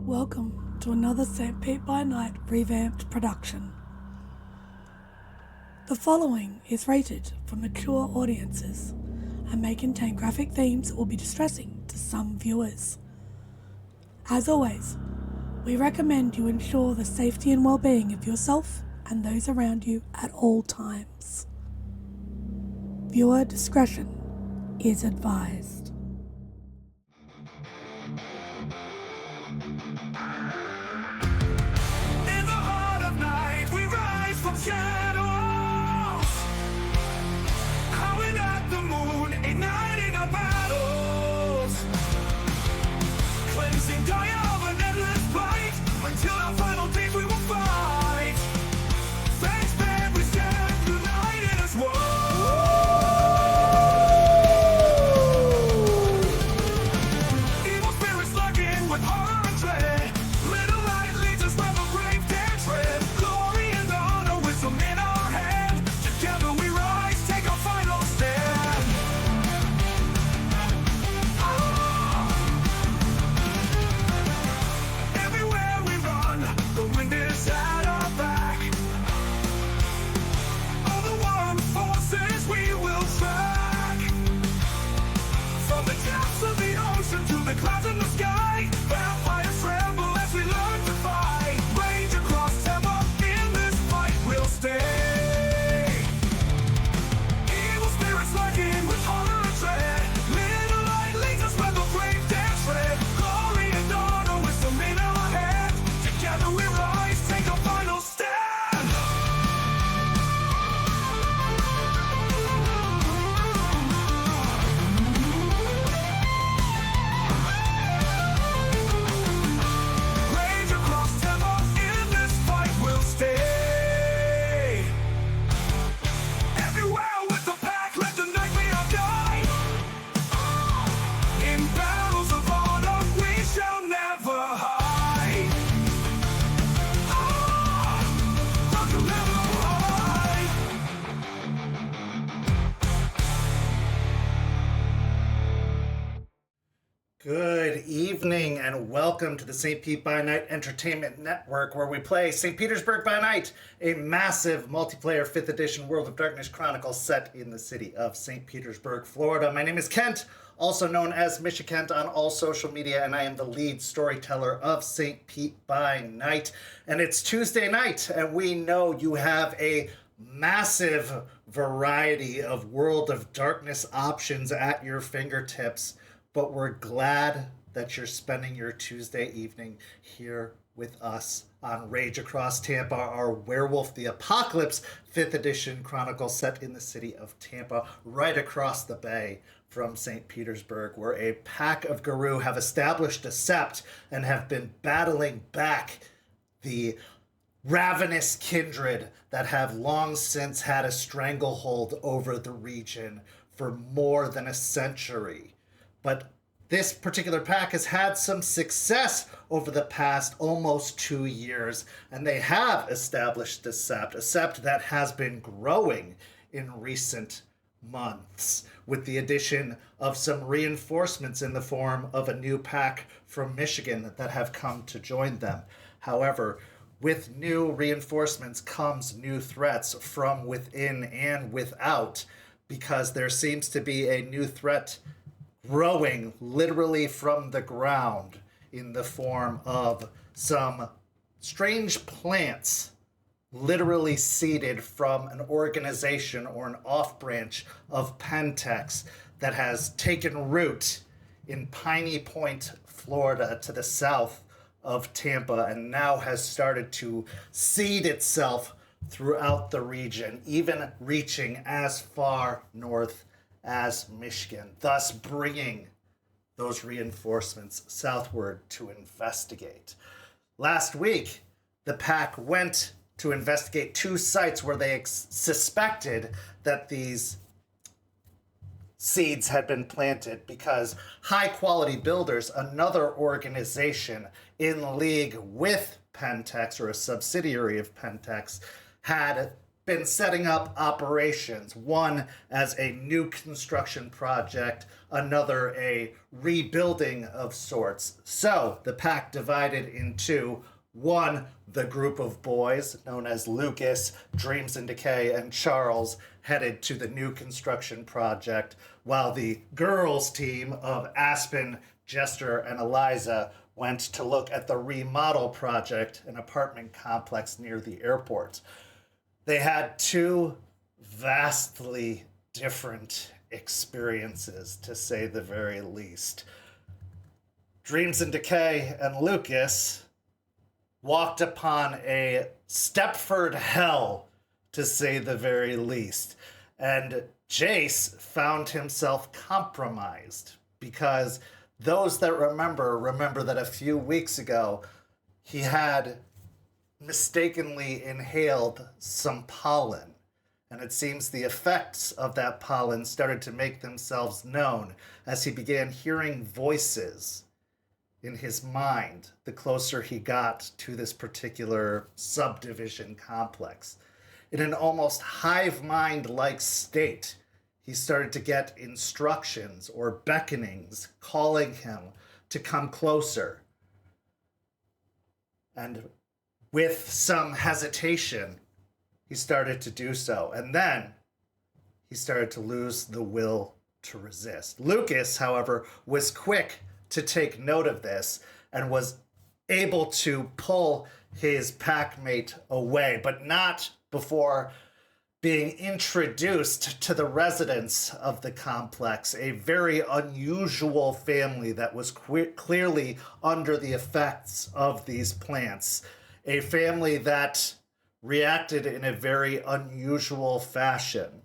Welcome to another St. Pete by Night revamped production. The following is rated for mature audiences and may contain graphic themes that will be distressing to some viewers. As always, we recommend you ensure the safety and well-being of yourself and those around you at all times. Viewer discretion is advised. In the heart of night, we rise from shadows, howling at the moon, igniting our battles, cleansing Gaia of an endless fight, until our final days we will fight. Thanks, man, we stand united as one. Evil spirits lurking with horror and dread. Little light leads us where the brave dare tread. Glory and honor, wisdom in our hand. Together we rise, take our final stand. Everywhere we run, the wind is at our back. All the warm forces we will track. From the depths of the ocean to the clouds in the sky, vampires tremble as we learn to fight. Rage across Tampa, in this fight we'll stay. Evil spirits lurking with horror and dread. Little light leads us where the brave dare tread. Glory and honor, wisdom in our hands. Together we rise, take our final stand. Rage across Tampa, in this fight we'll stay. Everywhere with the pack, let the night be our guide. In battles of honor, we shall never hide. We shall never hide. Good evening and welcome to the St. Pete by Night Entertainment Network, where we play St. Petersburg by Night, a massive multiplayer 5th edition World of Darkness Chronicle set in the city of St. Petersburg, Florida. My name is Kent, also known as Misha Kent on all social media, and I am the lead storyteller of St. Pete by Night. And it's Tuesday night, and we know you have a massive variety of World of Darkness options at your fingertips. But we're glad that you're spending your Tuesday evening here with us on Rage Across Tampa, our Werewolf the Apocalypse 5th edition chronicle set in the city of Tampa, right across the bay from St. Petersburg, where a pack of Garou have established a sept and have been battling back the ravenous kindred that have long since had a stranglehold over the region for more than a century. But this particular pack has had some success over the past almost 2 years, and they have established a sept that has been growing in recent months, with the addition of some reinforcements in the form of a new pack from Michigan that have come to join them. However, with new reinforcements comes new threats from within and without, because there seems to be a new threat growing literally from the ground in the form of some strange plants literally seeded from an organization or an off-branch of Pentex that has taken root in Piney Point, Florida, to the south of Tampa, and now has started to seed itself throughout the region, even reaching as far north as Michigan, thus bringing those reinforcements southward to investigate. Last week, the pack went to investigate 2 sites where they suspected that these seeds had been planted because High Quality Builders, another organization in league with Pentex, or a subsidiary of Pentex, had been setting up operations, one as a new construction project, another a rebuilding of sorts. So the pack divided into one, the group of boys known as Lucas, Dreams and Decay, and Charles headed to the new construction project, while the girls' team of Aspen, Jester, and Eliza went to look at the remodel project, an apartment complex near the airport. They had two vastly different experiences, to say the very least. Dreams and Decay and Lucas walked upon a Stepford hell, to say the very least. And Jace found himself compromised because those that remember that a few weeks ago he had mistakenly inhaled some pollen, and it seems the effects of that pollen started to make themselves known as he began hearing voices in his mind the closer he got to this particular subdivision complex. In an almost hive mind-like state, he started to get instructions or beckonings calling him to come closer. And with some hesitation, he started to do so. And then he started to lose the will to resist. Lucas, however, was quick to take note of this and was able to pull his packmate away, but not before being introduced to the residents of the complex, a very unusual family that was clearly under the effects of these plants. A family that reacted in a very unusual fashion,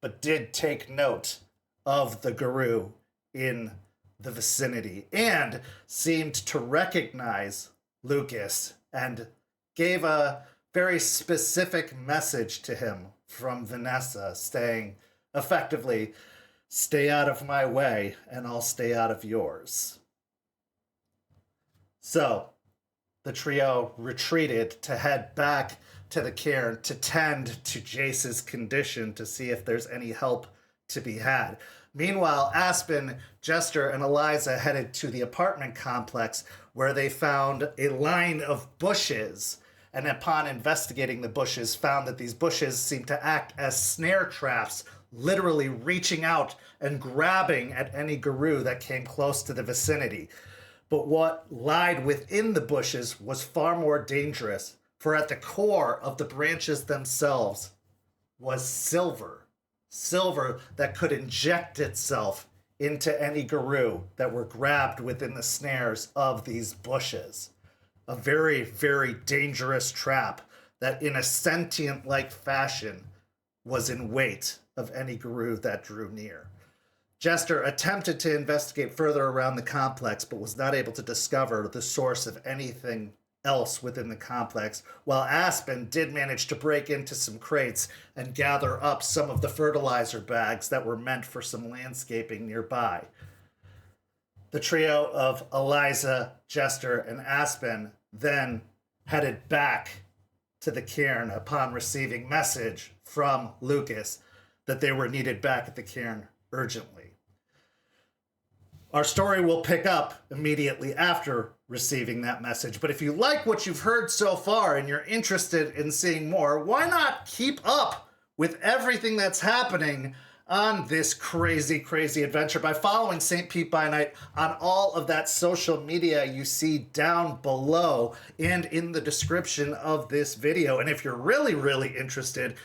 but did take note of the guru in the vicinity and seemed to recognize Lucas and gave a very specific message to him from Vanessa, saying effectively, "Stay out of my way and I'll stay out of yours." So the trio retreated to head back to the cairn to tend to Jace's condition to see if there's any help to be had. Meanwhile, Aspen, Jester, and Eliza headed to the apartment complex where they found a line of bushes, and upon investigating the bushes, found that these bushes seemed to act as snare traps, literally reaching out and grabbing at any guru that came close to the vicinity. But what lied within the bushes was far more dangerous, for at the core of the branches themselves was silver. Silver that could inject itself into any guru that were grabbed within the snares of these bushes. A very, very dangerous trap that in a sentient-like fashion was in wait of any guru that drew near. Jester attempted to investigate further around the complex, but was not able to discover the source of anything else within the complex, while Aspen did manage to break into some crates and gather up some of the fertilizer bags that were meant for some landscaping nearby. The trio of Eliza, Jester, and Aspen then headed back to the cairn upon receiving message from Lucas that they were needed back at the cairn urgently. Our story will pick up immediately after receiving that message, but if you like what you've heard so far and you're interested in seeing more, why not keep up with everything that's happening on this crazy, crazy adventure by following St. Pete by Night on all of that social media you see down below and in the description of this video. And if you're really, really interested,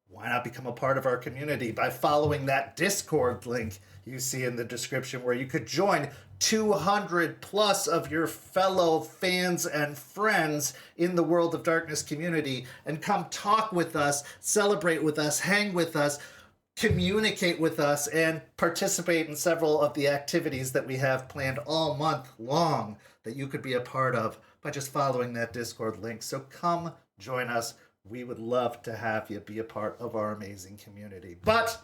why not become a part of our community by following that Discord link you see in the description, where you could join 200 plus of your fellow fans and friends in the World of Darkness community and come talk with us, celebrate with us, hang with us, communicate with us, and participate in several of the activities that we have planned all month long that you could be a part of by just following that Discord link. So come join us. We would love to have you be a part of our amazing community. But,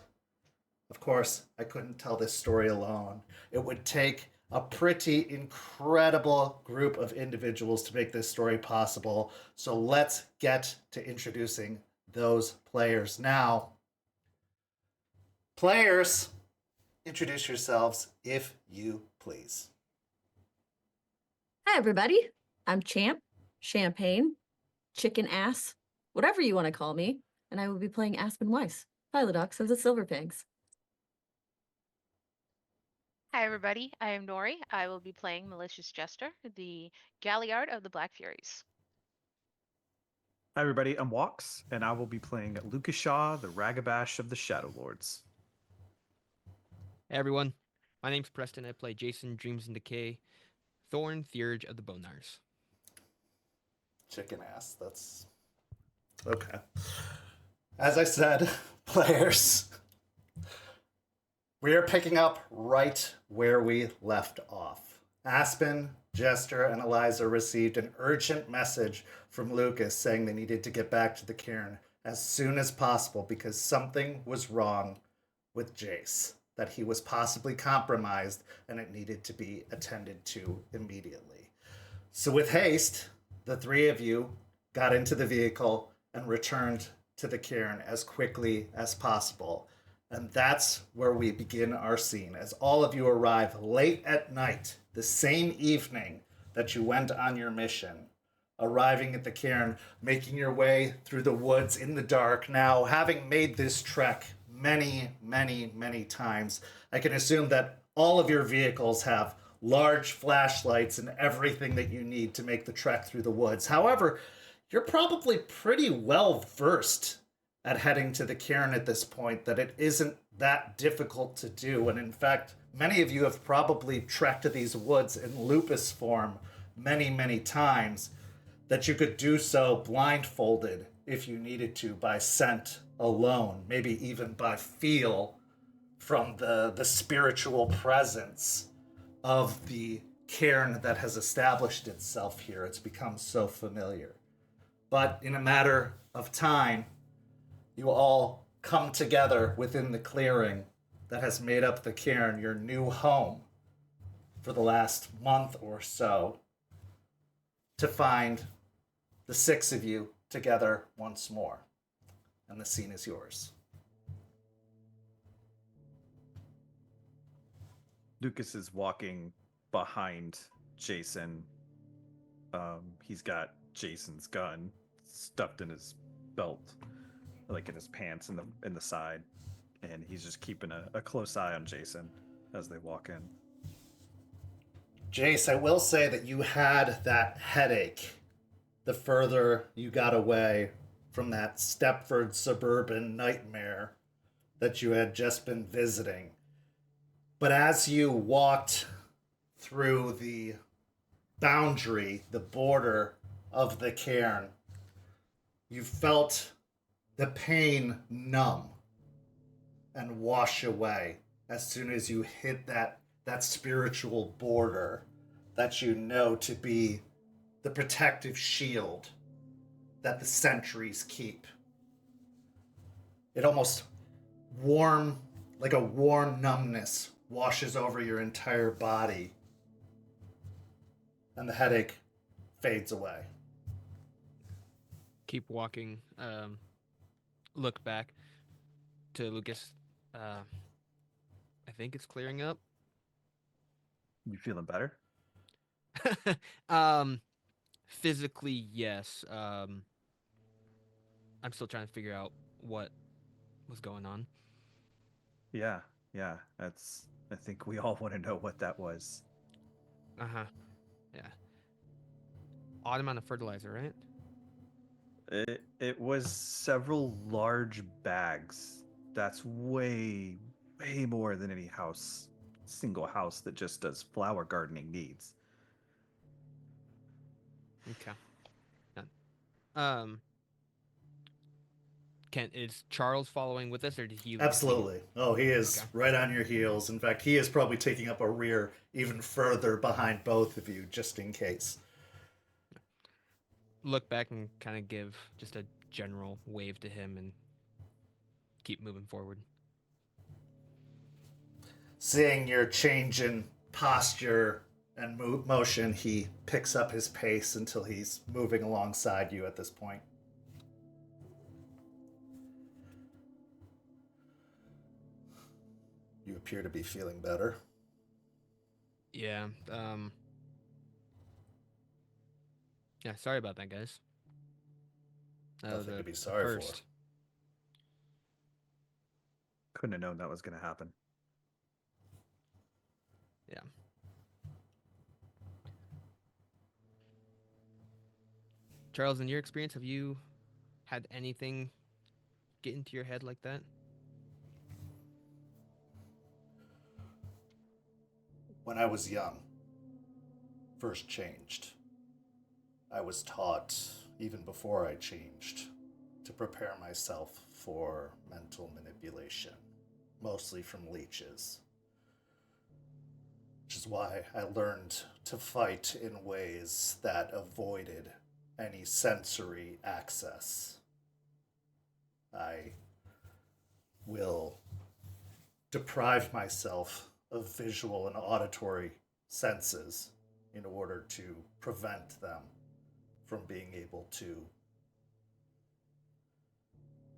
of course, I couldn't tell this story alone. It would take a pretty incredible group of individuals to make this story possible. So let's get to introducing those players. Now, players, introduce yourselves if you please. Hi, everybody. I'm Champ, Champagne, Chicken Ass, whatever you want to call me, and I will be playing Aspen Weiss, Philodox of the Silverfangs. Hi everybody, I am Nori. I will be playing Malicious Jester, the Galliard of the Black Furies. Hi everybody, I'm Walks, and I will be playing Lucas Shaw, the Ragabash of the Shadow Lords. Hey everyone, my name's Preston. I play Jason, Dreams and Decay, Thorn, Theurge of the Bone Gnars. Chicken ass, that's... Okay. As I said, players, we are picking up right where we left off. Aspen, Jester, and Eliza received an urgent message from Lucas saying they needed to get back to the cairn as soon as possible because something was wrong with Jace, that he was possibly compromised and it needed to be attended to immediately. So with haste, the three of you got into the vehicle and returned to the cairn as quickly as possible. And that's where we begin our scene, as all of you arrive late at night, the same evening that you went on your mission, arriving at the cairn, making your way through the woods in the dark. Now, having made this trek many, many, many times, I can assume that all of your vehicles have large flashlights and everything that you need to make the trek through the woods. However, you're probably pretty well versed at heading to the cairn at this point, that it isn't that difficult to do. And in fact, many of you have probably trekked to these woods in lupus form many, many times, that you could do so blindfolded if you needed to, by scent alone, maybe even by feel from the spiritual presence of the cairn that has established itself here. It's become so familiar. But in a matter of time, you all come together within the clearing that has made up the cairn your new home for the last month or so, to find the six of you together once more. And the scene is yours. Lucas is walking behind Jason. He's got Jason's gun stuffed in his belt, like in his pants in the side, and he's just keeping a close eye on Jason as they walk in. Jace, I will say that you had that headache the further you got away from that Stepford suburban nightmare that you had just been visiting. But as you walked through the boundary, the border of the cairn, you felt the pain numb and wash away as soon as you hit that spiritual border that you know to be the protective shield that the sentries keep. It almost warm, like a warm numbness, washes over your entire body, and the headache fades away. Keep walking. Look back to Lucas. I think it's clearing up. You feeling better? Physically, yes. I'm still trying to figure out what was going on. Yeah. I think we all want to know what that was. Yeah. Odd amount of fertilizer, right? It was several large bags. That's way more than any single house that just does flower gardening needs. Okay. Done. Kent, is Charles following with us, or did he? Absolutely. Oh, he is Okay. right on your heels. In fact, he is probably taking up a rear even further behind both of you, just in case. Look back and kind of give just a general wave to him and keep moving forward. Seeing your change in posture and motion, he picks up his pace until he's moving alongside you at this point. You appear to be feeling better. Yeah. Yeah. Sorry about that, guys. That was Nothing to a be sorry first. Couldn't have known that was going to happen. Yeah. Charles, in your experience, have you had anything get into your head like that? When I was young, first changed, I was taught, even before I changed, to prepare myself for mental manipulation, mostly from leeches. Which is why I learned to fight in ways that avoided any sensory access. I will deprive myself of visual and auditory senses in order to prevent them from being able to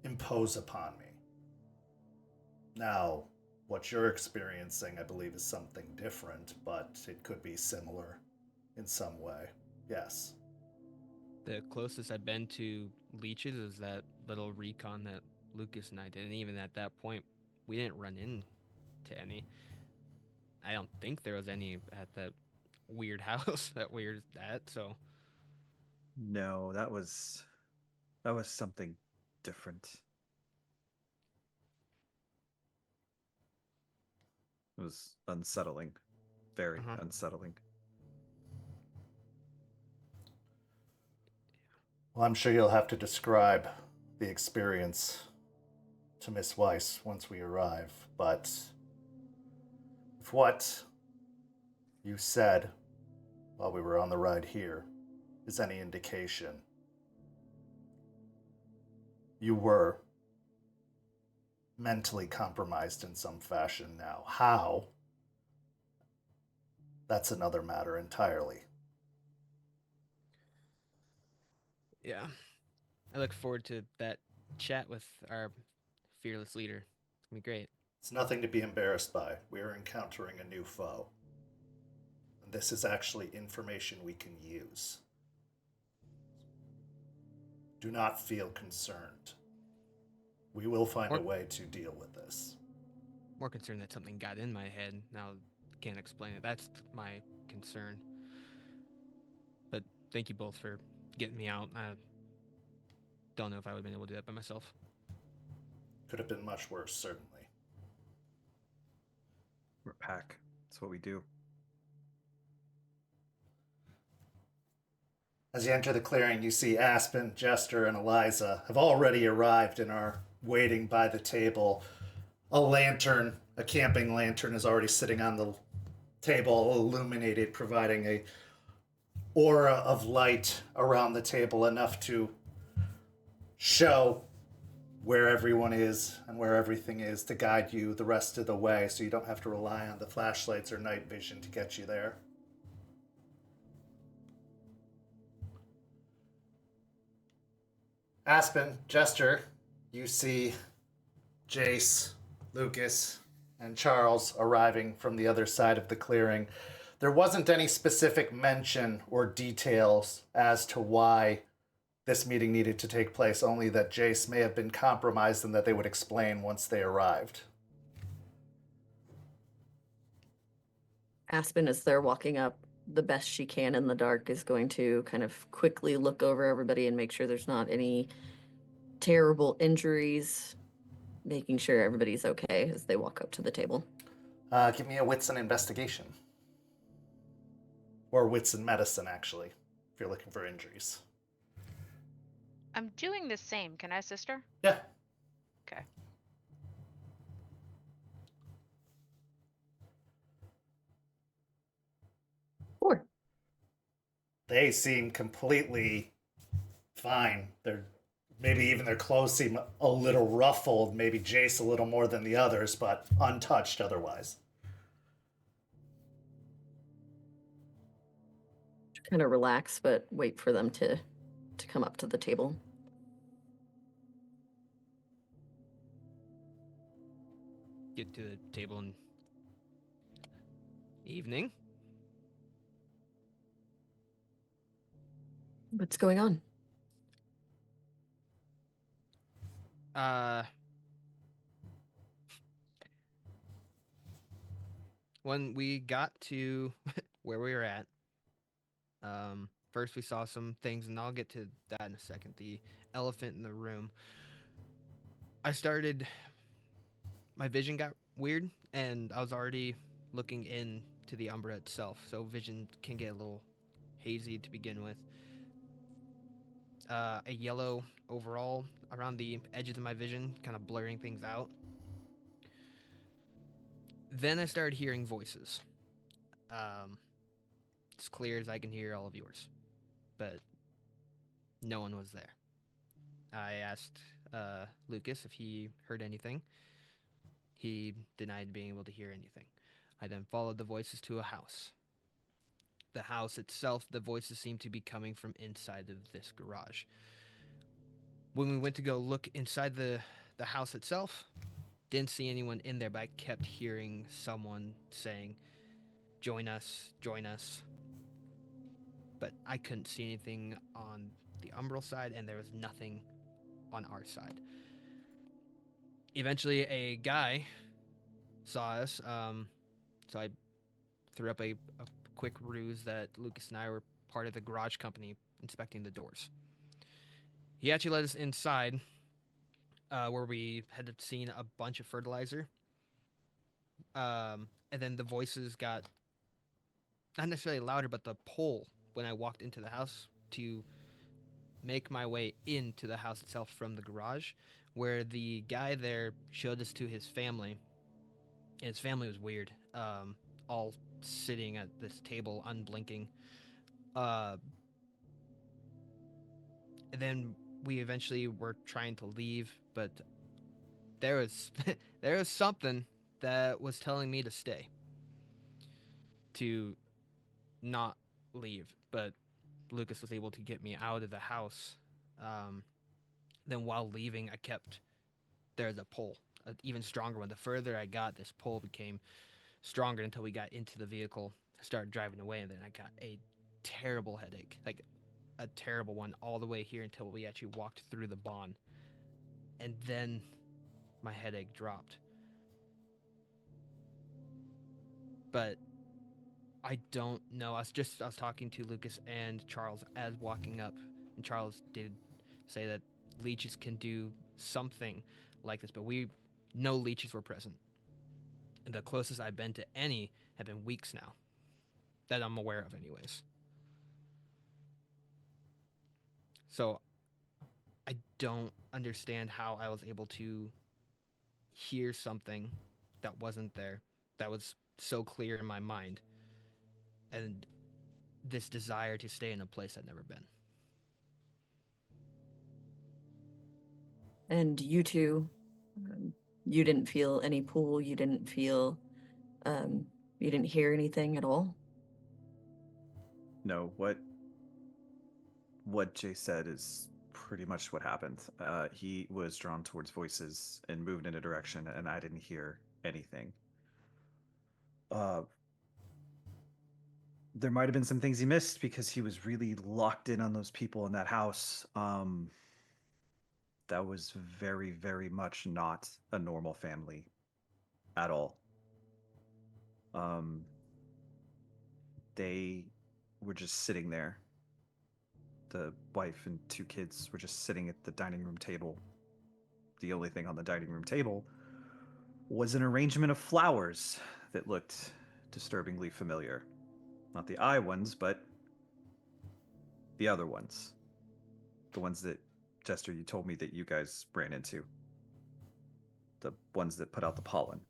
impose upon me. Now, what you're experiencing, I believe, is something different, but it could be similar in some way. Yes. The closest I've been to leeches is that little recon that Lucas and I did, and even at that point, we didn't run into any. I don't think there was any at that weird house that we were at. So No, that was something different. It was unsettling. Very unsettling. Well, I'm sure you'll have to describe the experience to Miss Weiss once we arrive, but if what you said while we were on the ride here is any indication, you were mentally compromised in some fashion now. How? That's another matter entirely. yeah, I look forward to that chat with our fearless leader. It's gonna be great. It's nothing to be embarrassed by. We are encountering a new foe. And this is actually information we can use. Do not feel concerned. We will find a way to deal with this. More concerned that something got in my head. Now can't explain it. That's my concern. But thank you both for getting me out. I don't know if I would have been able to do that by myself. Could have been much worse, certainly. We're a pack. That's what we do. As you enter the clearing, you see Aspen, Jester, and Eliza have already arrived and are waiting by the table. A lantern, a camping lantern, is already sitting on the table, illuminated, providing a aura of light around the table, enough to show where everyone is and where everything is, to guide you the rest of the way so you don't have to rely on the flashlights or night vision to get you there. Aspen, Jester, you see Jace, Lucas, and Charles arriving from the other side of the clearing. There wasn't any specific mention or details as to why this meeting needed to take place, only that Jace may have been compromised and that they would explain once they arrived. Aspen, as they're walking up, the best she can in the dark, is going to kind of quickly look over everybody and make sure there's not any terrible injuries, making sure everybody's okay as they walk up to the table. Give me a wits and investigation. Or wits and medicine, actually, if you're looking for injuries. I'm doing the same. Can I, sister? Yeah. Okay. Four. They seem completely fine. They're maybe even their clothes seem a little ruffled, maybe Jace a little more than the others, but untouched otherwise. Kind of relax, but wait for them to come up to the table. get to the table and evening. What's going on? When we got to where we were at, first we saw some things, and I'll get to that in a second. The elephant in the room. My vision got weird, and I was already looking into the Umbra itself, so vision can get a little hazy to begin with. A yellow overall around the edges of my vision, kind of blurring things out. Then I started hearing voices. As clear as I can hear all of yours, but no one was there. I asked Lucas if he heard anything. He denied being able to hear anything. I then followed the voices to a house. The house itself, the voices seemed to be coming from inside of this garage. When we went to go look inside the house itself, didn't see anyone in there, but I kept hearing someone saying, join us, join us. But I couldn't see anything on the umbral side, and there was nothing on our side. Eventually, a guy saw us, so I threw up a quick ruse that Lucas and I were part of the garage company inspecting the doors. He actually led us inside, where we had seen a bunch of fertilizer. And then the voices got not necessarily louder, but the pull when I walked into the house to make my way into the house itself from the garage, where the guy there showed us to his family. And his family was weird, all sitting at this table, unblinking. And then we eventually were trying to leave, but there was there was something that was telling me to stay, to not leave. But Lucas was able to get me out of the house. Then while leaving, there's a pull, an even stronger one. The further I got, this pull became stronger until we got into the vehicle, started driving away, and then I got a terrible headache, like a terrible one, all the way here until we actually walked through the bond. And then my headache dropped. But I don't know. I was talking to Lucas and Charles as walking up, and Charles did say that leeches can do something like this, but no leeches were present. And the closest I've been to any have been weeks now, that I'm aware of anyways. So I don't understand how I was able to hear something that wasn't there, that was so clear in my mind, and this desire to stay in a place I'd never been. And you two, you didn't feel any pull, you didn't hear anything at all? No, what Jay said is pretty much what happened. He was drawn towards voices and moved in a direction, and I didn't hear anything. There might have been some things he missed because he was really locked in on those people in that house. That was very, very much not a normal family at all. They were just sitting there. The wife and two kids were just sitting at the dining room table. The only thing on the dining room table was an arrangement of flowers that looked disturbingly familiar. Not the eye ones, but the other ones. The ones that, Jester, you told me that you guys ran into. The ones that put out the pollen.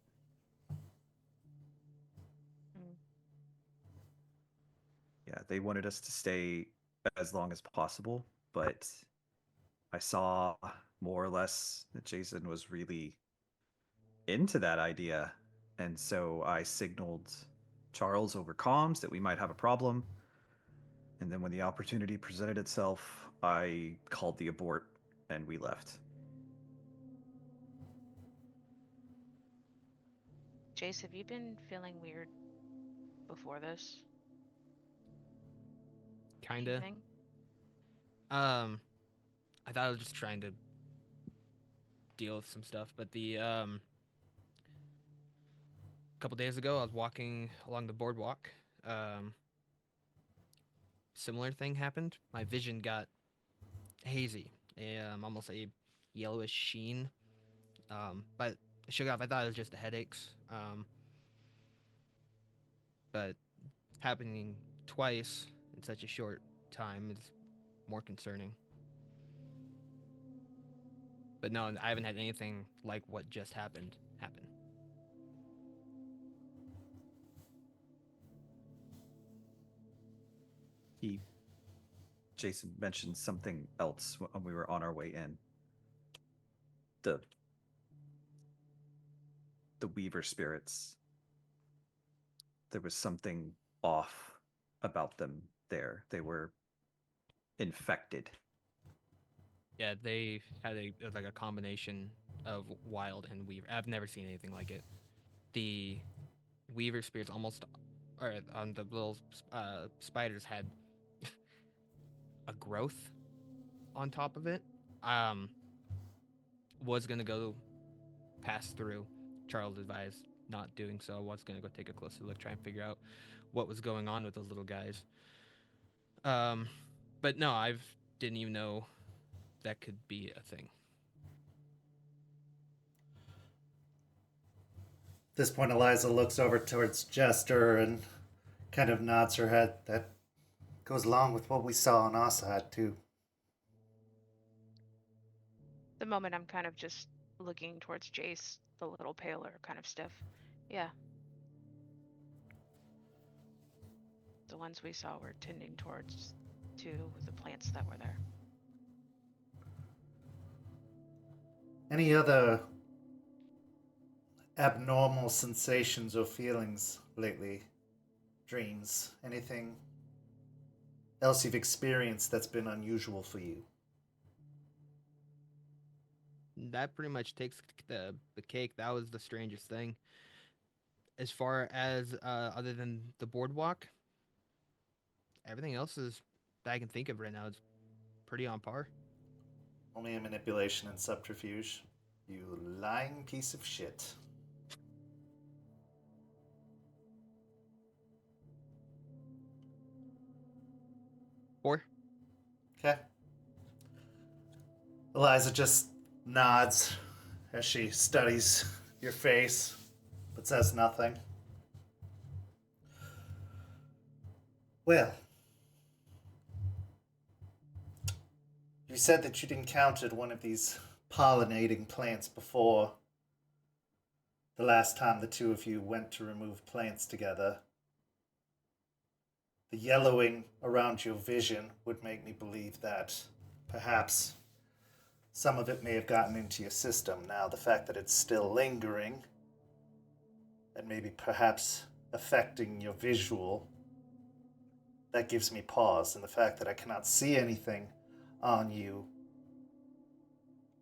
Yeah, they wanted us to stay as long as possible, but I saw more or less that Jason was really into that idea, and so I signaled Charles over comms that we might have a problem, and then when the opportunity presented itself, I called the abort, and we left. Jace, have you been feeling weird before this Kinda. evening? I thought I was just trying to deal with some stuff, but the couple days ago I was walking along the boardwalk. Um, Similar thing happened. My vision got hazy, almost a yellowish sheen. But I shook off. I thought it was just the headaches. But happening twice in such a short time is more concerning. But no, I haven't had anything like what just happened happen. Jason mentioned something else when we were on our way in. The Weaver spirits. There was something off about them there. They were infected. Yeah, they had it was like a combination of wild and weaver. I've never seen anything like it. The weaver spirits almost, or on the little spiders had a growth on top of it. Was gonna go pass through. Charles advised not doing so. I was gonna go take a closer look, try and figure out what was going on with those little guys. But no, I didn't even know that could be a thing. At this point, Eliza looks over towards Jester and kind of nods her head. That goes along with what we saw on our side, too. The moment I'm kind of just looking towards Jace, the little paler, kind of stiff. Yeah. The ones we saw were tending towards to the plants that were there. Any other abnormal sensations or feelings lately? Dreams? Anything else you've experienced that's been unusual for you? That pretty much takes the cake. That was the strangest thing. As far as other than the boardwalk, everything else is that I can think of right now is pretty on par. Only a manipulation and subterfuge. You lying piece of shit. Or Okay. Eliza just nods as she studies your face, but says nothing. Well, you said that you'd encountered one of these pollinating plants before the last time the two of you went to remove plants together. The yellowing around your vision would make me believe that perhaps some of it may have gotten into your system. Now, the fact that it's still lingering and maybe perhaps affecting your visual, that gives me pause. And the fact that I cannot see anything on you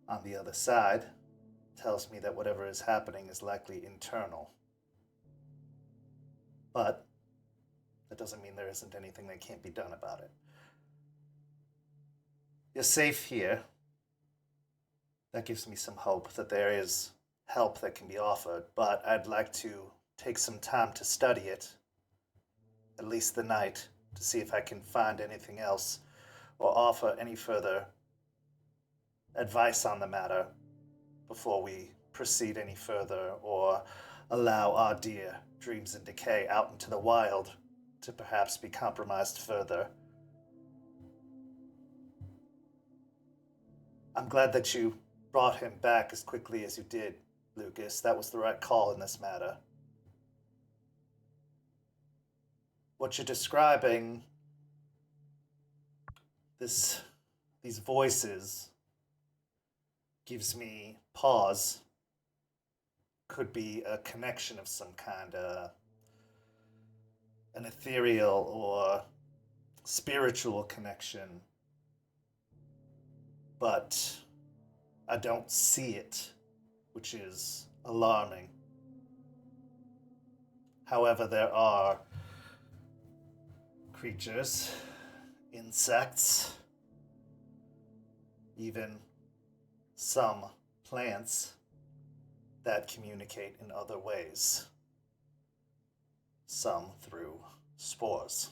on the other side tells me that whatever is happening is likely internal. But that doesn't mean there isn't anything that can't be done about it. You're safe here. That gives me some hope that there is help that can be offered, but I'd like to take some time to study it, at least the night, to see if I can find anything else or offer any further advice on the matter before we proceed any further or allow our dear Dreams in Decay out into the wild to perhaps be compromised further. I'm glad that you brought him back as quickly as you did, Lucas. That was the right call in this matter. What you're describing, these voices, gives me pause. Could be a connection of some kind, an ethereal or spiritual connection. But I don't see it, which is alarming. However, there are creatures, insects, even some plants that communicate in other ways. Some through spores.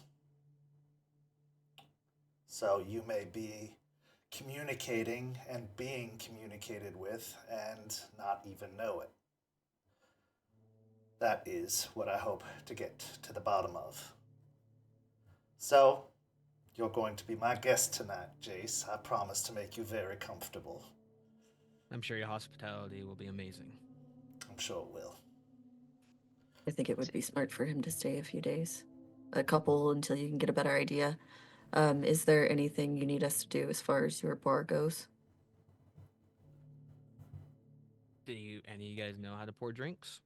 So you may be communicating and being communicated with and not even know it. That is what I hope to get to the bottom of. So, you're going to be my guest tonight, Jace. I promise to make you very comfortable. I'm sure your hospitality will be amazing. I'm sure it will. I think it would be smart for him to stay a few days. A couple until you can get a better idea. Is there anything you need us to do as far as your bar goes? Do any of you guys know how to pour drinks?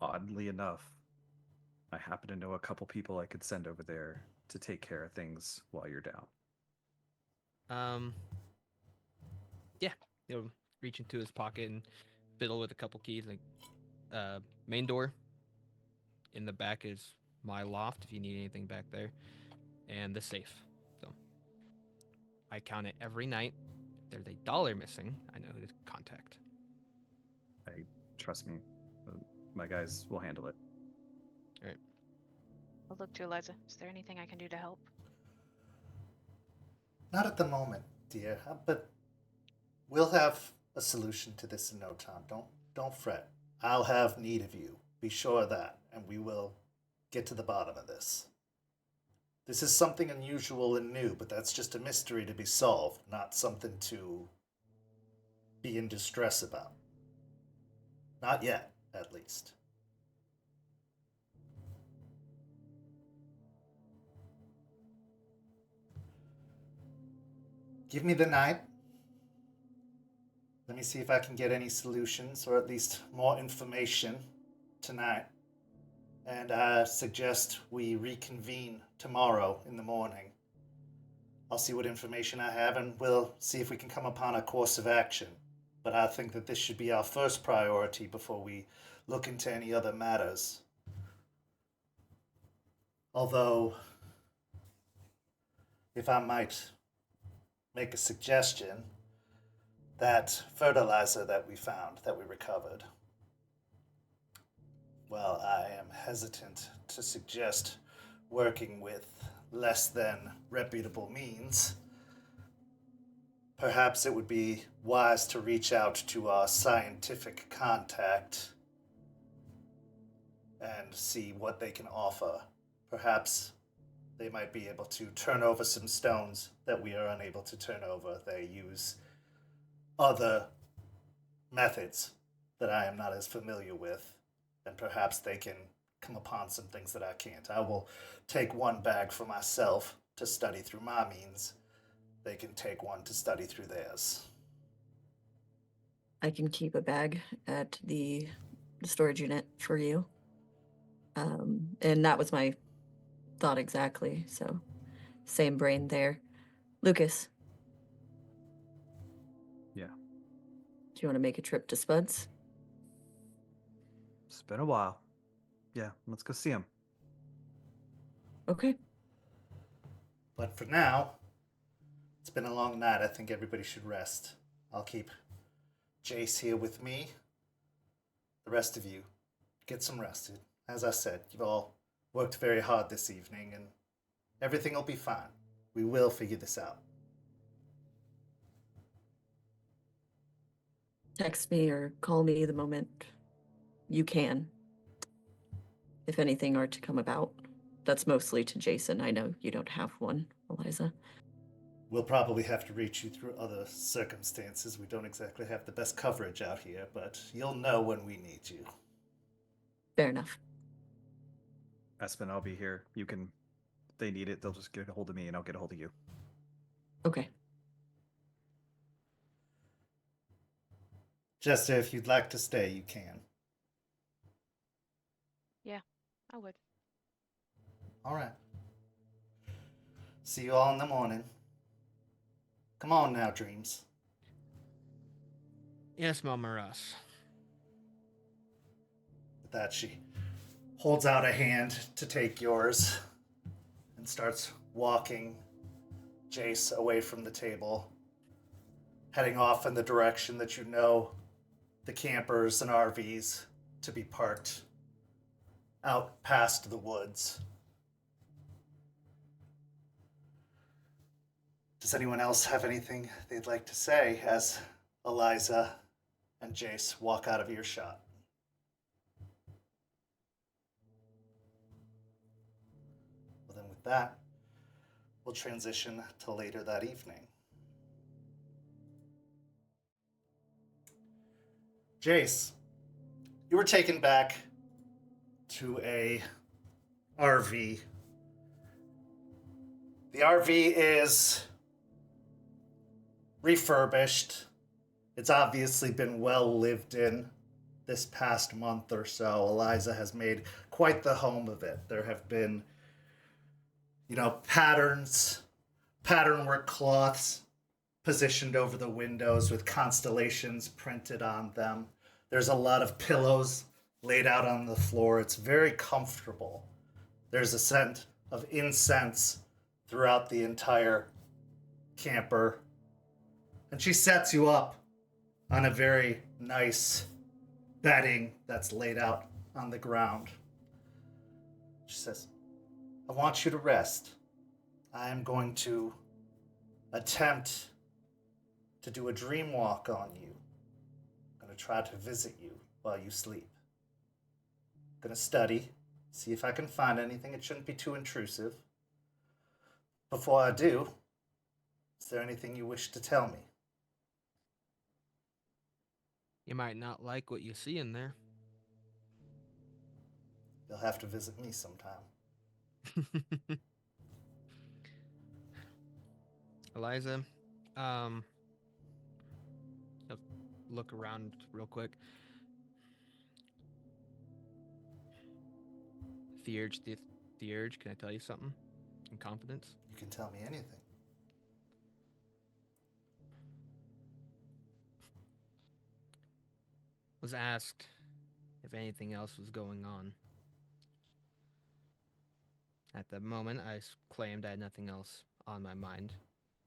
Oddly enough, I happen to know a couple people I could send over there to take care of things while you're down. Yeah, he'll reach into his pocket and fiddle with a couple keys. Like, main door. In the back is my loft if you need anything back there, and the safe. So I count it every night. If there's $1 missing, I know who to contact. Trust me, my guys will handle it. All right. I'll look to Eliza. Is there anything I can do to help? Not at the moment, dear, but we'll have a solution to this in no time. Don't fret. I'll have need of you. Be sure of that, and we will get to the bottom of this. This is something unusual and new, but that's just a mystery to be solved, not something to be in distress about. Not yet, at least. Give me the night. Let me see if I can get any solutions, or at least more information tonight. And I suggest we reconvene tomorrow in the morning. I'll see what information I have, and we'll see if we can come upon a course of action. But I think that this should be our first priority before we look into any other matters. Although, if I might make a suggestion, that fertilizer that we found, that we recovered, well, I am hesitant to suggest working with less than reputable means. Perhaps it would be wise to reach out to our scientific contact and see what they can offer. Perhaps they might be able to turn over some stones that we are unable to turn over. They use other methods that I am not as familiar with, and perhaps they can come upon some things that I can't. I will take one bag for myself to study through my means. They can take one to study through theirs. I can keep a bag at the storage unit for you. And that was my thought exactly, so same brain there. Lucas. Yeah. Do you want to make a trip to Spud's? It's been a while. Yeah, let's go see him. Okay. But for now, it's been a long night. I think everybody should rest. I'll keep Jace here with me. The rest of you, get some rest. As I said, you've all worked very hard this evening, and everything will be fine. We will figure this out. Text me or call me the moment you can, if anything are to come about. That's mostly to Jason. I know you don't have one, Eliza. We'll probably have to reach you through other circumstances. We don't exactly have the best coverage out here, but you'll know when we need you. Fair enough. Aspen, I'll be here. You can, if they need it, they'll just get a hold of me and I'll get a hold of you. Okay. Jester, if you'd like to stay, you can. Yeah, I would. All right. See you all in the morning. Come on now, Dreams. Yes, Mama Ross. With that, she holds out a hand to take yours and starts walking Jace away from the table, heading off in the direction that you know the campers and RVs to be parked out past the woods. Does anyone else have anything they'd like to say as Eliza and Jace walk out of earshot? Well, then with that, we'll transition to later that evening. Jace, you were taken back to a RV. The RV is refurbished. It's obviously been well lived in this past month or so. Eliza has made quite the home of it. There have been, patternwork cloths positioned over the windows with constellations printed on them. There's a lot of pillows laid out on the floor. It's very comfortable. There's a scent of incense throughout the entire camper. And she sets you up on a very nice bedding that's laid out on the ground. She says, I want you to rest. I am going to attempt to do a dreamwalk on you. I'm going to try to visit you while you sleep. I'm going to study, see if I can find anything. It shouldn't be too intrusive. Before I do, is there anything you wish to tell me? You might not like what you see in there. You'll have to visit me sometime. Eliza, I'll look around real quick. The urge, can I tell you something in confidence? You can tell me anything. Was asked if anything else was going on. At the moment, I claimed I had nothing else on my mind,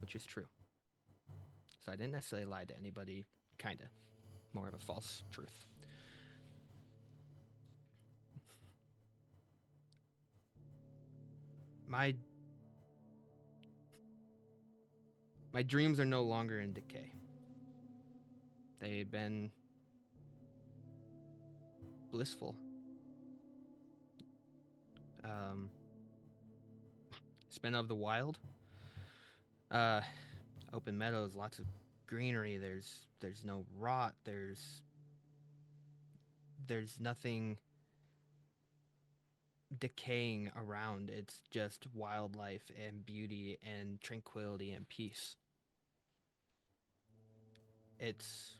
which is true. So I didn't necessarily lie to anybody, kinda. More of a false truth. My dreams are no longer in decay. They've been blissful. It's been of the wild. Open meadows, lots of greenery. There's no rot. There's nothing decaying around. It's just wildlife and beauty and tranquility and peace. It's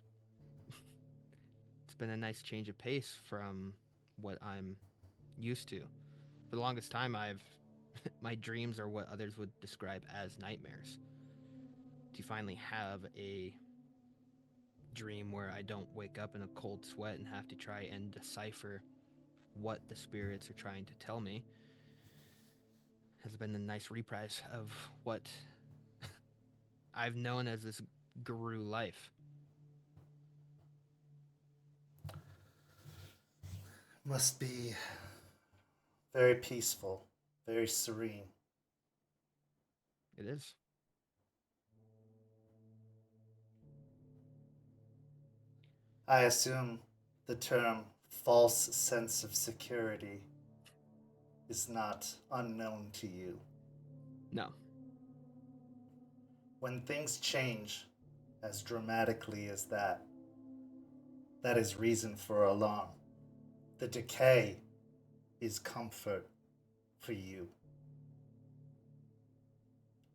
been a nice change of pace from what I'm used to. For the longest time, my dreams are what others would describe as nightmares. To finally have a dream where I don't wake up in a cold sweat and have to try and decipher what the spirits are trying to tell me has been a nice reprise of what I've known as this guru life. Must be very peaceful, very serene. It is. I assume the term false sense of security is not unknown to you. No. When things change as dramatically as that is reason for alarm. The decay is comfort for you.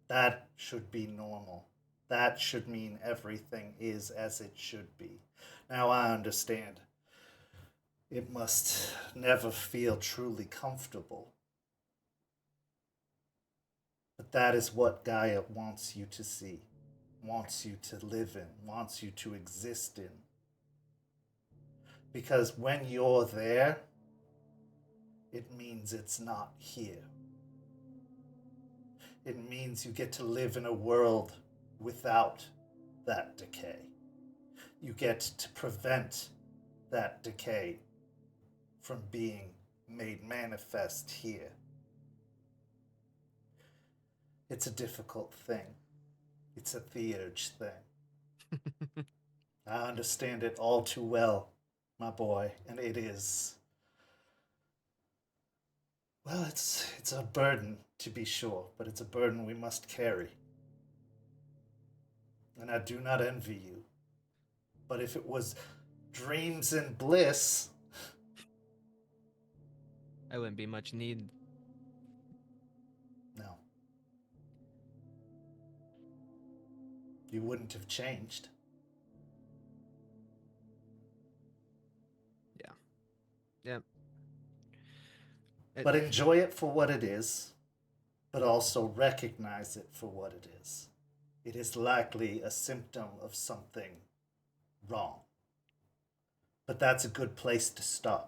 That should be normal. That should mean everything is as it should be. Now I understand. It must never feel truly comfortable. But that is what Gaia wants you to see, wants you to live in, wants you to exist in. Because when you're there, it means it's not here. It means you get to live in a world without that decay. You get to prevent that decay from being made manifest here. It's a difficult thing. It's a theurge thing. I understand it all too well, my boy, and it is... Well, it's a burden, to be sure, but it's a burden we must carry. And I do not envy you. But if it was dreams and bliss... I wouldn't be much need. No. You wouldn't have changed. Yeah. Yep. But enjoy it for what it is, but also recognize it for what it is. It is likely a symptom of something wrong. But that's a good place to start.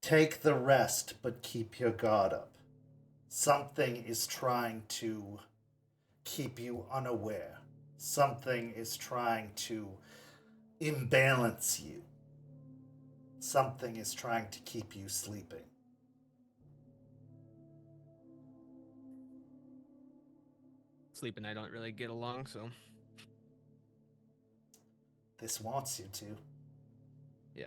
Take the rest, but keep your guard up. Something is trying to keep you unaware. Something is trying to imbalance you. Something is trying to keep you sleeping. Sleep and I don't really get along, so This wants you to. yeah.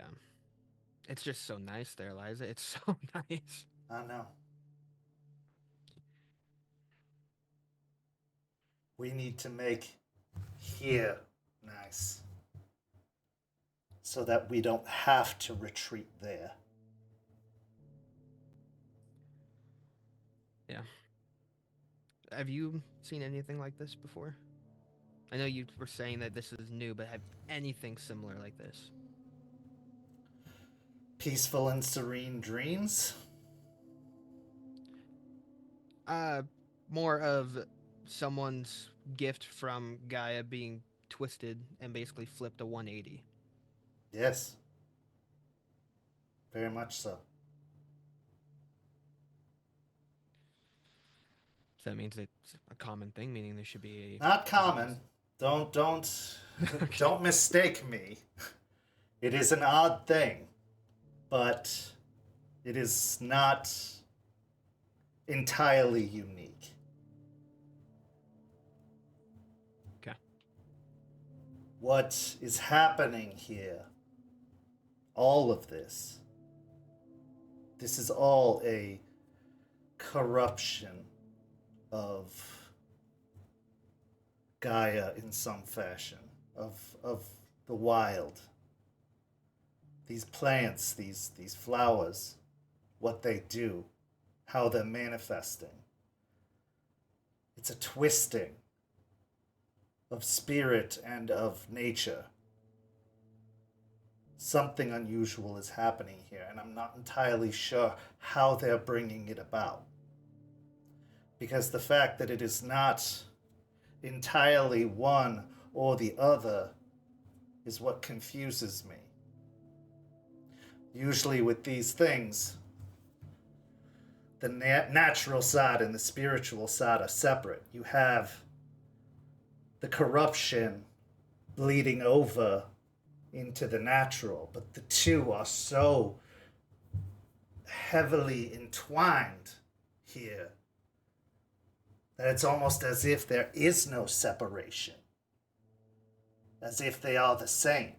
It's just so nice there, Eliza. It's so nice. I know. We need to make here nice, so that we don't have to retreat there. Yeah. Have you seen anything like this before? I know you were saying that this is new, but have anything similar like this? Peaceful and serene dreams? More of someone's gift from Gaia being twisted and basically flipped a 180. Yes. Very much so. So that means it's a common thing, meaning there should be a... Not common. Don't don't mistake me. It is an odd thing, but it is not entirely unique. Okay. What is happening here, all of this is all a corruption of Gaia in some fashion, of the wild. These plants, these flowers, what they do, how they're manifesting. It's a twisting of spirit and of nature. Something unusual is happening here, and I'm not entirely sure how they're bringing it about. Because the fact that it is not entirely one or the other is what confuses me. Usually with these things, the natural side and the spiritual side are separate. You have the corruption bleeding over into the natural, but the two are so heavily entwined here that it's almost as if there is no separation, as if they are the same,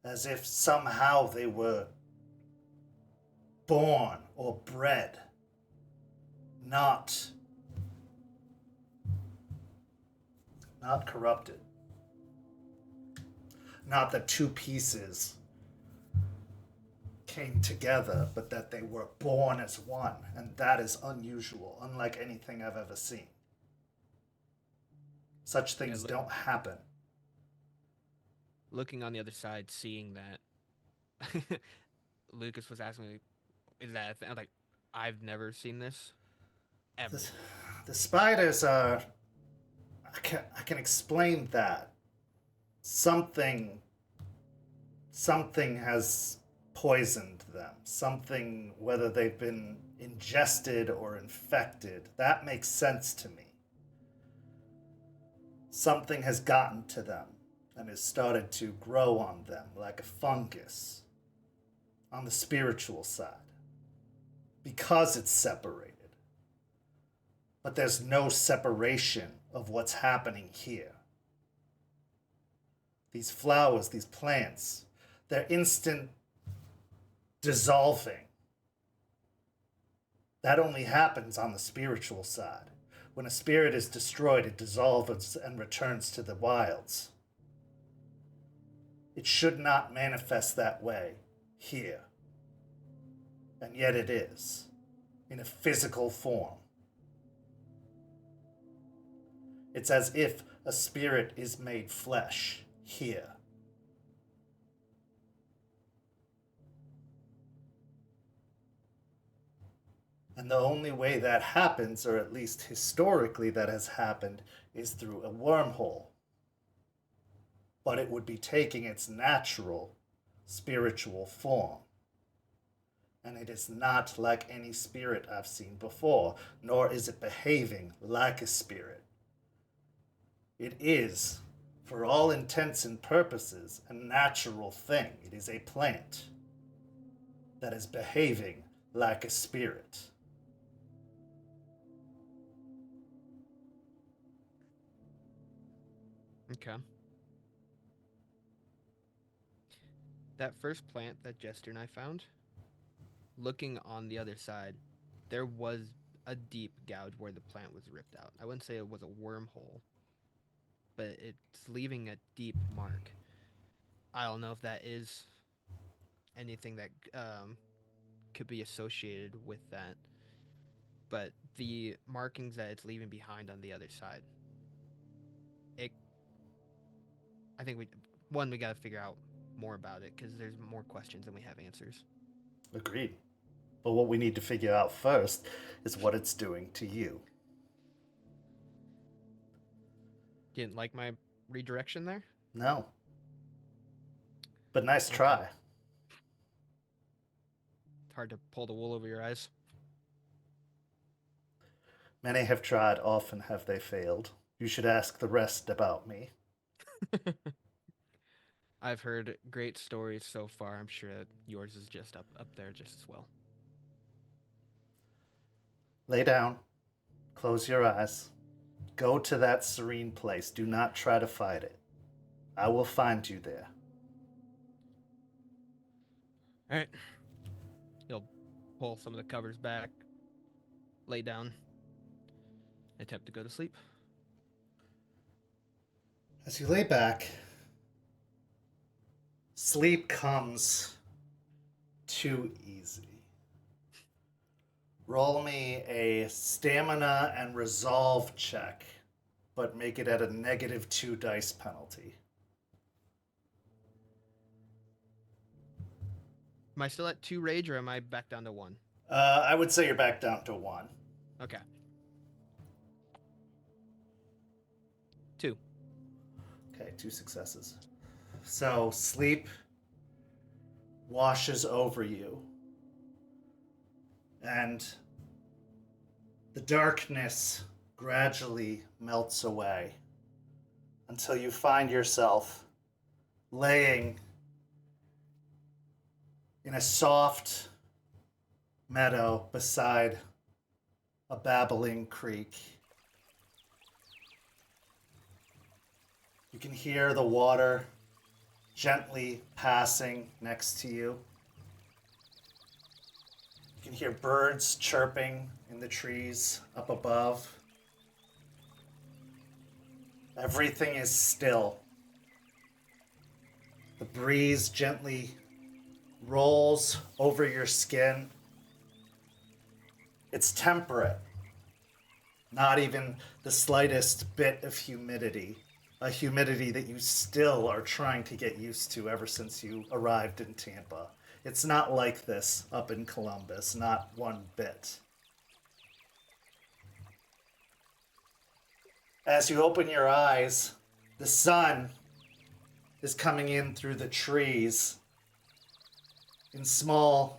as if somehow they were born or bred, not corrupted. Not that two pieces came together, but that they were born as one, and that is unusual, unlike anything I've ever seen. Such things don't happen. Looking on the other side, seeing that, Lucas was asking me, is that a thing? I'm like, I've never seen this, ever. The spiders are... I can explain that. Something something has poisoned them. Something, whether they've been ingested or infected, that makes sense to me. Something has gotten to them and has started to grow on them like a fungus on the spiritual side because it's separated. But there's no separation of what's happening here. These flowers, these plants, they're instant dissolving. That only happens on the spiritual side. When a spirit is destroyed, it dissolves and returns to the wilds. It should not manifest that way here. And yet it is, in a physical form. It's as if a spirit is made flesh here. And the only way that happens, or at least historically that has happened, is through a wormhole. But it would be taking its natural spiritual form. And it is not like any spirit I've seen before, nor is it behaving like a spirit. It is, for all intents and purposes, a natural thing. It is a plant that is behaving like a spirit. Okay. That first plant that Jester and I found, looking on the other side, there was a deep gouge where the plant was ripped out. I wouldn't say it was a wormhole, but it's leaving a deep mark. I don't know if that is anything that could be associated with that, but the markings that it's leaving behind on the other side, I think we got to figure out more about it because there's more questions than we have answers. Agreed. But what we need to figure out first is what it's doing to you. Didn't like my redirection there? No. But nice try. It's hard to pull the wool over your eyes. Many have tried, often have they failed. You should ask the rest about me. I've heard great stories so far. I'm sure that yours is just up there just as well. Lay down. Close your eyes. Go to that serene place. Do not try to fight it. I will find you there. All right. He'll pull some of the covers back, lay down, attempt to go to sleep. As you lay back, sleep comes too easy. Roll me a stamina and resolve check, but make it at a -2 dice penalty. Am I still at 2 rage or am I back down to 1? I would say you're back down to 1. Okay. 2. Okay, 2 successes. So sleep washes over you. And the darkness gradually melts away until you find yourself laying in a soft meadow beside a babbling creek. You can hear the water gently passing next to you. You can hear birds chirping in the trees up above. Everything is still. The breeze gently rolls over your skin. It's temperate. Not even the slightest bit of humidity. A humidity that you still are trying to get used to ever since you arrived in Tampa. It's not like this up in Columbus, not one bit. As you open your eyes, the sun is coming in through the trees in small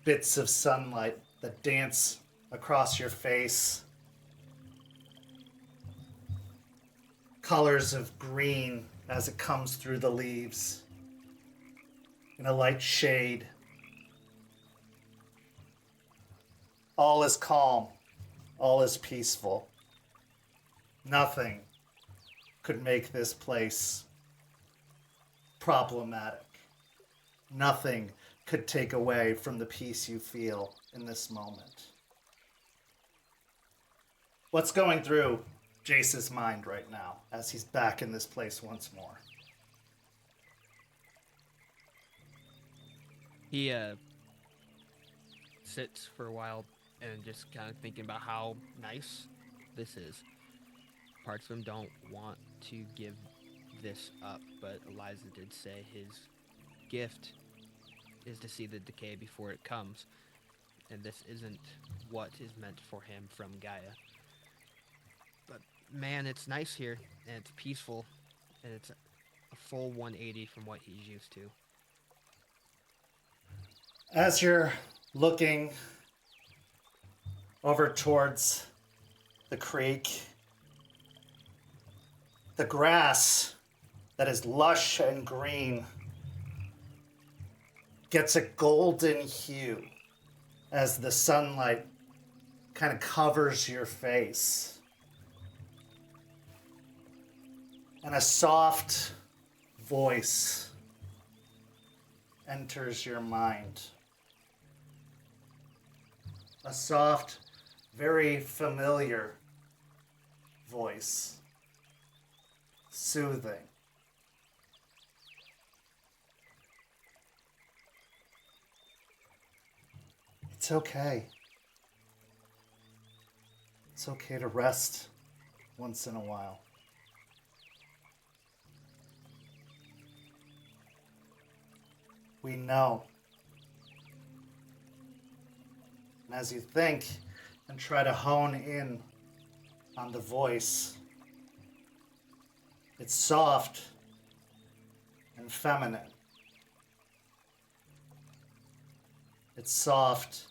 bits of sunlight that dance across your face. Colors of green as it comes through the leaves in a light shade. All is calm. All is peaceful. Nothing could make this place problematic. Nothing could take away from the peace you feel in this moment. What's going through Jace's mind right now as he's back in this place once more? He sits for a while and just kind of thinking about how nice this is. Parts of him don't want to give this up, but Eliza did say his gift is to see the decay before it comes, and this isn't what is meant for him from Gaia. But man, it's nice here, and it's peaceful, and it's a full 180 from what he's used to. As you're looking over towards the creek, the grass that is lush and green gets a golden hue as the sunlight kind of covers your face. And a soft voice enters your mind. A soft, very familiar voice. Soothing. It's okay. It's okay to rest once in a while. We know. And as you think and try to hone in on the voice, it's soft and feminine. It's soft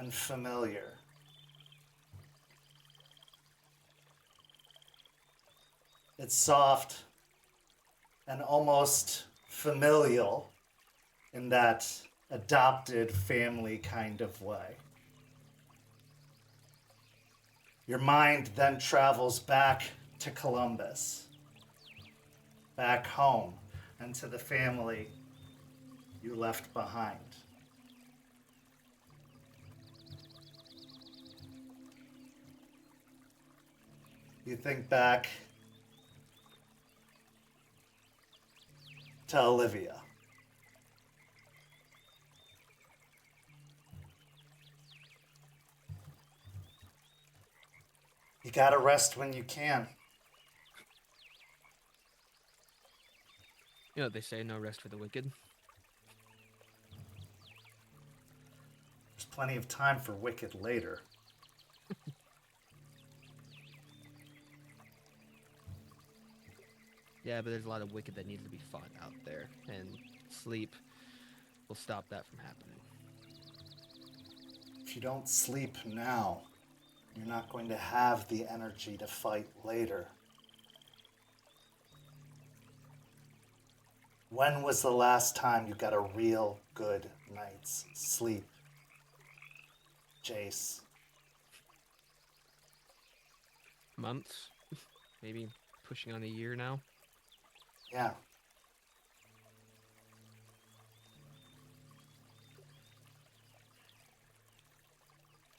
and familiar. It's soft and almost familial in that adopted family kind of way. Your mind then travels back to Columbus, back home, and to the family you left behind. You think back to Olivia. You gotta rest when you can. You know what they say, no rest for the wicked. There's plenty of time for wicked later. Yeah, but there's a lot of wicked that needs to be fought out there, and sleep will stop that from happening. If you don't sleep now, you're not going to have the energy to fight later. When was the last time you got a real good night's sleep, Jace? Months? Maybe pushing on a year now? Yeah.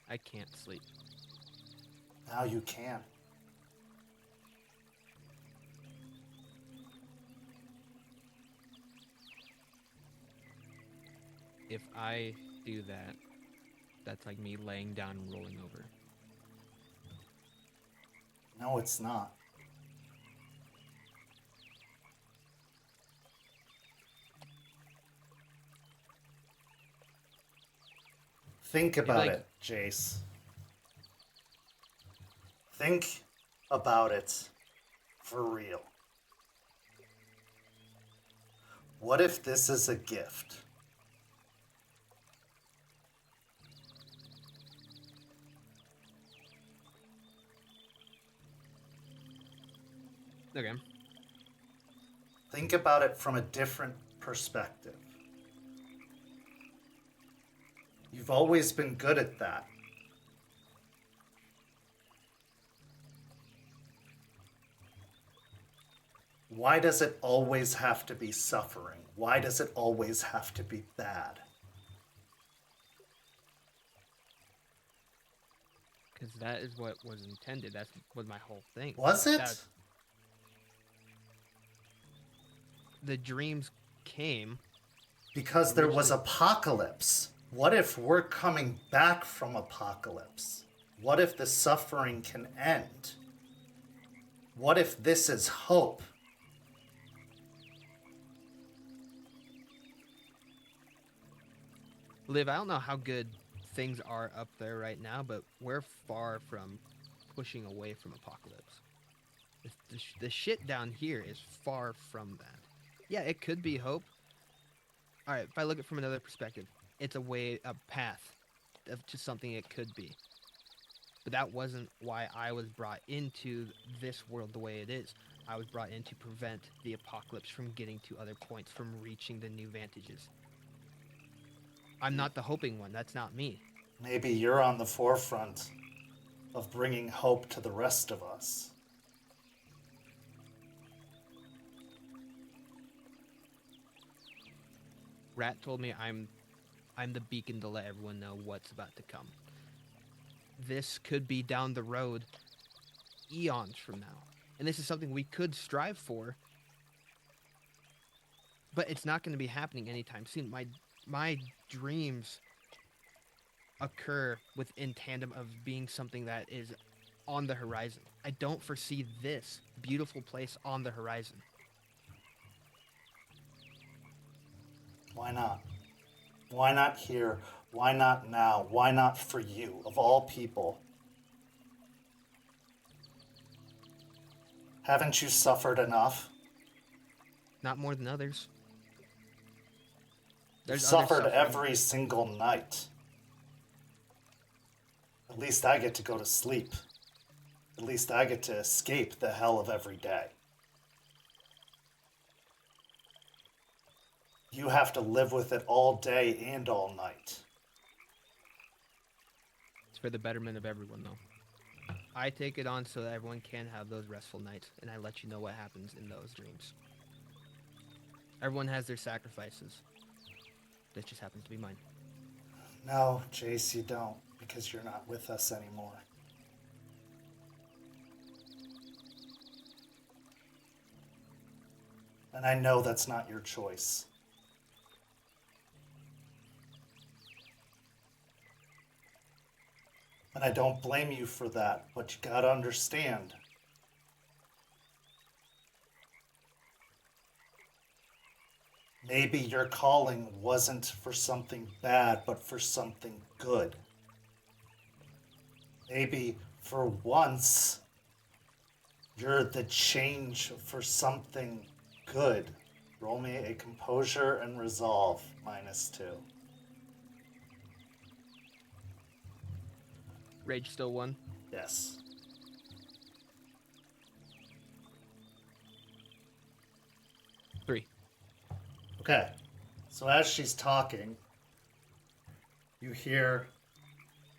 I can't sleep. Now you can. If I do that, that's like me laying down and rolling over. No, it's not. Think about like- it, Jace. Think about it for real. What if this is a gift? Okay. Think about it from a different perspective. You've always been good at that. Why does it always have to be suffering? Why does it always have to be bad? Because that is what was intended. That was my whole thing. Was it? The dreams came. Because there was apocalypse. What if we're coming back from apocalypse? What if the suffering can end? What if this is hope? Liv, I don't know how good things are up there right now, but we're far from pushing away from apocalypse. The shit down here is far from that. Yeah, it could be hope. All right, if I look at it from another perspective, it's a path to something it could be. But that wasn't why I was brought into this world the way it is. I was brought in to prevent the apocalypse from getting to other points, from reaching the new vantages. I'm not the hoping one. That's not me. Maybe you're on the forefront of bringing hope to the rest of us. Rat told me I'm the beacon to let everyone know what's about to come. This could be down the road eons from now. And this is something we could strive for. But it's not going to be happening anytime soon. My dreams occur within tandem of being something that is on the horizon. I don't foresee this beautiful place on the horizon. Why not? Why not here? Why not now? Why not for you, of all people? Haven't you suffered enough? Not more than others. You There's other suffered suffering. every single night. At least I get to go to sleep. At least I get to escape the hell of every day. You have to live with it all day and all night. It's for the betterment of everyone, though. I take it on so that everyone can have those restful nights, and I let you know what happens in those dreams. Everyone has their sacrifices. This just happens to be mine. No, Jace, you don't, because you're not with us anymore. And I know that's not your choice. And I don't blame you for that, but you gotta understand. Maybe your calling wasn't for something bad, but for something good. Maybe for once, you're the change for something good. Roll me a composure and resolve, -2. Rage still won. Yes. Three. Okay. So as she's talking, you hear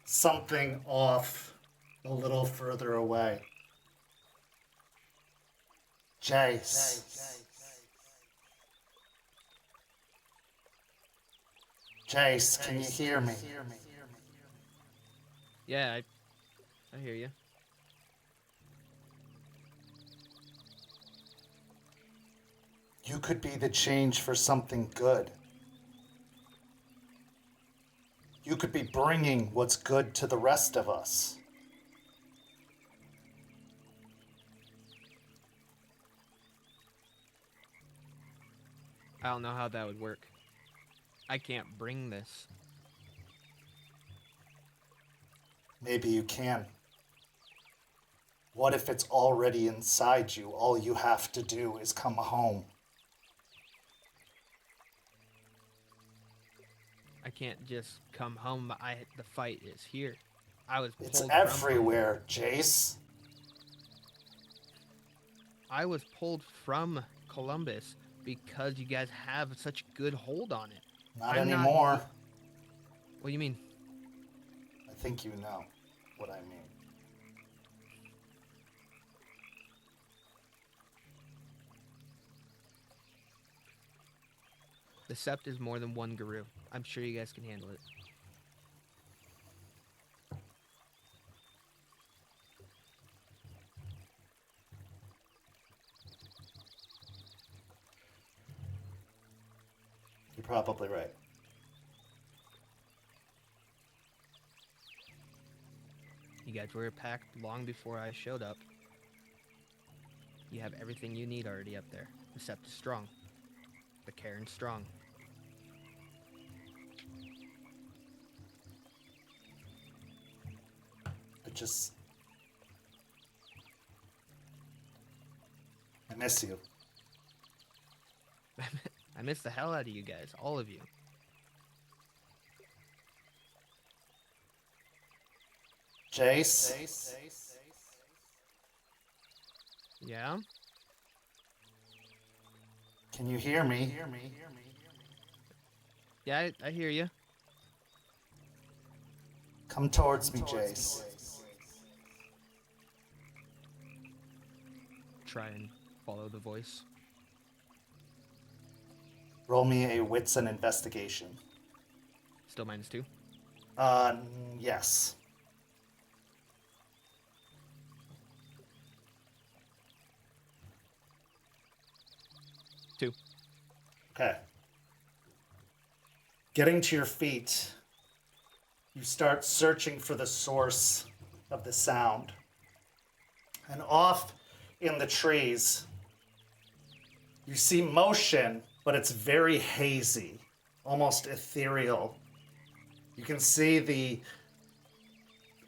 something off a little further away. Jace. Jace, can you hear me? Yeah, I hear you. You could be the change for something good. You could be bringing what's good to the rest of us. I don't know how that would work. I can't bring this. Maybe you can. What if it's already inside you? All you have to do is come home. I can't just come home. The fight is here. I was pulled It's from everywhere, Jace. I was pulled from Columbus because you guys have such good hold on it. Not I'm not- anymore. What do you mean? I think you know what I mean. The Sept is more than one Guru. I'm sure you guys can handle it. You're probably right. You guys were packed long before I showed up. You have everything you need already up there. The Sept is strong. The Cairn's strong. I miss you. I miss the hell out of you guys, all of you. Jace? Yeah? Can you hear me? Yeah, I hear you. Come towards me, Jace. Try and follow the voice. Roll me a wits and investigation. Still -2? Yes. Two. Okay. Getting to your feet, you start searching for the source of the sound. And off in the trees, you see motion, but it's very hazy, almost ethereal. You can see the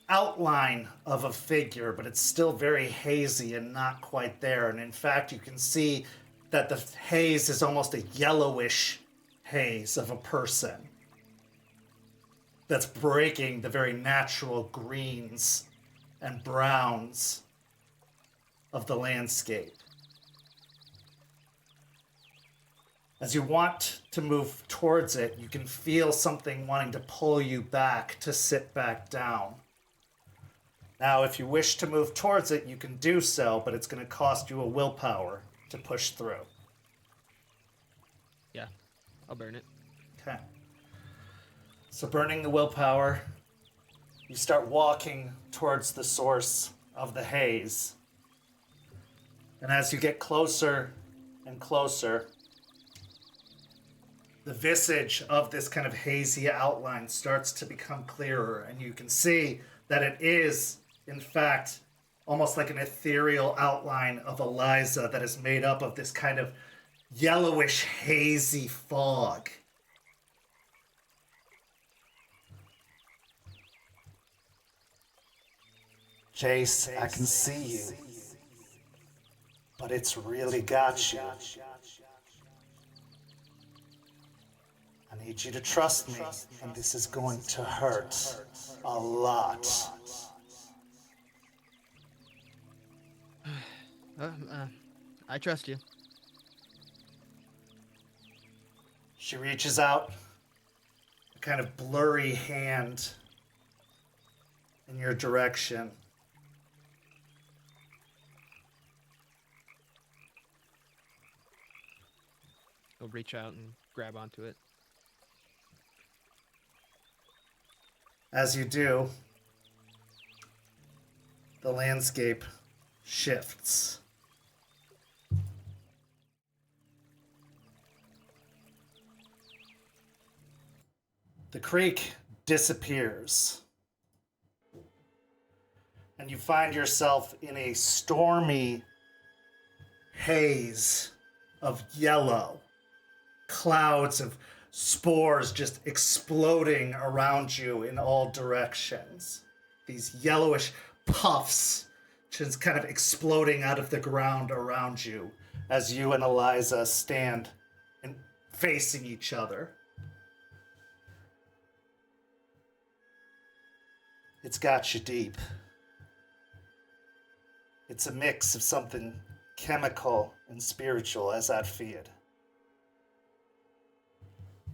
outline of a figure, but it's still very hazy and not quite there. And in fact, you can see that the haze is almost a yellowish haze of a person that's breaking the very natural greens and browns of the landscape. As you want to move towards it, you can feel something wanting to pull you back to sit back down. Now, if you wish to move towards it, you can do so, but it's going to cost you a willpower to push through. Yeah, I'll burn it. Okay. So burning the willpower, you start walking towards the source of the haze. And as you get closer and closer, the visage of this kind of hazy outline starts to become clearer, and you can see that it is, in fact, almost like an ethereal outline of Eliza that is made up of this kind of yellowish, hazy fog. Jace, I can see you, but it's really got you. I need you to trust me, and this is going to hurt a lot. I trust you. She reaches out, a kind of blurry hand in your direction. I'll reach out and grab onto it. As you do, the landscape shifts. The creek disappears, and you find yourself in a stormy haze of yellow, clouds of spores just exploding around you in all directions. These yellowish puffs just kind of exploding out of the ground around you as you and Eliza stand and facing each other. It's got you deep. It's a mix of something chemical and spiritual, as I'd feared.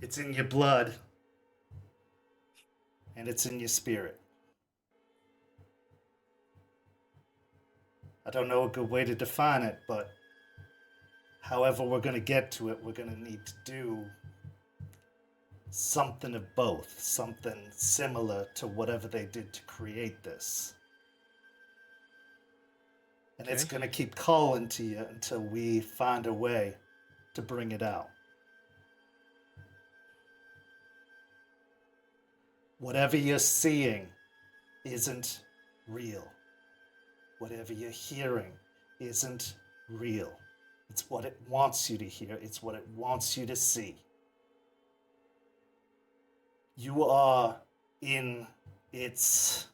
It's in your blood, and it's in your spirit. I don't know a good way to define it, but however we're going to get to it, we're going to need to do something of both, something similar to whatever they did to create this. And it's Okay. going to keep calling to you until we find a way to bring it out. Whatever you're seeing isn't real. Whatever you're hearing isn't real. It's what it wants you to hear. It's what it wants you to see. You are in its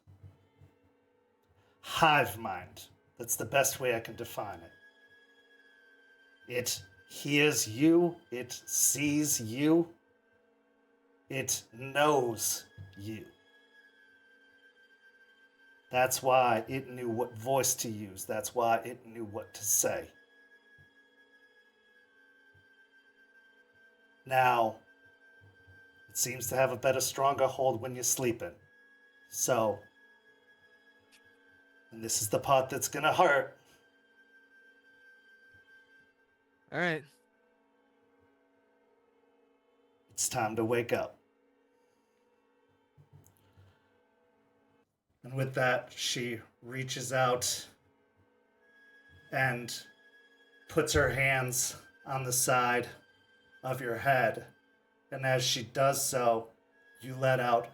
hive mind. That's the best way I can define it. It hears you. It sees you. It knows you. That's why it knew what voice to use. That's why it knew what to say. Now, it seems to have a better, stronger hold when you're sleeping. So, and this is the part that's gonna hurt. All right. It's time to wake up. And with that, she reaches out and puts her hands on the side of your head. And as she does so, you let out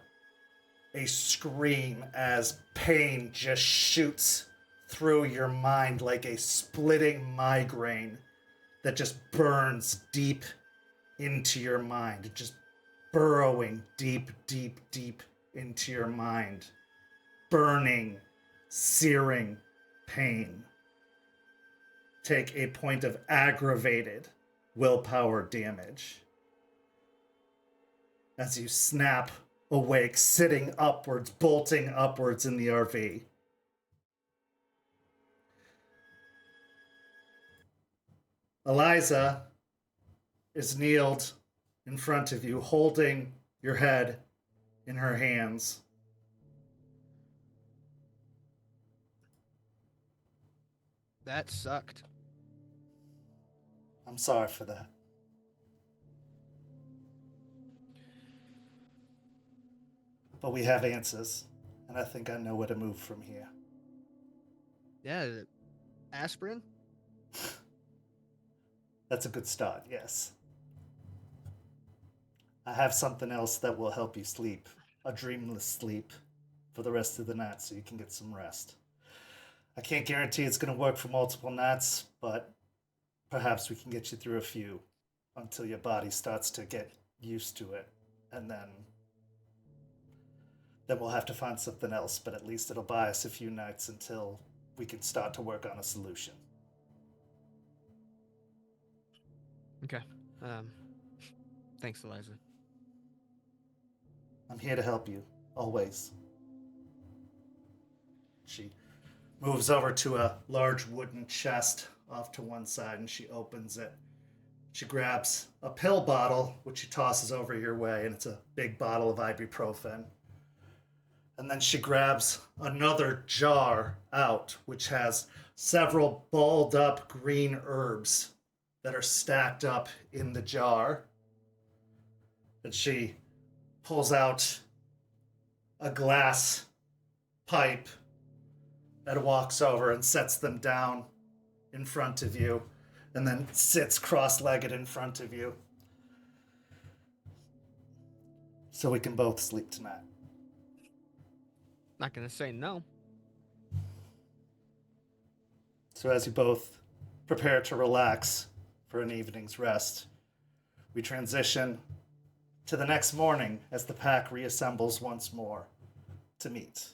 a scream as pain just shoots through your mind like a splitting migraine that just burns deep into your mind, just burrowing deep, deep, deep into your mind. Burning, searing pain. Take a point of aggravated willpower damage as you snap awake, sitting upwards, bolting upwards in the RV. Eliza is kneeled in front of you, holding your head in her hands. That sucked. I'm sorry for that. But we have answers, and I think I know where to move from here. Yeah. Aspirin? That's a good start, yes. I have something else that will help you sleep, a dreamless sleep for the rest of the night so you can get some rest. I can't guarantee it's going to work for multiple nights, but perhaps we can get you through a few until your body starts to get used to it, and then we'll have to find something else, but at least it'll buy us a few nights until we can start to work on a solution. Okay. Thanks, Eliza. I'm here to help you, always. She moves over to a large wooden chest off to one side and she opens it. She grabs a pill bottle, which she tosses over your way, and it's a big bottle of ibuprofen. And then she grabs another jar out, which has several balled up green herbs that are stacked up in the jar. And she pulls out a glass pipe and walks over and sets them down in front of you, and then sits cross-legged in front of you. So we can both sleep tonight. Not gonna say no. So as you both prepare to relax for an evening's rest, we transition to the next morning as the pack reassembles once more to meet.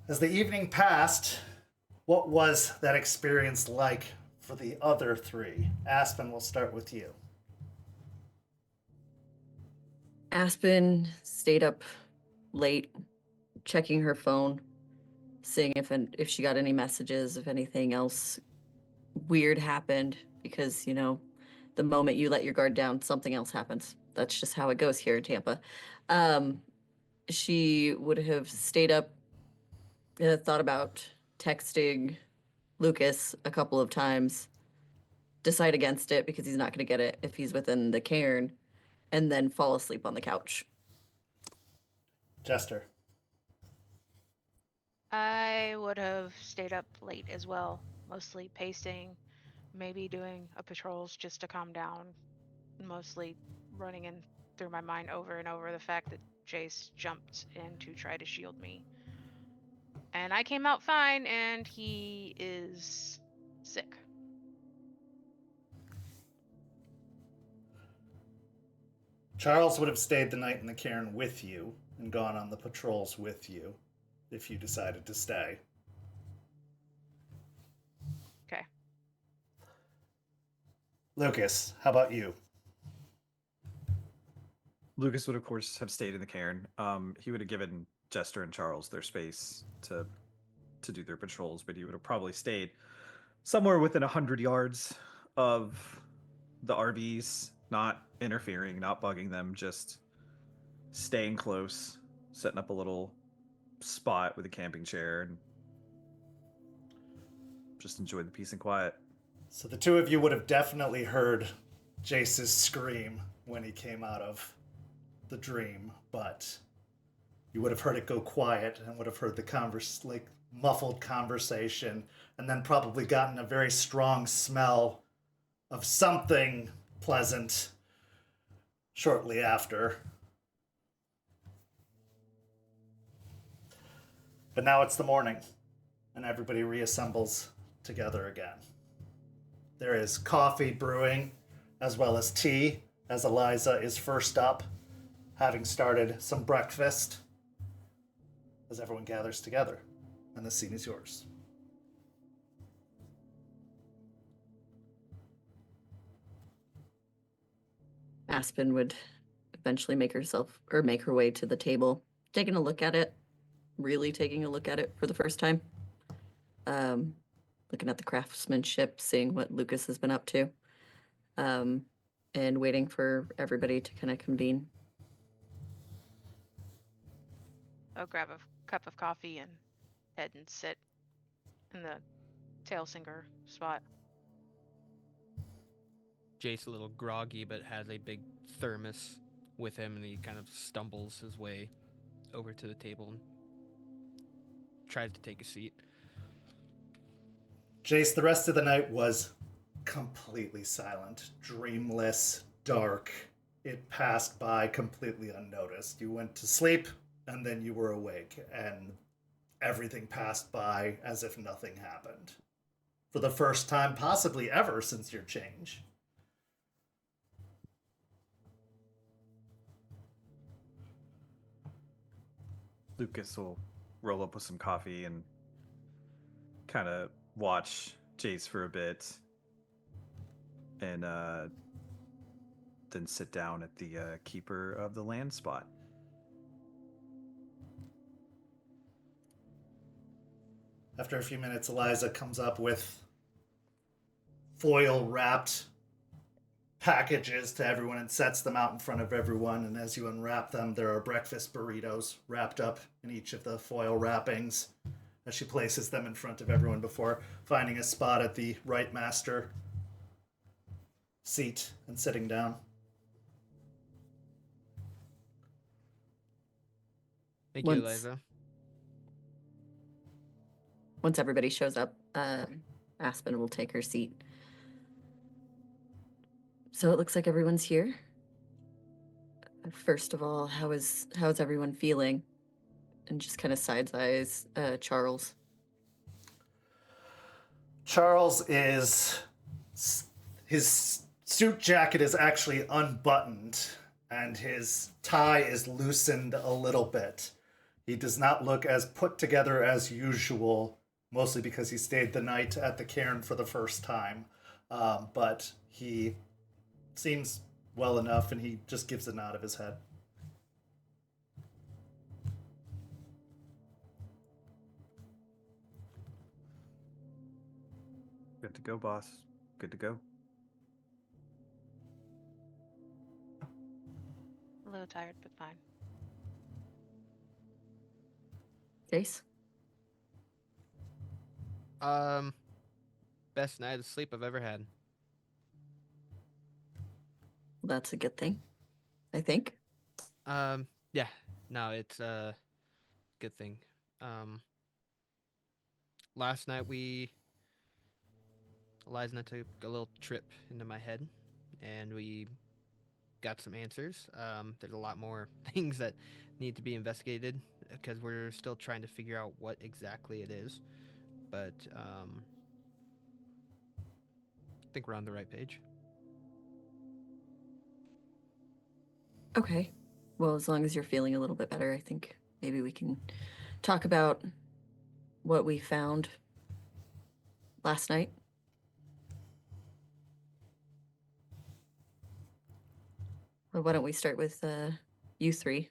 As the evening passed, what was that experience like for the other three? Aspen, we'll start with you. Aspen stayed up late, checking her phone, seeing if she got any messages, if anything else weird happened, because, you know, the moment you let your guard down, something else happens. That's just how it goes here in Tampa. She would have stayed up, thought about texting Lucas a couple of times, decide against it because he's not going to get it if he's within the cairn, and then fall asleep on the couch. Jester. I would have stayed up late as well, mostly pacing, maybe doing a patrols just to calm down, mostly running in through my mind over and over the fact that Jace jumped in to try to shield me. And I came out fine, and he is sick. Charles would have stayed the night in the cairn with you and gone on the patrols with you if you decided to stay. Okay. Lucas, how about you? Lucas would, of course, have stayed in the cairn. He would have given Jester and Charles their space to do their patrols, but he would have probably stayed somewhere within 100 yards of the RVs, not interfering, not bugging them, just staying close, setting up a little spot with a camping chair, and just enjoy the peace and quiet. So the two of you would have definitely heard Jace's scream when he came out of the dream, but you would have heard it go quiet and would have heard the muffled conversation, and then probably gotten a very strong smell of something pleasant shortly after. But now it's the morning, and everybody reassembles together again. There is coffee brewing, as well as tea, as Eliza is first up, having started some breakfast, as everyone gathers together, and the scene is yours. Aspen would eventually make her way to the table, taking a look at it, really taking a look at it for the first time. Looking at the craftsmanship, seeing what Lucas has been up to, and waiting for everybody to kind of convene. I'll grab a cup of coffee and head and sit in the tail singer spot. Jace a little groggy, but has a big thermos with him, and he kind of stumbles his way over to the table and tries to take a seat. Jace, the rest of the night was completely silent, dreamless, dark. It passed by completely unnoticed. You went to sleep, and then you were awake, and everything passed by as if nothing happened. For the first time, possibly ever, since your change. Lucas will roll up with some coffee and kind of watch Jace for a bit, and then sit down at the keeper of the land spot. After a few minutes, Eliza comes up with foil-wrapped packages to everyone and sets them out in front of everyone. And as you unwrap them, there are breakfast burritos wrapped up in each of the foil wrappings as she places them in front of everyone before finding a spot at the Right Master seat and sitting down. Thank you, Eliza. Once everybody shows up, Aspen will take her seat. So it looks like everyone's here. First of all, how's everyone feeling? And just kind of side-eyes Charles. Charles his suit jacket is actually unbuttoned and his tie is loosened a little bit. He does not look as put together as usual, mostly because he stayed the night at the cairn for the first time. But he seems well enough, and he just gives a nod of his head. Good to go, boss. Good to go. A little tired, but fine. Jace? Best night of sleep I've ever had. That's a good thing, I think. Yeah. No, it's a good thing. Last night Eliza and I took a little trip into my head, and we got some answers. There's a lot more things that need to be investigated because we're still trying to figure out what exactly it is. But I think we're on the right page. Okay. Well, as long as you're feeling a little bit better, I think maybe we can talk about what we found last night. Well, why don't we start with you three?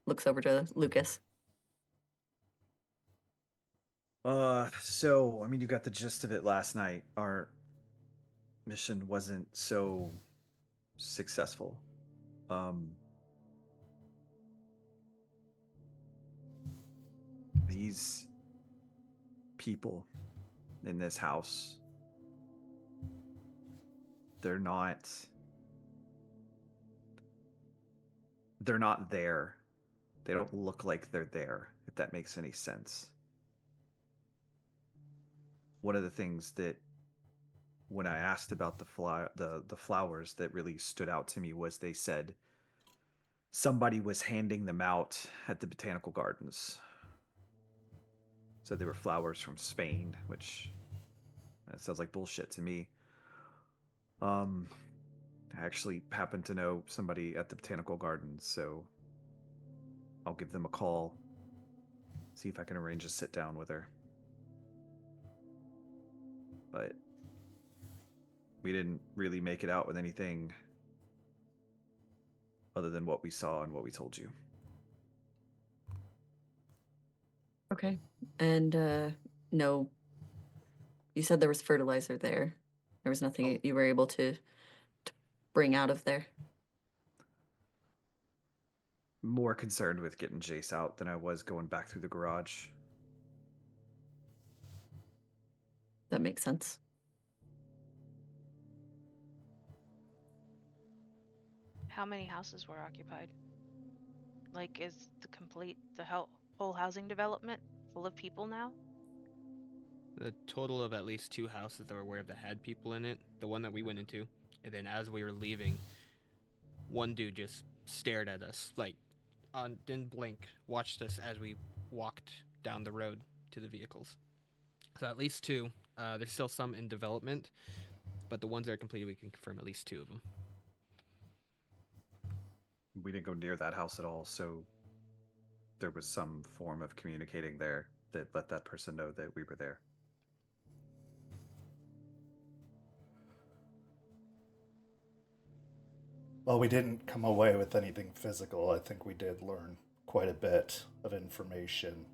Looks over to Lucas. So I mean, you got the gist of it last night. Our mission wasn't so successful. These people in this house, they're not there. They don't look like they're there, if that makes any sense. One of the things that when I asked about the flowers that really stood out to me was they said somebody was handing them out at the botanical gardens. So they were flowers from Spain, which that sounds like bullshit to me. I actually happen to know somebody at the botanical gardens, so I'll give them a call, see if I can arrange a sit down with her. But we didn't really make it out with anything other than what we saw and what we told you. Okay. And no, you said there was fertilizer there. There was nothing you were able to bring out of there. More concerned with getting Jace out than I was going back through the garage. That makes sense. How many houses were occupied? Like, is the whole housing development full of people now? The total of at least 2 houses that were aware of that had people in it. The one that we went into, and then as we were leaving, one dude just stared at us, like, didn't blink, watched us as we walked down the road to the vehicles. So at least 2. There's still some in development, but the ones that are completed, we can confirm at least 2 of them. We didn't go near that house at all, so there was some form of communicating there that let that person know that we were there. While we didn't come away with anything physical, I think we did learn quite a bit of information.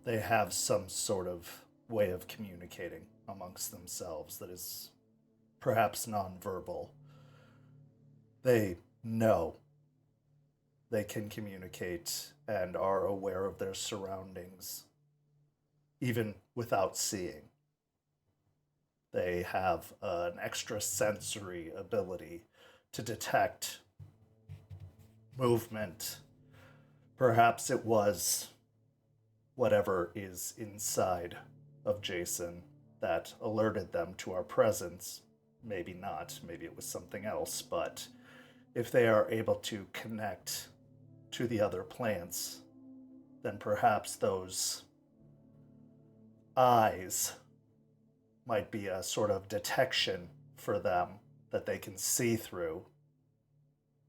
They have some sort of way of communicating amongst themselves that is perhaps nonverbal. They know they can communicate and are aware of their surroundings, even without seeing. They have an extrasensory ability to detect movement. Perhaps it was whatever is inside of Jason that alerted them to our presence. Maybe not, maybe it was something else, but if they are able to connect to the other plants, then perhaps those eyes might be a sort of detection for them that they can see through,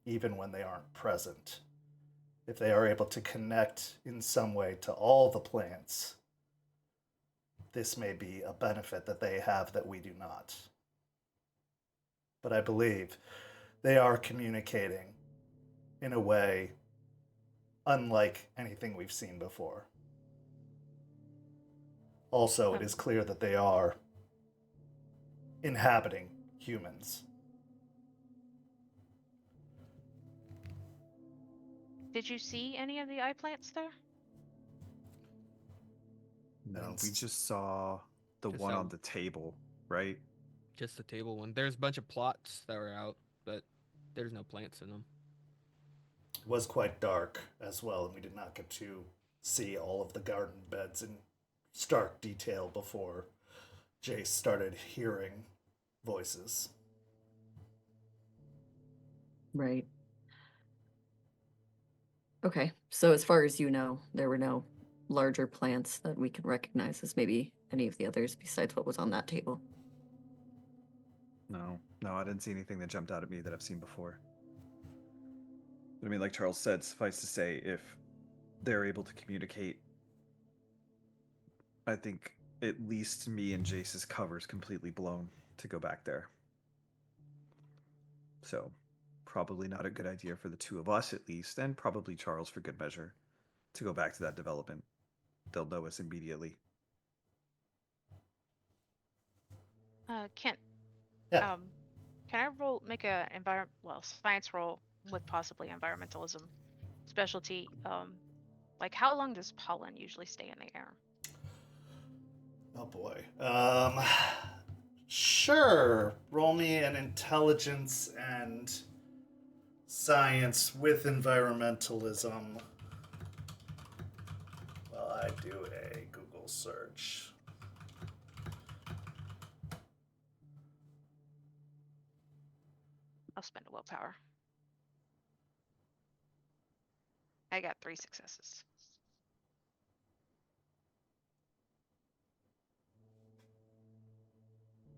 even when they aren't present. If they are able to connect in some way to all the plants, this may be a benefit that they have that we do not. But I believe they are communicating in a way unlike anything we've seen before. Also, it is clear that they are inhabiting humans. Did you see any of the eye plants there? No, And we just saw the Just one saw- on the table, right? Just the table one. There's a bunch of plots that were out, but there's no plants in them. It was quite dark as well, and we did not get to see all of the garden beds in stark detail before Jace started hearing voices. Right. Okay. So as far as you know, there were no larger plants that we can recognize as maybe any of the others besides what was on that table. No, I didn't see anything that jumped out at me that I've seen before. But I mean, like Charles said, suffice to say, if they're able to communicate, I think at least me and Jace's cover's completely blown to go back there. So, probably not a good idea for the two of us at least, and probably Charles for good measure, to go back to that development. They'll know us immediately. Kent, Yeah. can I make a science roll with possibly environmentalism specialty? Like how long does pollen usually stay in the air? Oh boy. Sure. Roll me an intelligence and science with environmentalism while I do a Google search. I'll spend a willpower. I got 3 successes.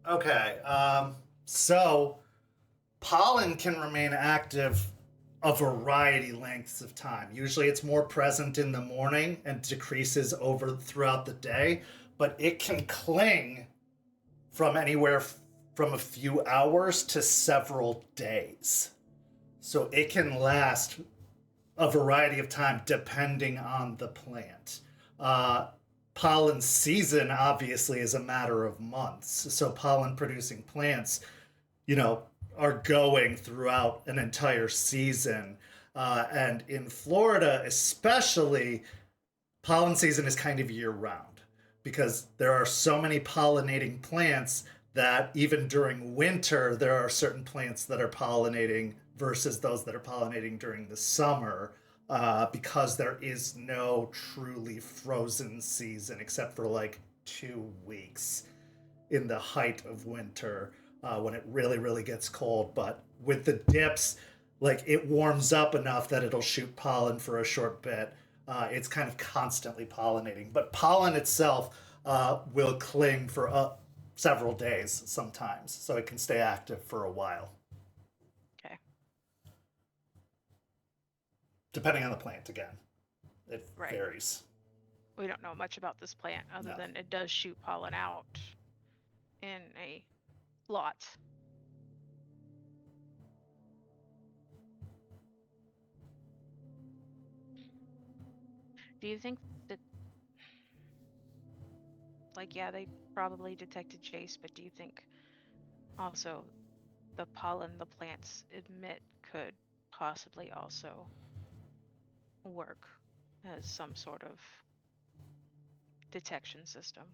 Okay. So pollen can remain active a variety lengths of time. Usually it's more present in the morning and decreases over throughout the day, but it can cling from anywhere from a few hours to several days. So it can last a variety of time depending on the plant. Pollen season obviously is a matter of months. So pollen producing plants, are going throughout an entire season. And in Florida, especially, pollen season is kind of year round because there are so many pollinating plants that even during winter, there are certain plants that are pollinating versus those that are pollinating during the summer. Because there is no truly frozen season except for like 2 weeks in the height of winter when it really, really gets cold. But with the dips, like it warms up enough that it'll shoot pollen for a short bit. It's kind of constantly pollinating. But pollen itself will cling for several days sometimes, so it can stay active for a while. Okay. Depending on the plant, again. It Right. varies. We don't know much about this plant other No. than it does shoot pollen out in a lot. Do you think that, they probably detected Jace, but do you think also the pollen the plants emit could possibly also work as some sort of detection system?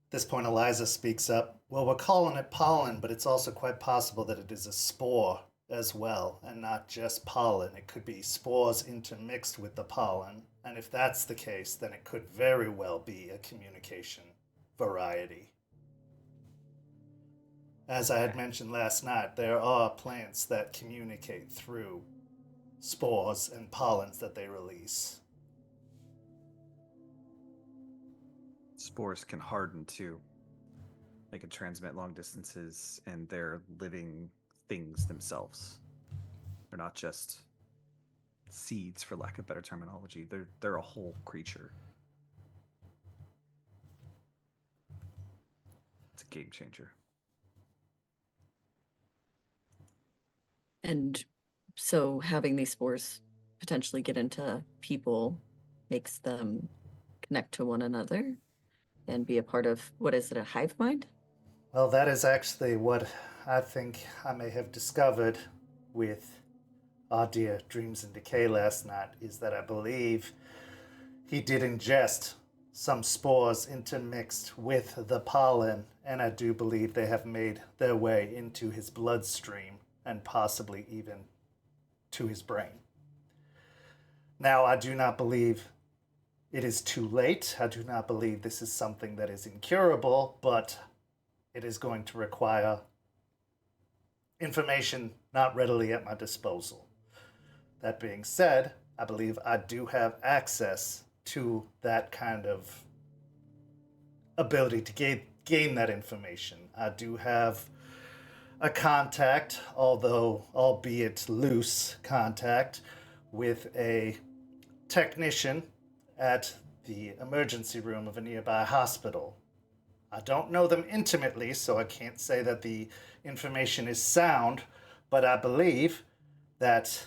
At this point, Eliza speaks up. Well, we're calling it pollen, but it's also quite possible that it is a spore as well, and not just pollen. It could be spores intermixed with the pollen, and if that's the case, then it could very well be a communication variety. As I had mentioned last night, there are plants that communicate through spores and pollens that they release. Spores can harden too. They can transmit long distances, and they're living things themselves. They're not just seeds, for lack of better terminology. They're a whole creature. It's a game changer. And so having these spores potentially get into people makes them connect to one another and be a part of, what is it, a hive mind? Well, that is actually what I think I may have discovered with our dear Dreams in Decay last night, is that I believe he did ingest some spores intermixed with the pollen, and I do believe they have made their way into his bloodstream and possibly even to his brain. Now, I do not believe it is too late. I do not believe this is something that is incurable, but it is going to require information not readily at my disposal. That being said, I believe I do have access to that kind of ability to gain that information. I do have a contact, although albeit loose contact, with a technician at the emergency room of a nearby hospital. I don't know them intimately, so I can't say that the information is sound, but I believe that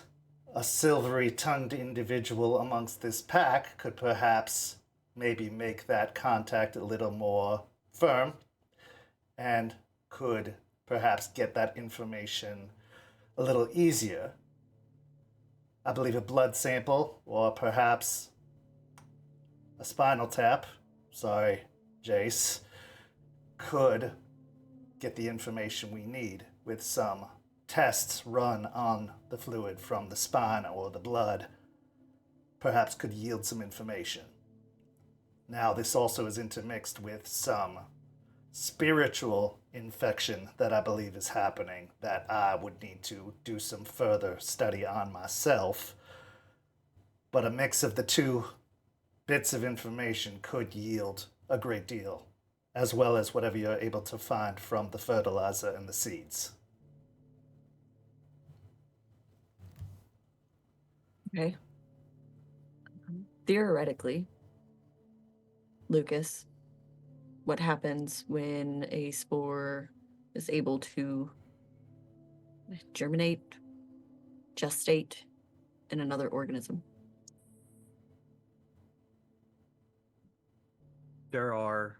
a silvery-tongued individual amongst this pack could perhaps maybe make that contact a little more firm and could perhaps get that information a little easier. I believe a blood sample or perhaps a spinal tap, sorry, Jace, could get the information we need with some tests run on the fluid from the spine or the blood, perhaps could yield some information. Now, this also is intermixed with some spiritual infection that I believe is happening that I would need to do some further study on myself. But a mix of the two bits of information could yield a great deal, as well as whatever you're able to find from the fertilizer and the seeds. Okay. Theoretically, Lucas, what happens when a spore is able to germinate, gestate in another organism? There are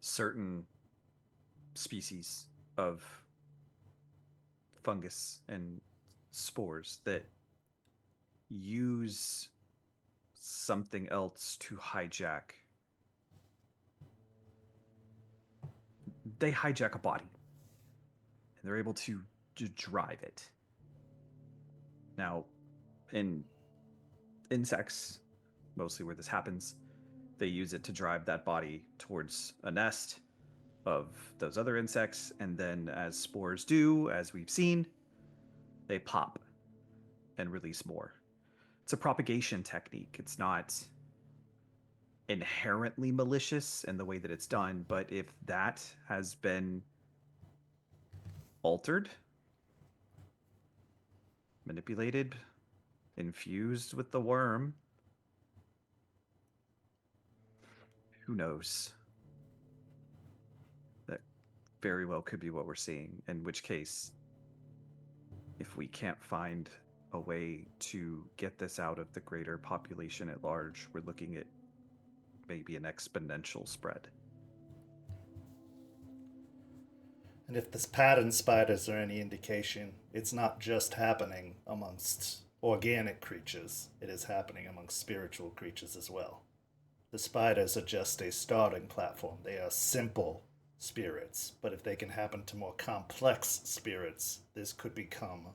certain species of fungus and spores that use something else to hijack. They hijack a body, and they're able to drive it. Now, in insects, mostly where this happens, they use it to drive that body towards a nest of those other insects, and then as spores do, as we've seen, they pop and release more. It's a propagation technique. It's not inherently malicious in the way that it's done, but if that has been altered, manipulated, infused with the worm, who knows? That very well could be what we're seeing, in which case, if we can't find a way to get this out of the greater population at large, we're looking at maybe an exponential spread. And if this pattern spiders are any indication, it's not just happening amongst organic creatures, it is happening amongst spiritual creatures as well. The spiders are just a starting platform. They are simple spirits, but if they can happen to more complex spirits, this could become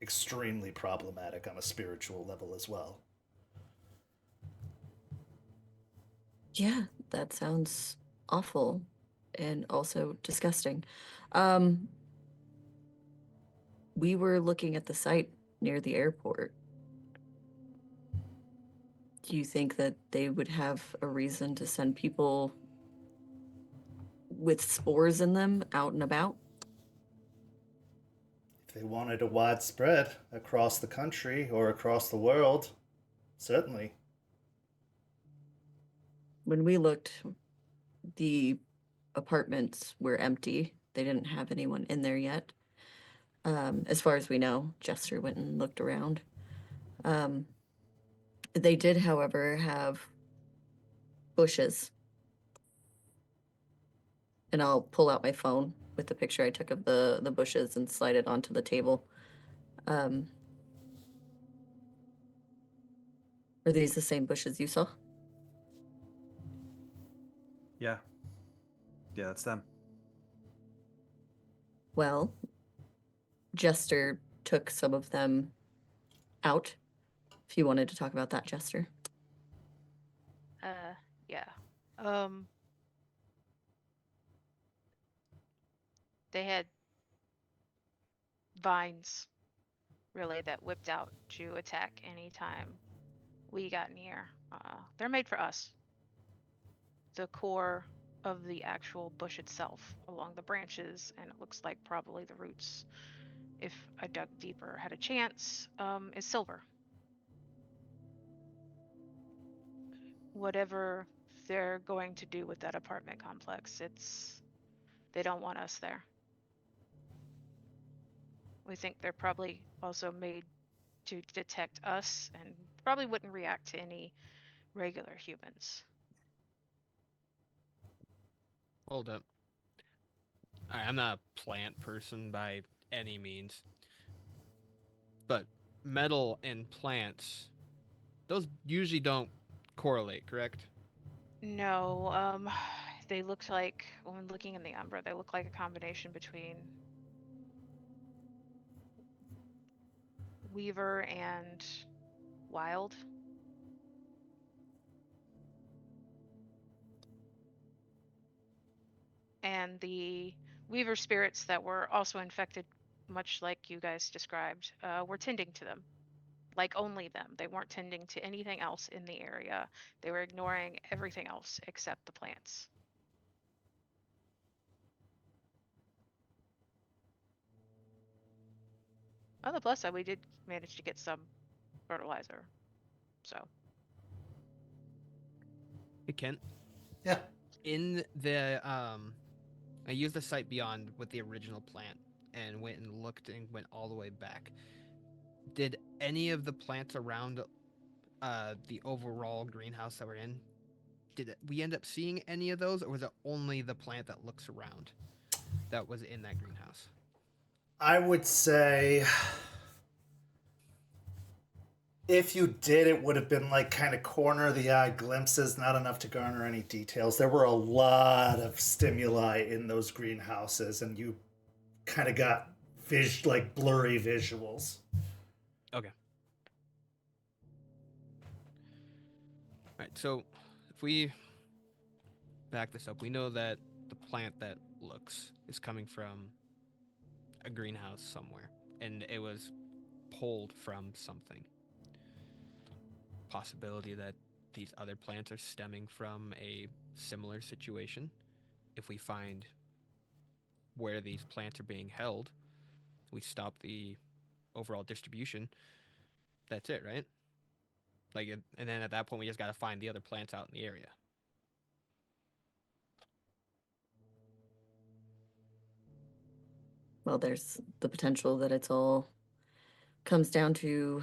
extremely problematic on a spiritual level as well. Yeah, that sounds awful and also disgusting. We were looking at the site near the airport. Do you think that they would have a reason to send people with spores in them out and about? If they wanted a widespread across the country or across the world, certainly. When we looked, the apartments were empty. They didn't have anyone in there yet. As far as we know, Jester went and looked around. They did, however, have bushes And I'll pull out my phone with the picture I took of the bushes and slide it onto the table. Are these the same bushes you saw? Yeah. Yeah, that's them. Well, Jester took some of them out. If you wanted to talk about that, Jester. Yeah. They had vines, really, that whipped out to attack anytime we got near. They're made for us. The core of the actual bush itself, along the branches, and it looks like probably the roots, if I dug deeper, had a chance, is silver. Whatever they're going to do with that apartment complex, they don't want us there. We think they're probably also made to detect us and probably wouldn't react to any regular humans. Hold up. I'm not a plant person by any means, but metal and plants, those usually don't correlate, correct? No, they looked like, when looking in the Umbra, they look like a combination between Weaver and Wild. And the Weaver spirits that were also infected, much like you guys described, were tending to them. Like only them. They weren't tending to anything else in the area. They were ignoring everything else except the plants. On the plus side, we did manage to get some fertilizer. So. Hey, Kent. Yeah. In the I used the site beyond with the original plant and went and looked and went all the way back. Did any of the plants around the overall greenhouse that we're in, did we end up seeing any of those, or was it only the plant that looks around that was in that greenhouse? I would say if you did, it would have been like kind of corner of the eye glimpses, not enough to garner any details. There were a lot of stimuli in those greenhouses, and you kind of got like blurry visuals. Okay. All right, so if we back this up, we know that the plant that looks is coming from a greenhouse somewhere, and it was pulled from something. Possibility that these other plants are stemming from a similar situation. If we find where these plants are being held, we stop the overall distribution. That's it, right? Like, and then at that point, we just got to find the other plants out in the area. Well, there's the potential that it's all comes down to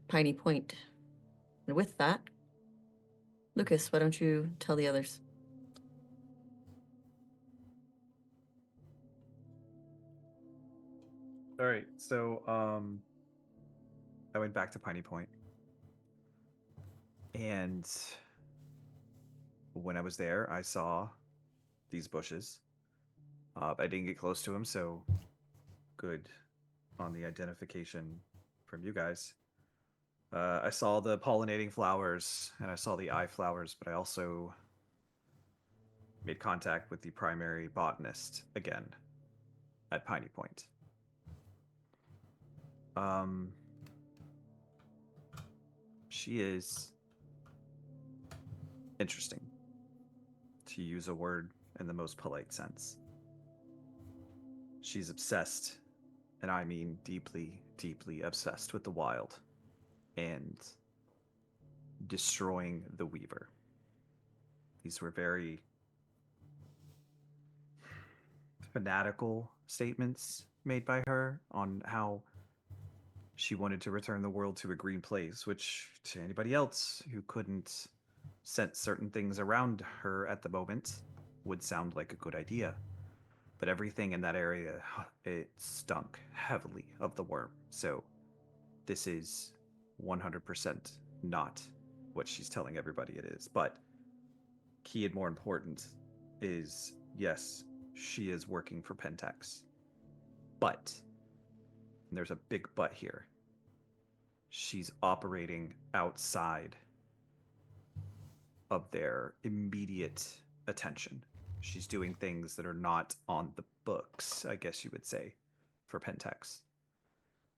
Piney Point. And with that, Lucas, why don't you tell the others? All right, so I went back to Piney Point, and when I was there, I saw these bushes. I didn't get close to them, so good on the identification from you guys. I saw the pollinating flowers and I saw the eye flowers, but I also made contact with the primary botanist again at Piney Point. She is interesting, to use a word in the most polite sense. She's obsessed, and I mean deeply, deeply obsessed with the wild and destroying the Weaver. These were very fanatical statements made by her on how she wanted to return the world to a green place, which to anybody else who couldn't sense certain things around her at the moment would sound like a good idea. but everything in that area, it stunk heavily of the worm. So this is 100% not what she's telling everybody it is. But key and more important is, yes, she is working for Pentax. But, and there's a big but here, she's operating outside of their immediate attention. She's doing things that are not on the books, I guess you would say, for Pentax.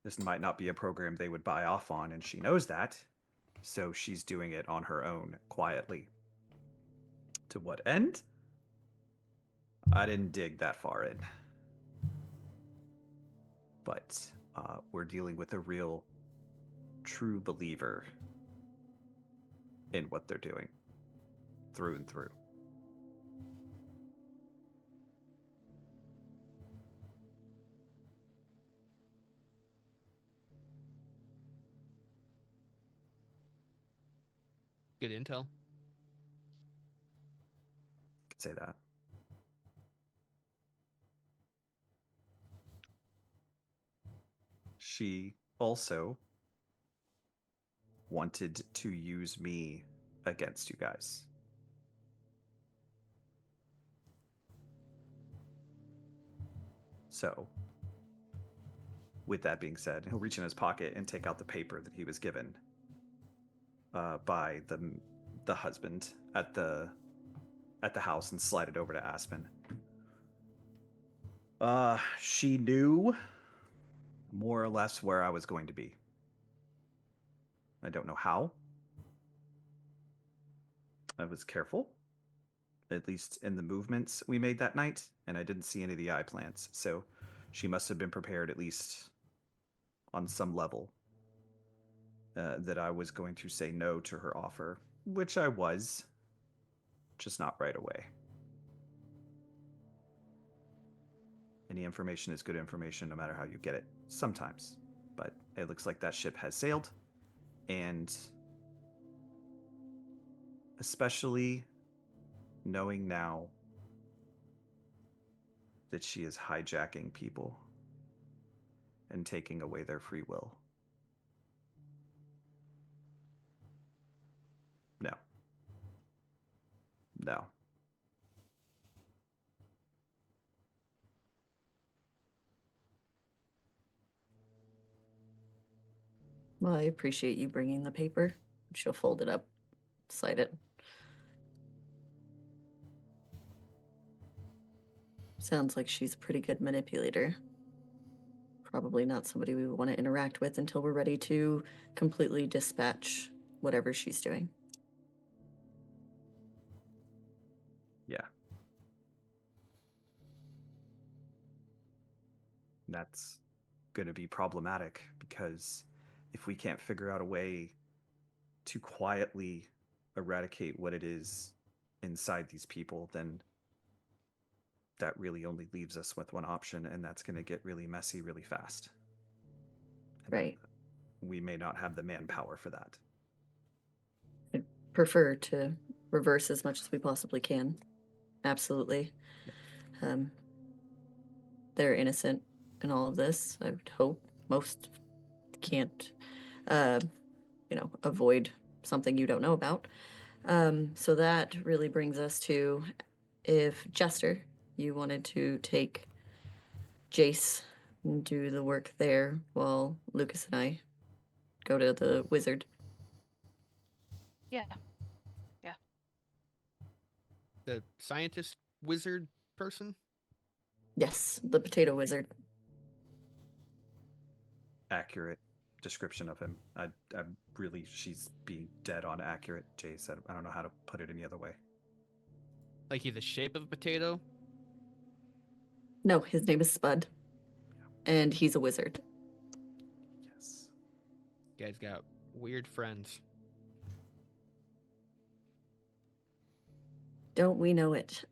This might not be a program they would buy off on, and she knows that, so she's doing it on her own, quietly. To what end? I didn't dig that far in. But we're dealing with a real, true believer in what they're doing, through and through. Good intel. Could say that. She also wanted to use me against you guys. So, with that being said, he'll reach in his pocket and take out the paper that he was given by the husband at the house and slide it over to Aspen. She knew more or less where I was going to be. I don't know how. I was careful, at least in the movements we made that night, and I didn't see any of the eye plants, so she must have been prepared, at least on some level, that I was going to say no to her offer, which I was, just not right away. Any information is good information no matter how you get it, sometimes. But it looks like that ship has sailed, and especially knowing now that she is hijacking people and taking away their free will. No. No. Well, I appreciate you bringing the paper. She'll fold it up, slide it. Sounds like she's a pretty good manipulator. Probably not somebody we would want to interact with until we're ready to completely dispatch whatever she's doing. Yeah. That's going to be problematic because if we can't figure out a way to quietly eradicate what it is inside these people, then that really only leaves us with one option, and that's going to get really messy really fast. And Right. We may not have the manpower for that. I'd prefer to reverse as much as we possibly can. Absolutely. They're innocent in all of this. I would hope most can't, avoid something you don't know about. So that really brings us to, if Jester, you wanted to take Jace and do the work there while Lucas and I go to the wizard. Yeah. The scientist wizard person? Yes, the potato wizard. Accurate description of him. I really, she's being dead on accurate, Jace. I don't know how to put it any other way. Like he's the shape of a potato? No, his name is Spud. And he's a wizard. Yes. You guys got weird friends. Don't we know it?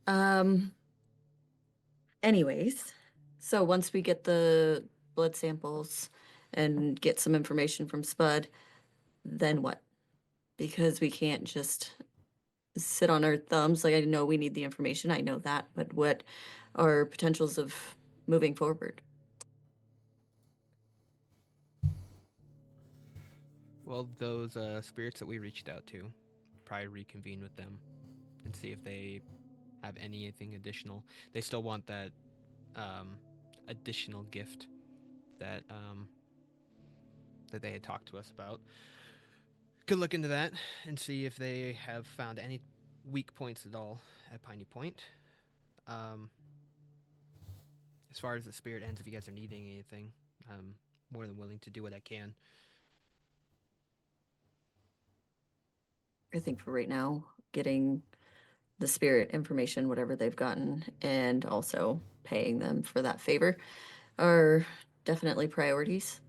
Anyways, so once we get the blood samples and get some information from Spud, then what? Because we can't just sit on our thumbs. Like, I know we need the information, I know that, but what our potentials of moving forward. Well, those spirits that we reached out to, probably reconvene with them and see if they have anything additional. They still want that additional gift that that they had talked to us about. Could look into that and see if they have found any weak points at all at Piney Point. As far as the spirit ends, if you guys are needing anything, I'm more than willing to do what I can. I think for right now, getting the spirit information, whatever they've gotten, and also paying them for that favor are definitely priorities.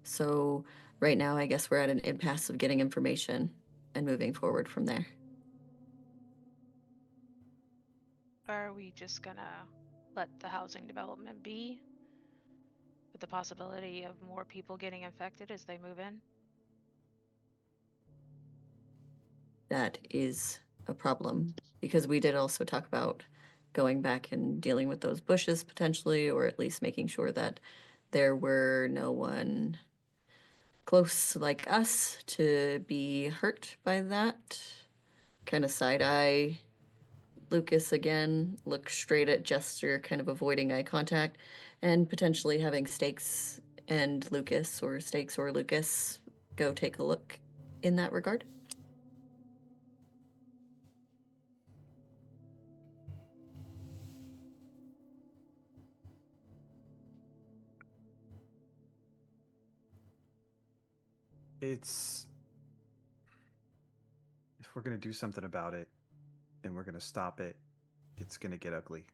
So right now, I guess we're at an impasse of getting information and moving forward from there. Are we just gonna let the housing development be with the possibility of more people getting infected as they move in? That is a problem because we did also talk about going back and dealing with those bushes potentially, or at least making sure that there were no one close like us to be hurt by that. Kind of side eye Lucas again, look straight at Jester, kind of avoiding eye contact, and potentially having Stakes and Lucas, or Stakes or Lucas, go take a look in that regard. It's if we're gonna do something about it and we're gonna stop it, it's gonna get ugly.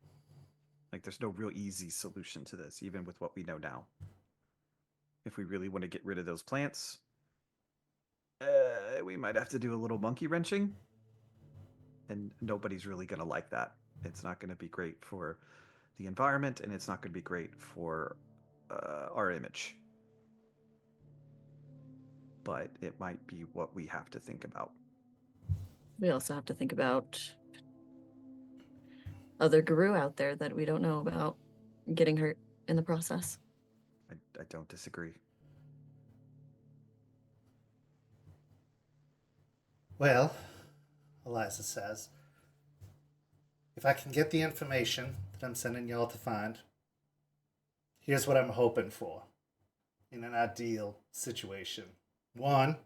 Like there's no real easy solution to this, even with what we know now. If we really want to get rid of those plants, we might have to do a little monkey wrenching, and nobody's really gonna like that. It's not gonna be great for the environment, and it's not gonna be great for our image. But it might be what we have to think about. We also have to think about other guru out there that we don't know about getting hurt in the process. I don't disagree. Well, Eliza says, if I can get the information that I'm sending y'all to find, here's what I'm hoping for in an ideal situation. One,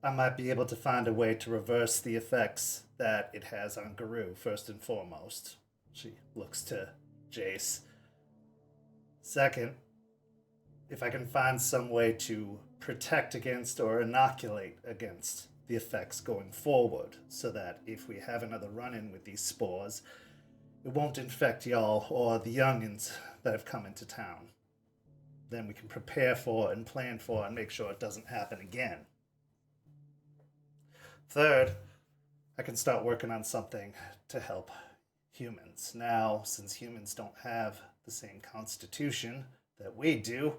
I might be able to find a way to reverse the effects that it has on Guru, first and foremost. She looks to Jace. Second, if I can find some way to protect against or inoculate against the effects going forward, so that if we have another run-in with these spores, it won't infect y'all or the youngins that have come into town. Then we can prepare for and plan for and make sure it doesn't happen again. Third, I can start working on something to help humans. Now, since humans don't have the same constitution that we do,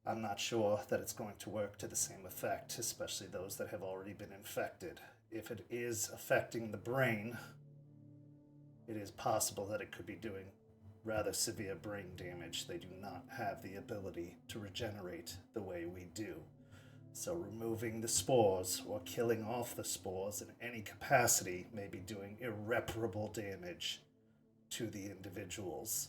I'm not sure that it's going to work to the same effect, especially those that have already been infected. If it is affecting the brain, it is possible that it could be doing rather severe brain damage. They do not have the ability to regenerate the way we do. So removing the spores or killing off the spores in any capacity may be doing irreparable damage to the individuals.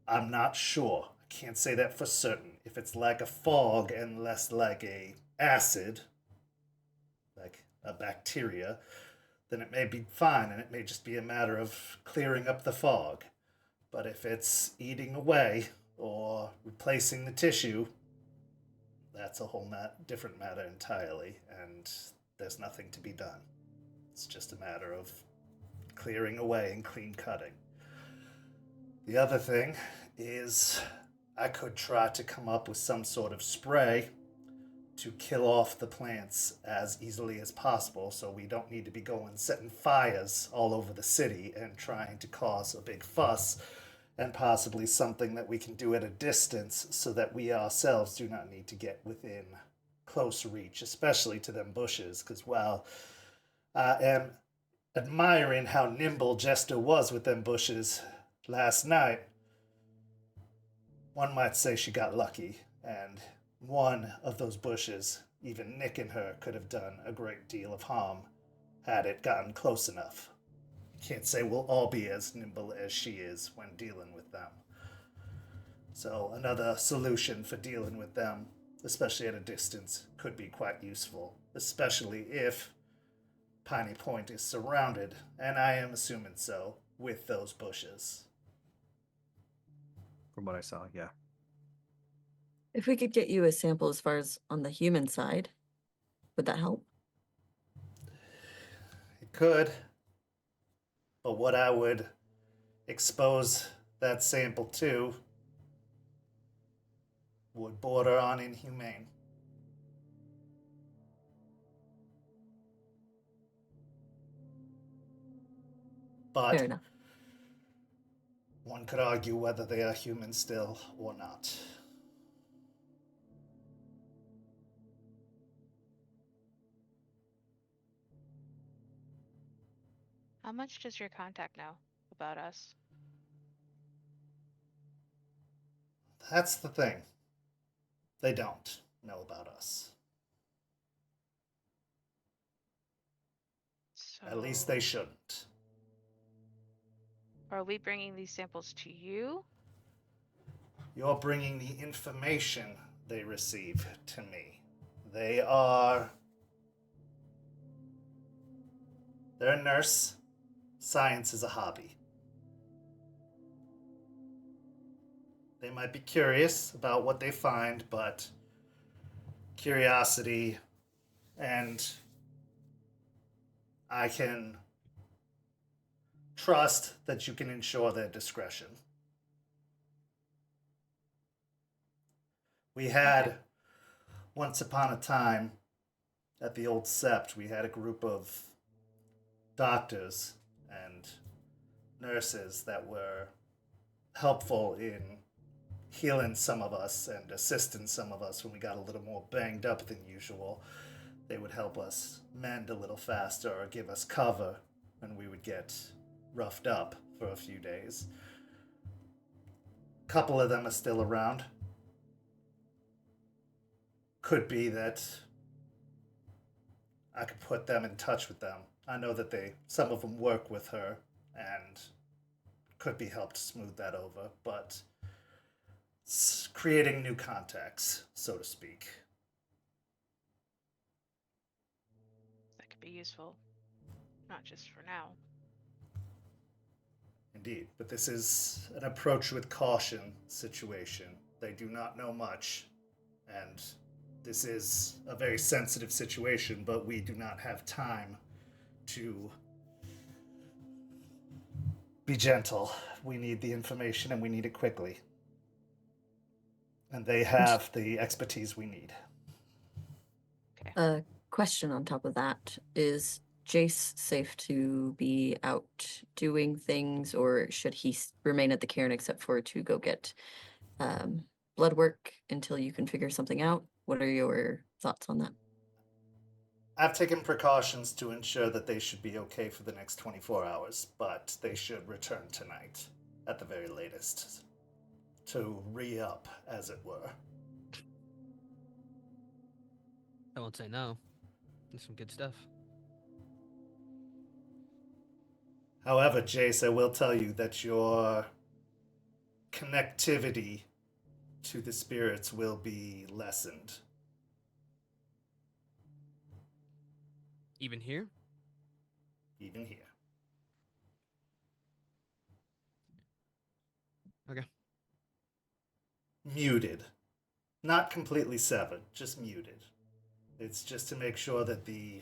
I'm not sure. I can't say that for certain. If it's like a fog and less like a acid, like a bacteria, then it may be fine and it may just be a matter of clearing up the fog. But if it's eating away or replacing the tissue, that's a whole different matter entirely, and there's nothing to be done. It's just a matter of clearing away and clean cutting. The other thing is I could try to come up with some sort of spray to kill off the plants as easily as possible, so we don't need to be going setting fires all over the city and trying to cause a big fuss, and possibly something that we can do at a distance so that we ourselves do not need to get within close reach, especially to them bushes, because while I am admiring how nimble Jester was with them bushes last night, one might say she got lucky, and one of those bushes, even nicking her, could have done a great deal of harm had it gotten close enough. Can't say we'll all be as nimble as she is when dealing with them. So another solution for dealing with them, especially at a distance, could be quite useful, especially if Piney Point is surrounded, and I am assuming so, with those bushes. From what I saw, yeah. If we could get you a sample as far as on the human side, would that help? It could, but what I would expose that sample to would border on inhumane. But Fair enough. one could argue whether they are human still or not. How much does your contact know about us? That's the thing. They don't know about us. So, At least they shouldn't. are we bringing these samples to you? You're bringing the information they receive to me. They're a nurse. Science is a hobby. They might be curious about what they find, but curiosity and I can trust that you can ensure their discretion. We had, once upon a time, at the Old Sept, we had a group of doctors and nurses that were helpful in healing some of us and assisting some of us when we got a little more banged up than usual. They would help us mend a little faster or give us cover when we would get roughed up for a few days. A couple of them are still around. Could be that I could put them in touch with them. I know that some of them work with her and could be helped smooth that over, but it's creating new contacts, so to speak. That could be useful. Not just for now. Indeed, but this is an approach with caution situation. They do not know much, and this is a very sensitive situation, but we do not have time to be gentle. We need the information and we need it quickly. And they have the expertise we need. Okay. A question on top of that is Jace safe to be out doing things, or should he remain at the cairn except for to go get blood work until you can figure something out? What are your thoughts on that? I've taken precautions to ensure that they should be okay for the next 24 hours, but they should return tonight at the very latest to re-up, as it were. I won't say no. There's some good stuff. However, Jace, I will tell you that your connectivity to the spirits will be lessened. Even here? Even here. Okay. Muted. Not completely severed, just muted. It's just to make sure that the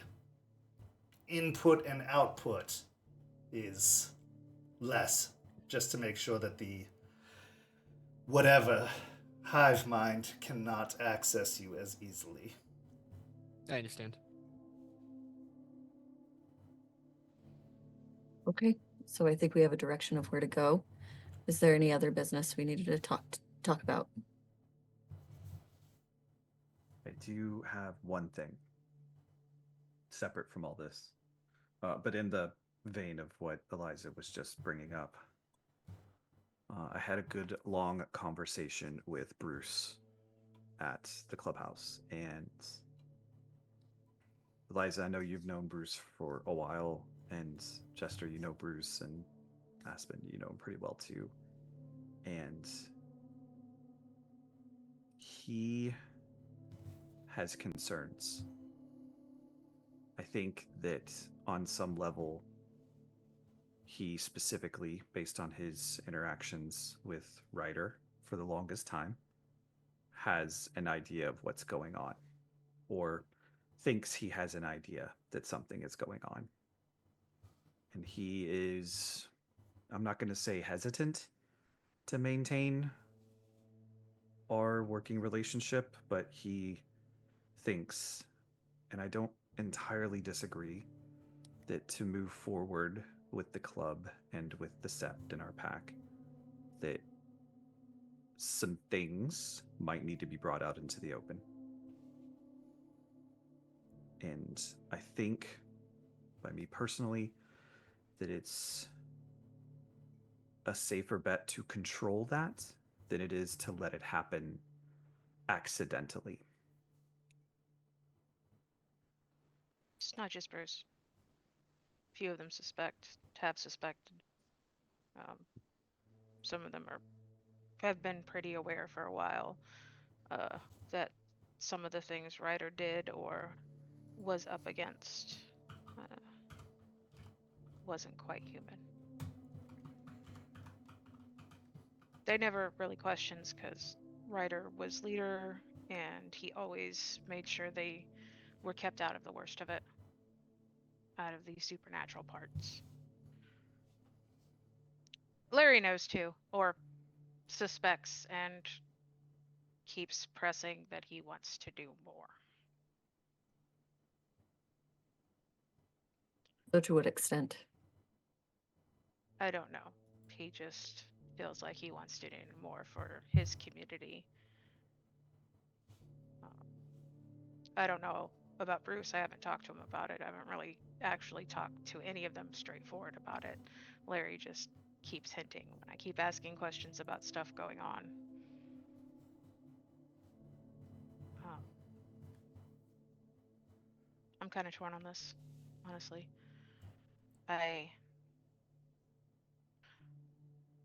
input and output is less. Just to make sure that the whatever hive mind cannot access you as easily. I understand. Okay, so I think we have a direction of where to go. Is there any other business we needed to talk about? I do have one thing separate from all this, but in the vein of what Eliza was just bringing up, I had a good long conversation with Bruce at the clubhouse. And Eliza, I know you've known Bruce for a while, and Jester, you know Bruce, and Aspen, you know him pretty well too. And he has concerns. I think that on some level, he specifically, based on his interactions with Ryder for the longest time, has an idea of what's going on, or thinks he has an idea that something is going on. And he is, I'm not going to say hesitant to maintain our working relationship, but he thinks, and I don't entirely disagree, that to move forward with the club and with the sept in our pack, that some things might need to be brought out into the open. And I think, by me personally, that it's a safer bet to control that than it is to let it happen accidentally. It's not just Bruce. Few of them have suspected. Some of them have been pretty aware for a while that some of the things Ryder did or was up against wasn't quite human. They never really questions because Ryder was leader and he always made sure they were kept out of the worst of it, out of the supernatural parts. Larry knows too, or suspects, and keeps pressing that he wants to do more. So to what extent? I don't know. He just feels like he wants to do more for his community. I don't know about Bruce. I haven't talked to him about it. I haven't really actually talked to any of them straightforward about it. Larry just keeps hinting when I keep asking questions about stuff going on. I'm kind of torn on this, honestly.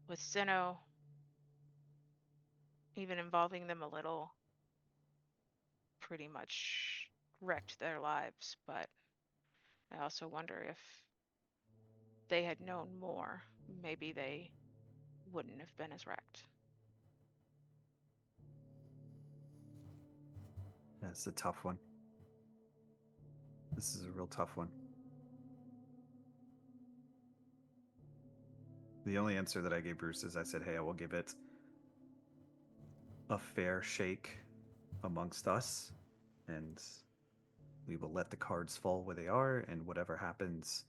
With Zeno, even involving them a little, pretty much wrecked their lives, but I also wonder if they had known more, maybe they wouldn't have been as wrecked. That's a tough one. This is a real tough one. The only answer that I gave Bruce is I said, hey, I will give it a fair shake amongst us, and we will let the cards fall where they are, and whatever happens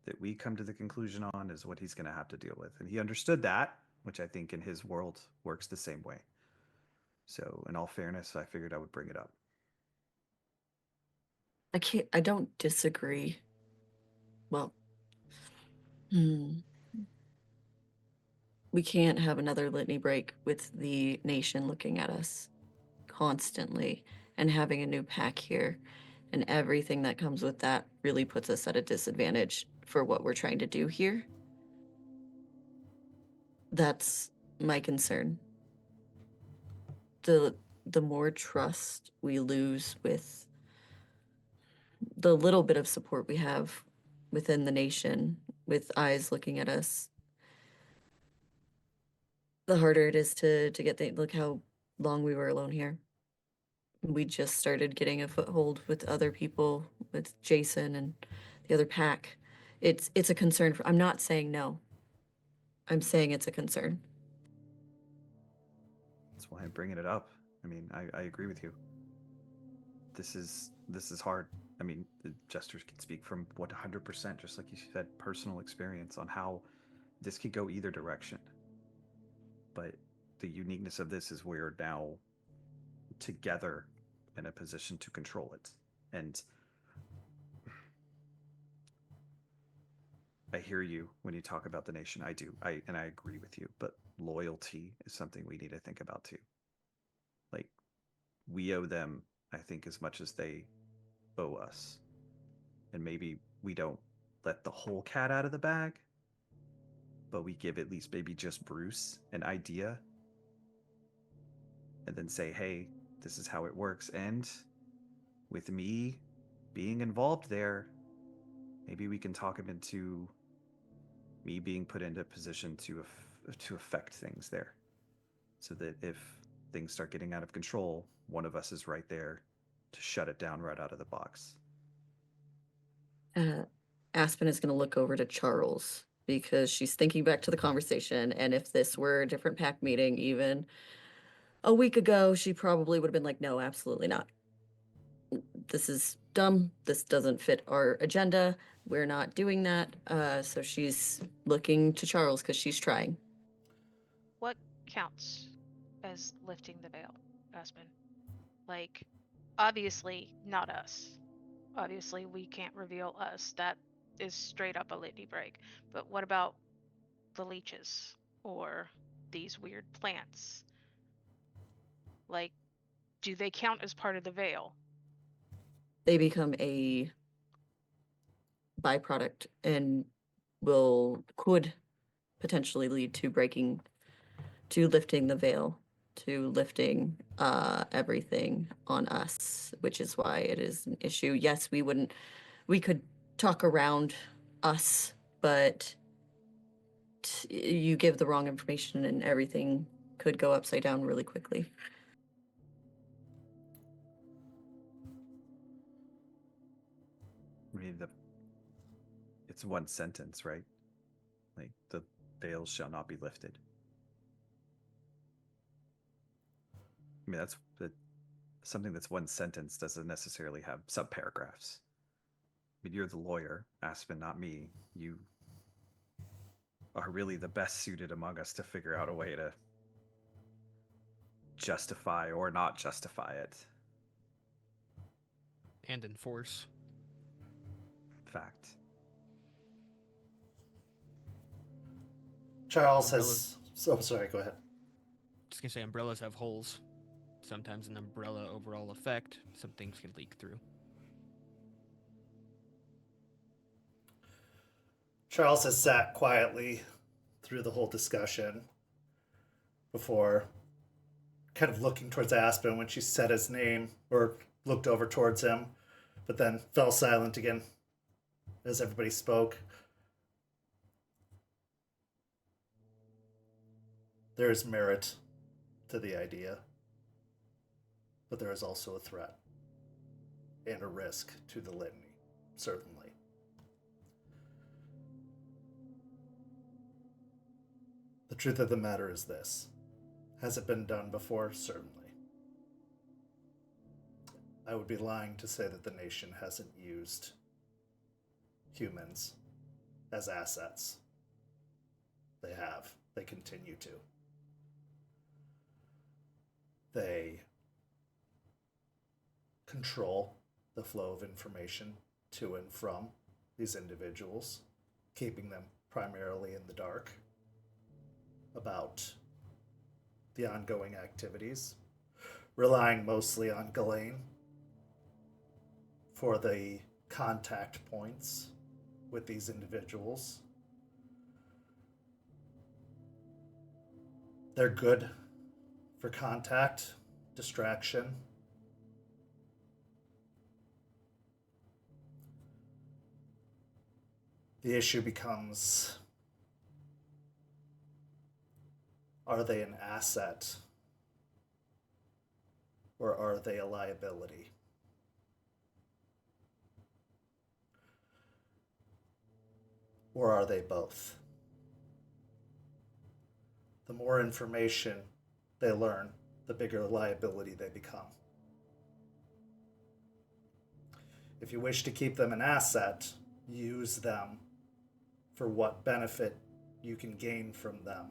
that we come to the conclusion on is what he's going to have to deal with. And he understood that, which I think in his world works the same way. So in all fairness, I figured I would bring it up. I don't disagree. Well, we can't have another litany break with the nation looking at us constantly and having a new pack here, and everything that comes with that really puts us at a disadvantage for what we're trying to do here. That's my concern. The more trust we lose with the little bit of support we have within the nation, with eyes looking at us, the harder it is to get things. Look how long we were alone here. We just started getting a foothold with other people, with Jason and the other pack. It's a concern. I'm not saying no. I'm saying it's a concern. That's why I'm bringing it up. I mean, I agree with you. This is hard. I mean, the Jesters can speak from 100%, just like you said, personal experience on how this could go either direction. But the uniqueness of this is we're now together in a position to control it. And I hear you when you talk about the nation. I do. I agree with you. But loyalty is something we need to think about too. Like, we owe them, I think, as much as they owe us. And maybe we don't let the whole cat out of the bag, but we give at least maybe just Bruce an idea and then say, hey, this is how it works. And with me being involved there, maybe we can talk him into me being put into a position to affect things there, so that if things start getting out of control, one of us is right there to shut it down right out of the box. Aspen is going to look over to Charles because she's thinking back to the conversation. And if this were a different pack meeting, even a week ago, she probably would have been like, no, absolutely not. This is dumb. This doesn't fit our agenda. We're not doing that. So she's looking to Charles because she's trying. What counts as lifting the veil, Aspen? Like, obviously not us. Obviously, we can't reveal us. That is straight up a litany break. But what about the leeches or these weird plants? Like, do they count as part of the veil? They become a byproduct and could potentially lead to lifting the veil, to lifting everything on us, which is why it is an issue. Yes, we could talk around us, but you give the wrong information and everything could go upside down really quickly. I mean, it's one sentence, right? Like, the veil shall not be lifted. I mean, that's something that's one sentence doesn't necessarily have subparagraphs. I mean, you're the lawyer, Aspen, not me. You are really the best suited among us to figure out a way to justify or not justify it. And enforce. Fact. Charles has. Oh, sorry, go ahead. Just gonna say umbrellas have holes. Sometimes an umbrella overall effect, some things can leak through. Charles has sat quietly through the whole discussion before kind of looking towards Aspen when she said his name or looked over towards him, but then fell silent again as everybody spoke. There is merit to the idea, but there is also a threat and a risk to the litany, certainly. The truth of the matter is this. Has it been done before? Certainly. I would be lying to say that the nation hasn't used humans as assets. They have. They continue to. They control the flow of information to and from these individuals, keeping them primarily in the dark about the ongoing activities, relying mostly on Ghislaine for the contact points with these individuals. They're good for contact, distraction. The issue becomes, are they an asset or are they a liability? Or are they both? The more information they learn, the bigger liability they become. If you wish to keep them an asset, use them for what benefit you can gain from them.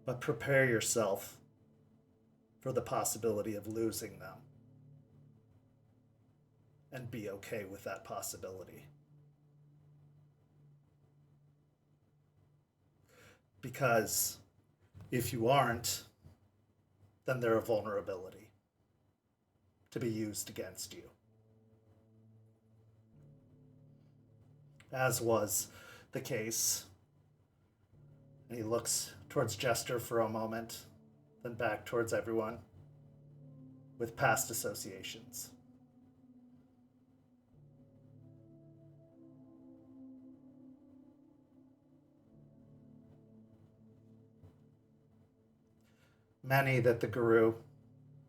But prepare yourself for the possibility of losing them. And be okay with that possibility. Because if you aren't, then they're a vulnerability to be used against you. As was the case. And he looks towards Jester for a moment, then back towards everyone with past associations. Many that the Guru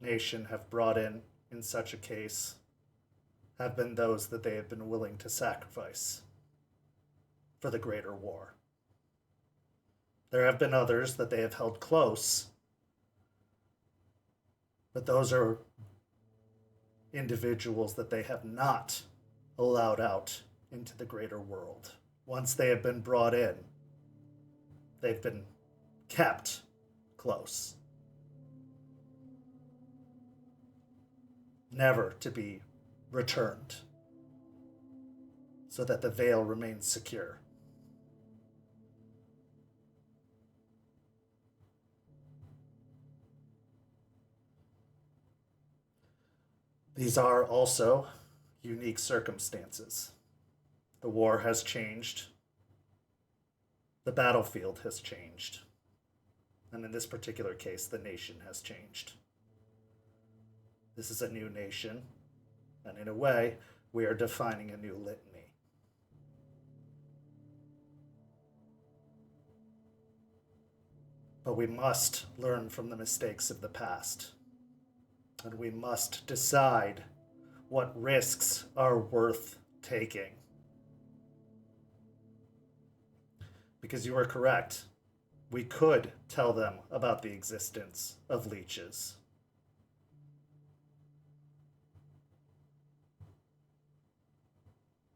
nation have brought in such a case have been those that they have been willing to sacrifice for the greater war. There have been others that they have held close, but those are individuals that they have not allowed out into the greater world. Once they have been brought in, they've been kept close. Never to be returned, so that the veil remains secure. These are also unique circumstances. The war has changed. The battlefield has changed. And in this particular case, the nation has changed. This is a new nation, and in a way, we are defining a new litany. But we must learn from the mistakes of the past. And we must decide what risks are worth taking. Because you are correct. We could tell them about the existence of leeches.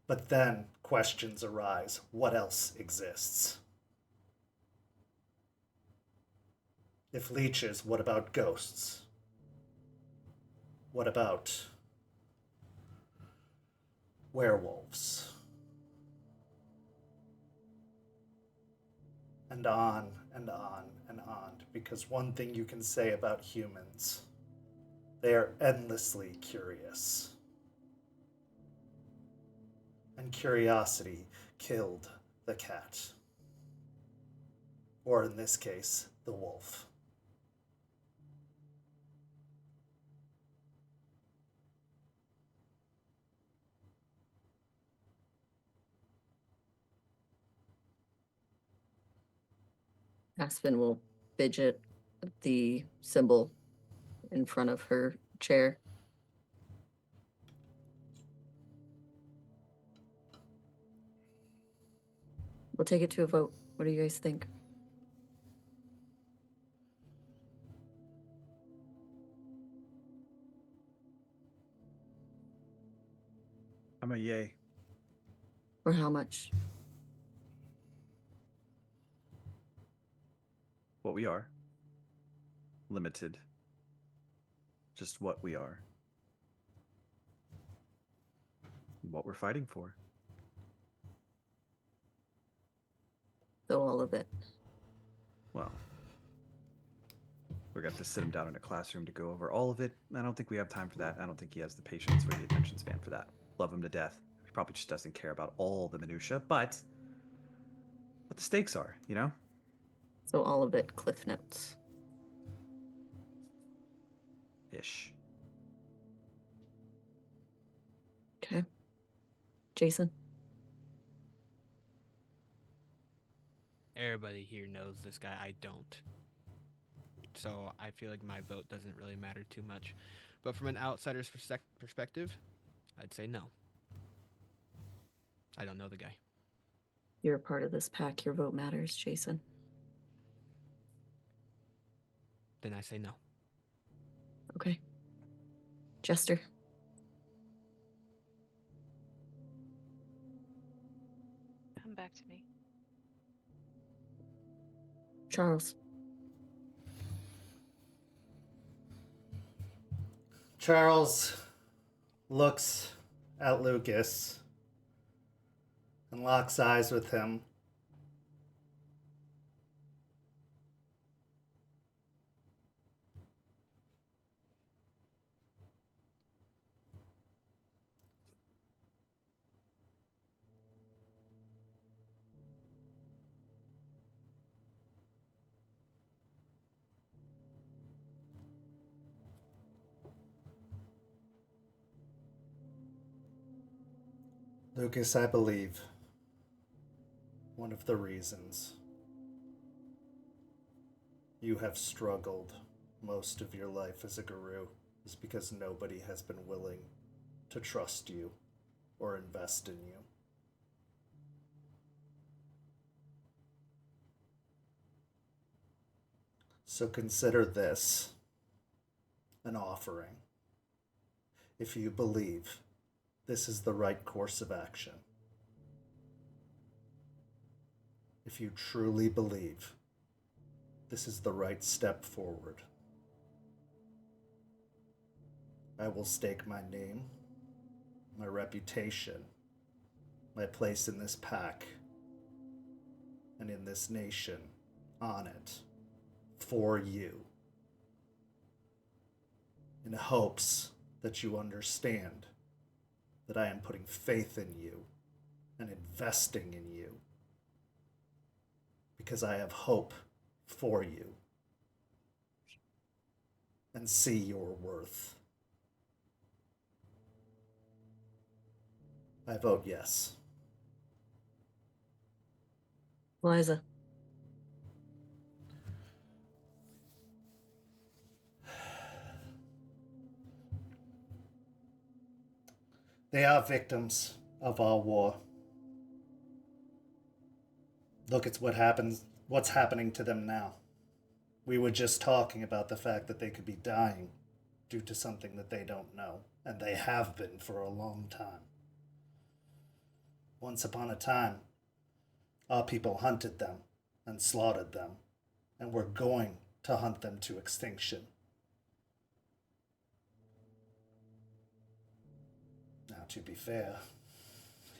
But then questions arise. What else exists? If leeches, what about ghosts? What about werewolves? And on and on and on. Because one thing you can say about humans, they are endlessly curious. And curiosity killed the cat. Or in this case, the wolf. Aspen will fidget the symbol in front of her chair. We'll take it to a vote. What do you guys think? I'm a yay. Or how much? What we are. Limited. Just what we are. What we're fighting for. So all of it. Well, we're going to have to sit him down in a classroom to go over all of it. I don't think we have time for that. I don't think he has the patience or the attention span for that. Love him to death. He probably just doesn't care about all the minutia, but what the stakes are, you know? So all of it, Cliff Notes. Ish. Okay. Jason? Everybody here knows this guy. I don't. So I feel like my vote doesn't really matter too much. But from an outsider's perspective, I'd say no. I don't know the guy. You're a part of this pack. Your vote matters, Jason. Then I say no. Okay. Jester? Come back to me. Charles? Charles looks at Lucas and locks eyes with him. Lucas, I believe one of the reasons you have struggled most of your life as a guru is because nobody has been willing to trust you or invest in you. So consider this an offering. If you believe this is the right course of action, if you truly believe this is the right step forward, I will stake my name, my reputation, my place in this pack, and in this nation on it for you, in hopes that you understand that I am putting faith in you and investing in you because I have hope for you and see your worth. I vote yes. Eliza. They are victims of our war. Look at what's happening to them now. We were just talking about the fact that they could be dying due to something that they don't know, and they have been for a long time. Once upon a time, our people hunted them and slaughtered them, and we're going to hunt them to extinction. Now, to be fair,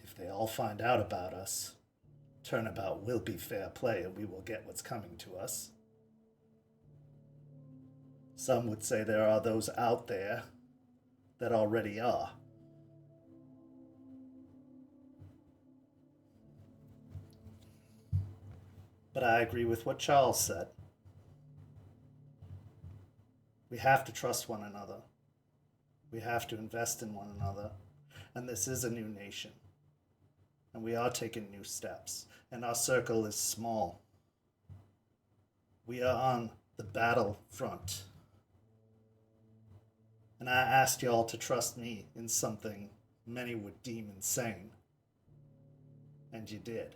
if they all find out about us, turnabout will be fair play and we will get what's coming to us. Some would say there are those out there that already are. But I agree with what Charles said. We have to trust one another. We have to invest in one another. And this is a new nation. And we are taking new steps. And our circle is small. We are on the battlefront. And I asked y'all to trust me in something many would deem insane. And you did.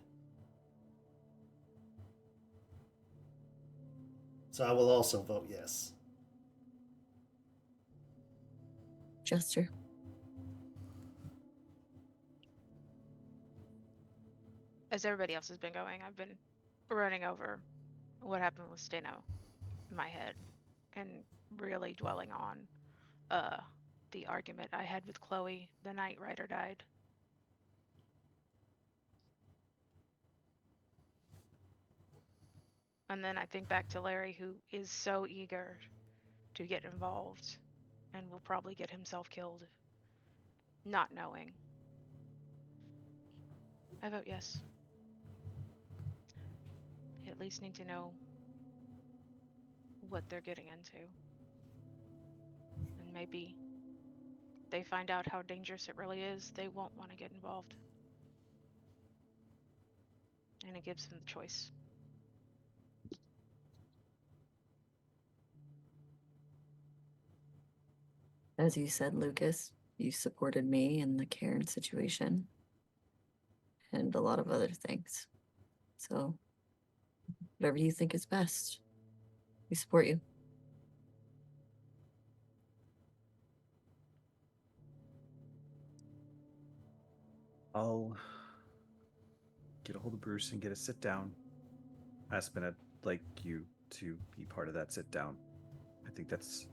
So I will also vote yes. Jester. As everybody else has been going, I've been running over what happened with Steno in my head and really dwelling on the argument I had with Chloe the night Ryder died. And then I think back to Larry, who is so eager to get involved and will probably get himself killed, not knowing. I vote yes. They at least need to know what they're getting into. And maybe they find out how dangerous it really is, they won't want to get involved. And it gives them the choice. As you said, Lucas, you supported me in the Caern situation and a lot of other things. So, whatever you think is best, we support you. I'll get a hold of Bruce and get a sit down. Aspen, I'd like you to be part of that sit down. I think that's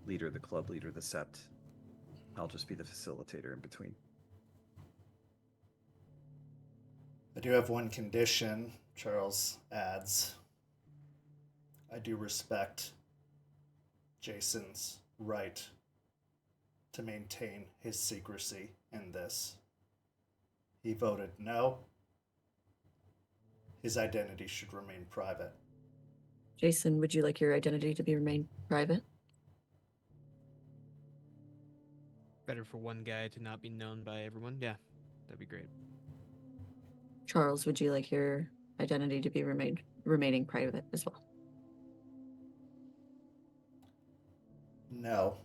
leader of the club, leader of the sept. I'll just be the facilitator in between. I do have one condition, Charles adds. I do respect Jason's right to maintain his secrecy in this. He voted no. His identity should remain private. Jason, would you like your identity to be remain private? Better for one guy to not be known by everyone. Yeah, that'd be great. Charles, would you like your identity to be remaining private as well? No.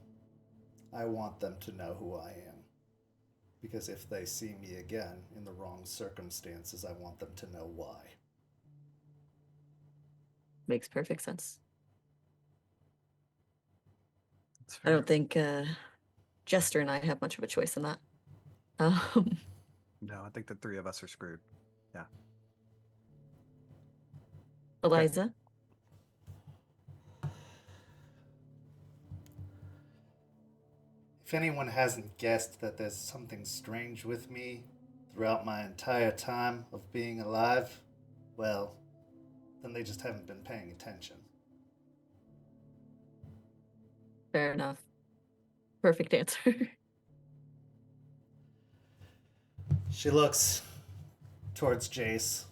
I want them to know who I am. Because if they see me again in the wrong circumstances, I want them to know why. Makes perfect sense. That's I fair. don't think Jester and I have much of a choice in that. Um, No, I think the three of us are screwed. Yeah. Eliza, If anyone hasn't guessed that there's something strange with me throughout my entire time of being alive, well, then they just haven't been paying attention. fair enough. Perfect answer. She looks towards Jace.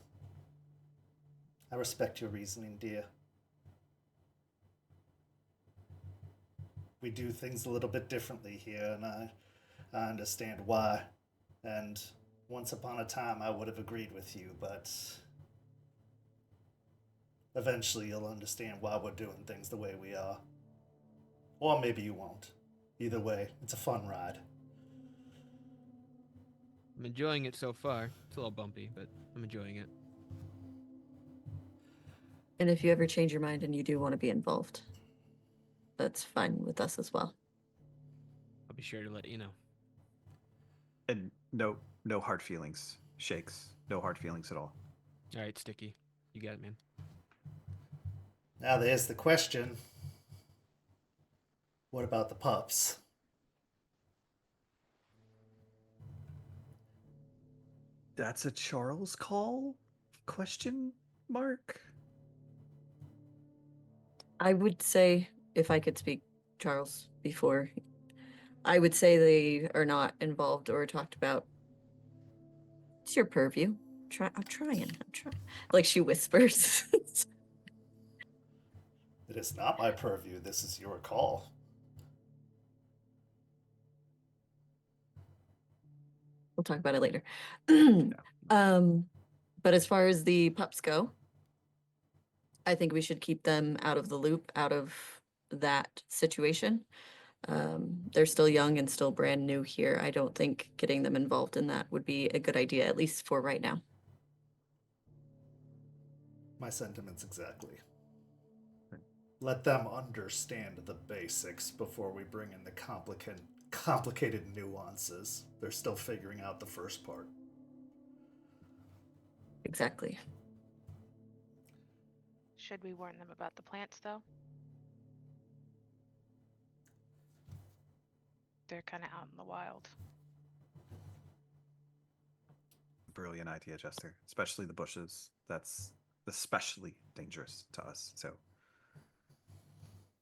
I respect your reasoning, dear. We do things a little bit differently here, and I understand why. And once upon a time, I would have agreed with you, but eventually you'll understand why we're doing things the way we are. Or maybe you won't. Either way, it's a fun ride. I'm enjoying it so far. It's a little bumpy, but I'm enjoying it. And if you ever change your mind and you do want to be involved, that's fine with us as well. I'll be sure to let you know. And no hard feelings. Shakes. No hard feelings at all. All right, Sticky. You got it, man. Now there's the question. What about the pups? That's a Charles call? Question mark? I would say, if I could speak, Charles, before, I would say they are not involved or talked about. It's your purview. I'm trying. Like she whispers. It is not my purview. This is your call. We'll talk about it later. But as far as the pups go, I think we should keep them out of the loop, out of that situation. They're still young and still brand new here. I don't think getting them involved in that would be a good idea, at least for right now. My sentiments exactly. Let them understand the basics before we bring in the complicated nuances. They're still figuring out the first part. Exactly. Should we warn them about the plants, though? They're kind of out in the wild. Brilliant idea, Jester. Especially the bushes. That's especially dangerous to us. So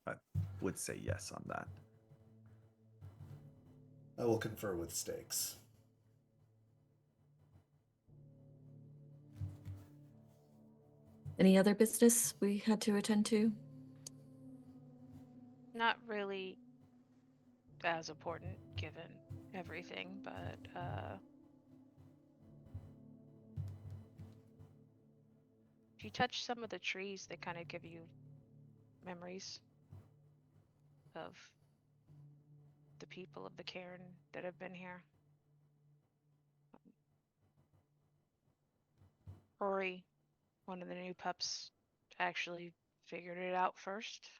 I would say yes on that. I will confer with Stakes. Any other business we had to attend to? Not really as important given everything, but if you touch some of the trees, they kind of give you memories of the people of the Caern that have been here. Rory, one of the new pups, actually figured it out first.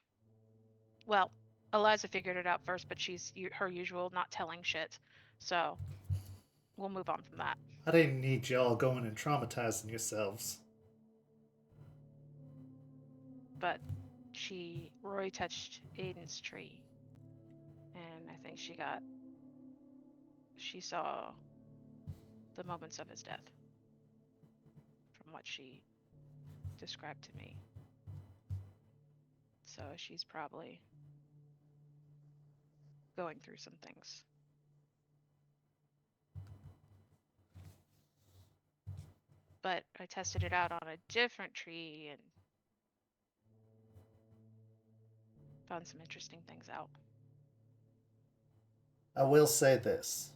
Well, Eliza figured it out first, but she's her usual not telling shit. So we'll move on from that. I didn't need y'all going and traumatizing yourselves. But Rory touched Aiden's tree, and I think she saw the moments of his death from what she described to me. So she's probably going through some things. But I tested it out on a different tree and found some interesting things out. I will say this.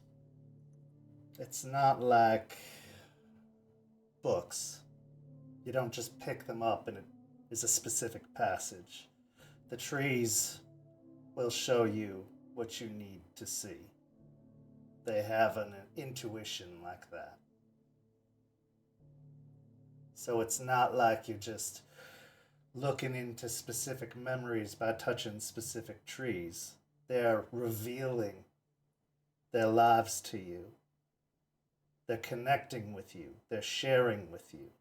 It's not like books. You don't just pick them up and it is a specific passage. The trees will show you what you need to see. They have an intuition like that. So it's not like you're just looking into specific memories by touching specific trees. They're revealing their lives to you. They're connecting with you. They're sharing with you.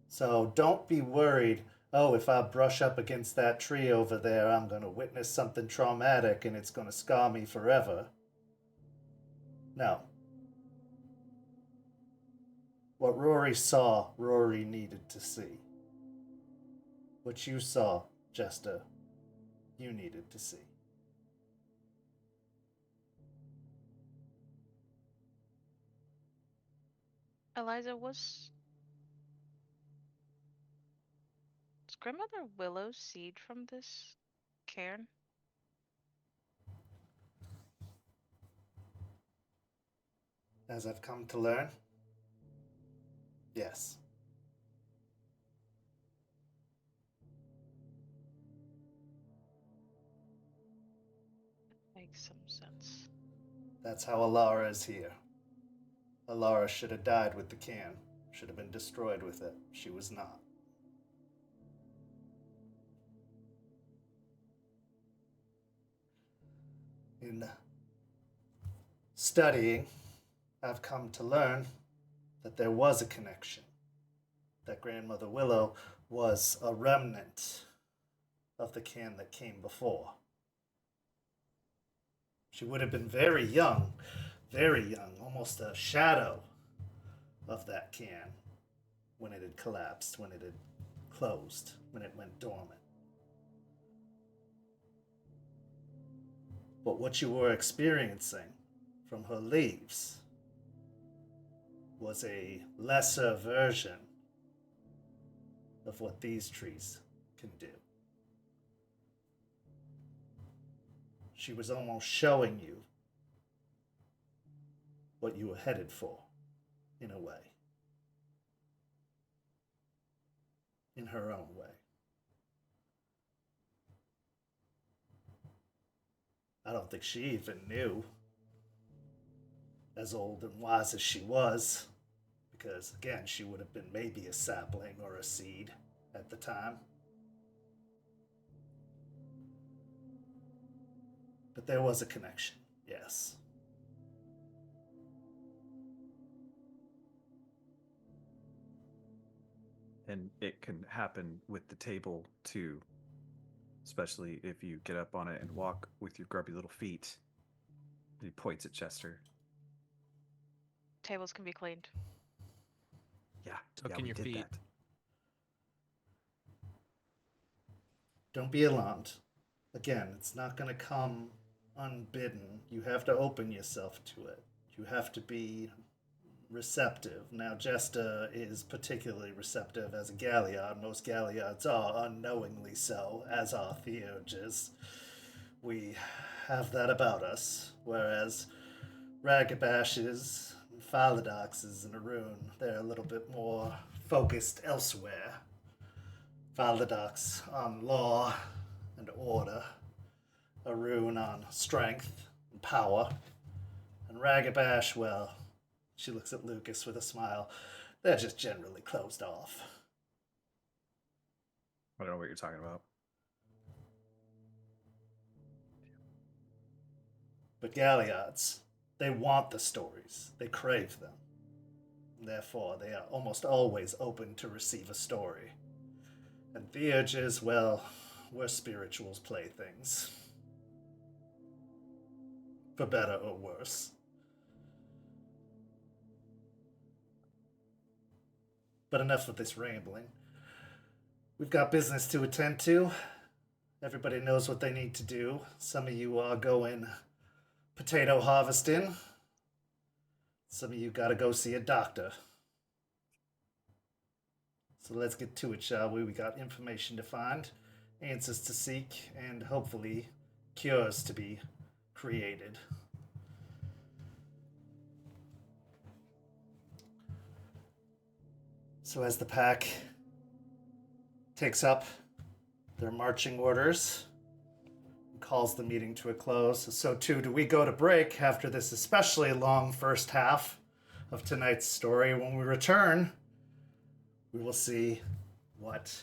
So don't be worried, oh, if I brush up against that tree over there, I'm going to witness something traumatic and it's going to scar me forever. No. What Rory saw, Rory needed to see. What you saw, Jester, you needed to see. Eliza, was Grandmother Willow's seed from this cairn? As I've come to learn, yes. Makes some sense. That's how Alara is here. Alara should have died with the can. Should have been destroyed with it. She was not. In studying, I've come to learn that there was a connection. That Grandmother Willow was a remnant of the can that came before. She would have been very young, almost a shadow of that can when it had collapsed, when it had closed, when it went dormant. But what you were experiencing from her leaves was a lesser version of what these trees can do. She was almost showing you what you were headed for, in a way. In her own way. I don't think she even knew, as old and wise as she was, because again, she would have been maybe a sapling or a seed at the time. But there was a connection, yes. And it can happen with the table too, especially if you get up on it and walk with your grubby little feet. He points at Chester. Tables can be cleaned. Yeah, So yeah, can we your did feet. that. Don't be alarmed. Again, it's not going to come unbidden. You have to open yourself to it. You have to be receptive. Now, Jester is particularly receptive as a Galliard. Most Galliards are unknowingly so, as are Theurges. We have that about us, whereas Ragabashes, Phaladoxes, and Arun, they're a little bit more focused elsewhere. Phaladox on law and order, Arun on strength and power, and Ragabash, well, she looks at Lucas with a smile. They're just generally closed off. I don't know what you're talking about. But Galliards, they want the stories. They crave them. Therefore, they are almost always open to receive a story. And Theurges, well, we're spirituals playthings. For better or worse. But enough of this rambling. We've got business to attend to. Everybody knows what they need to do. Some of you are going potato harvesting. Some of you gotta go see a doctor. So let's get to it, shall we? We got information to find, answers to seek, and hopefully cures to be created. So as the pack takes up their marching orders and calls the meeting to a close, so too do we go to break after this especially long first half of tonight's story. When we return, we will see what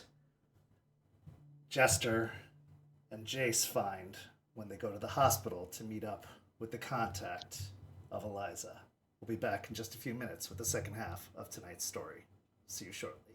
Jester and Jace find when they go to the hospital to meet up with the contact of Eliza. We'll be back in just a few minutes with the second half of tonight's story. See you shortly.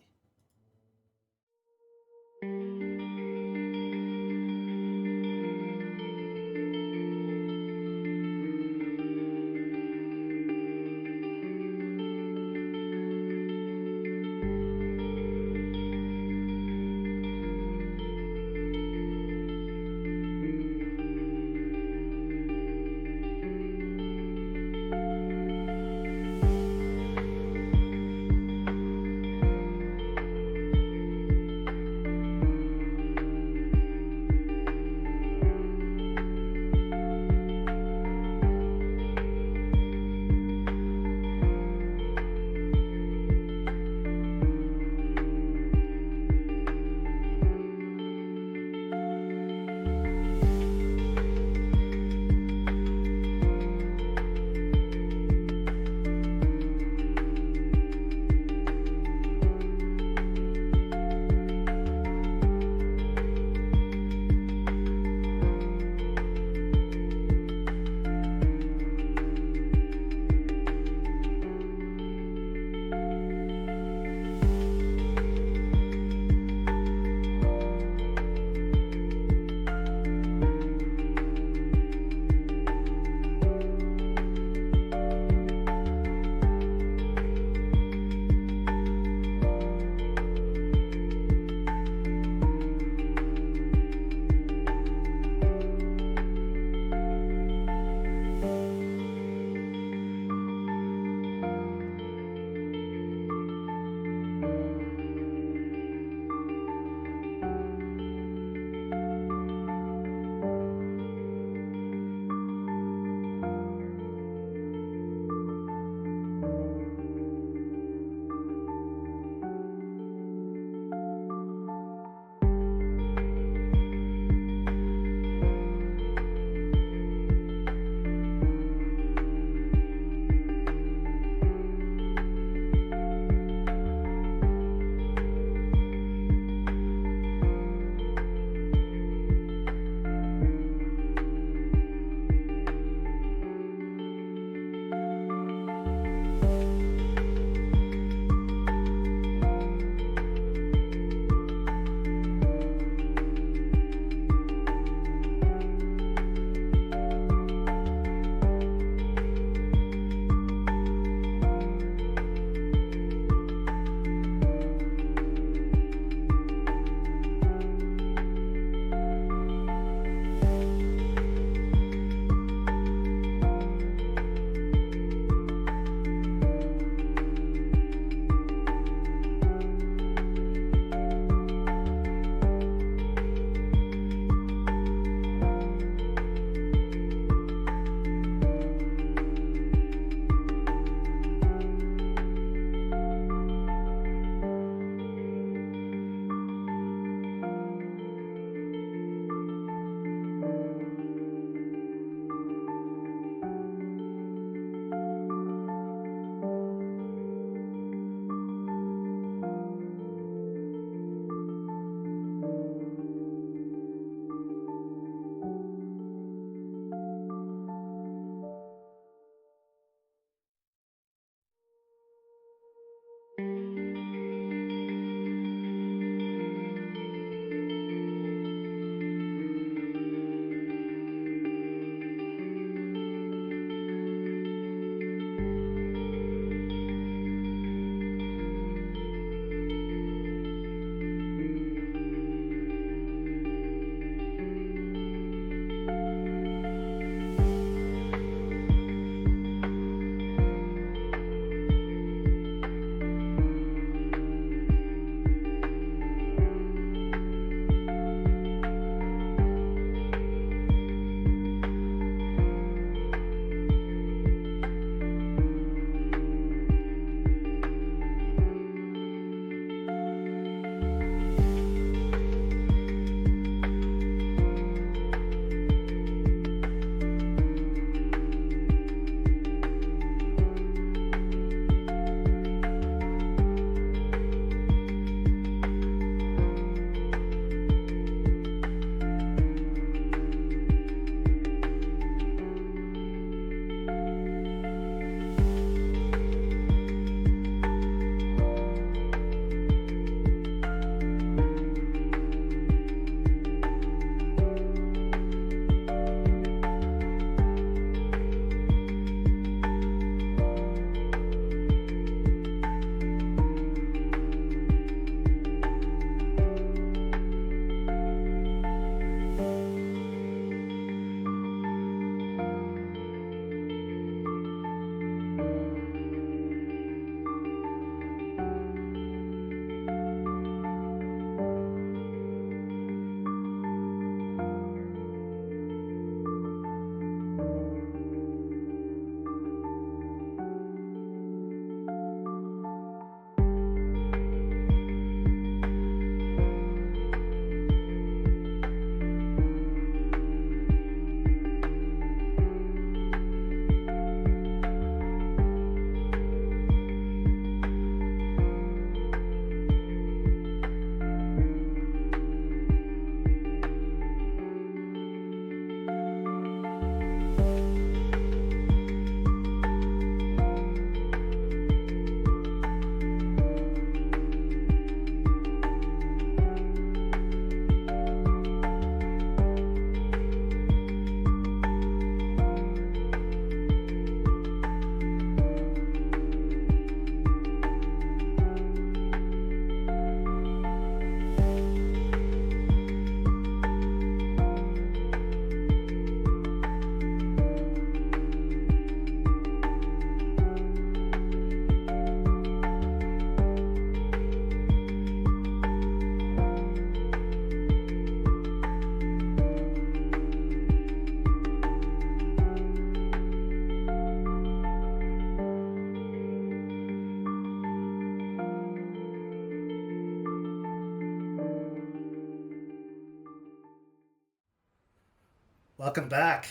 Welcome back.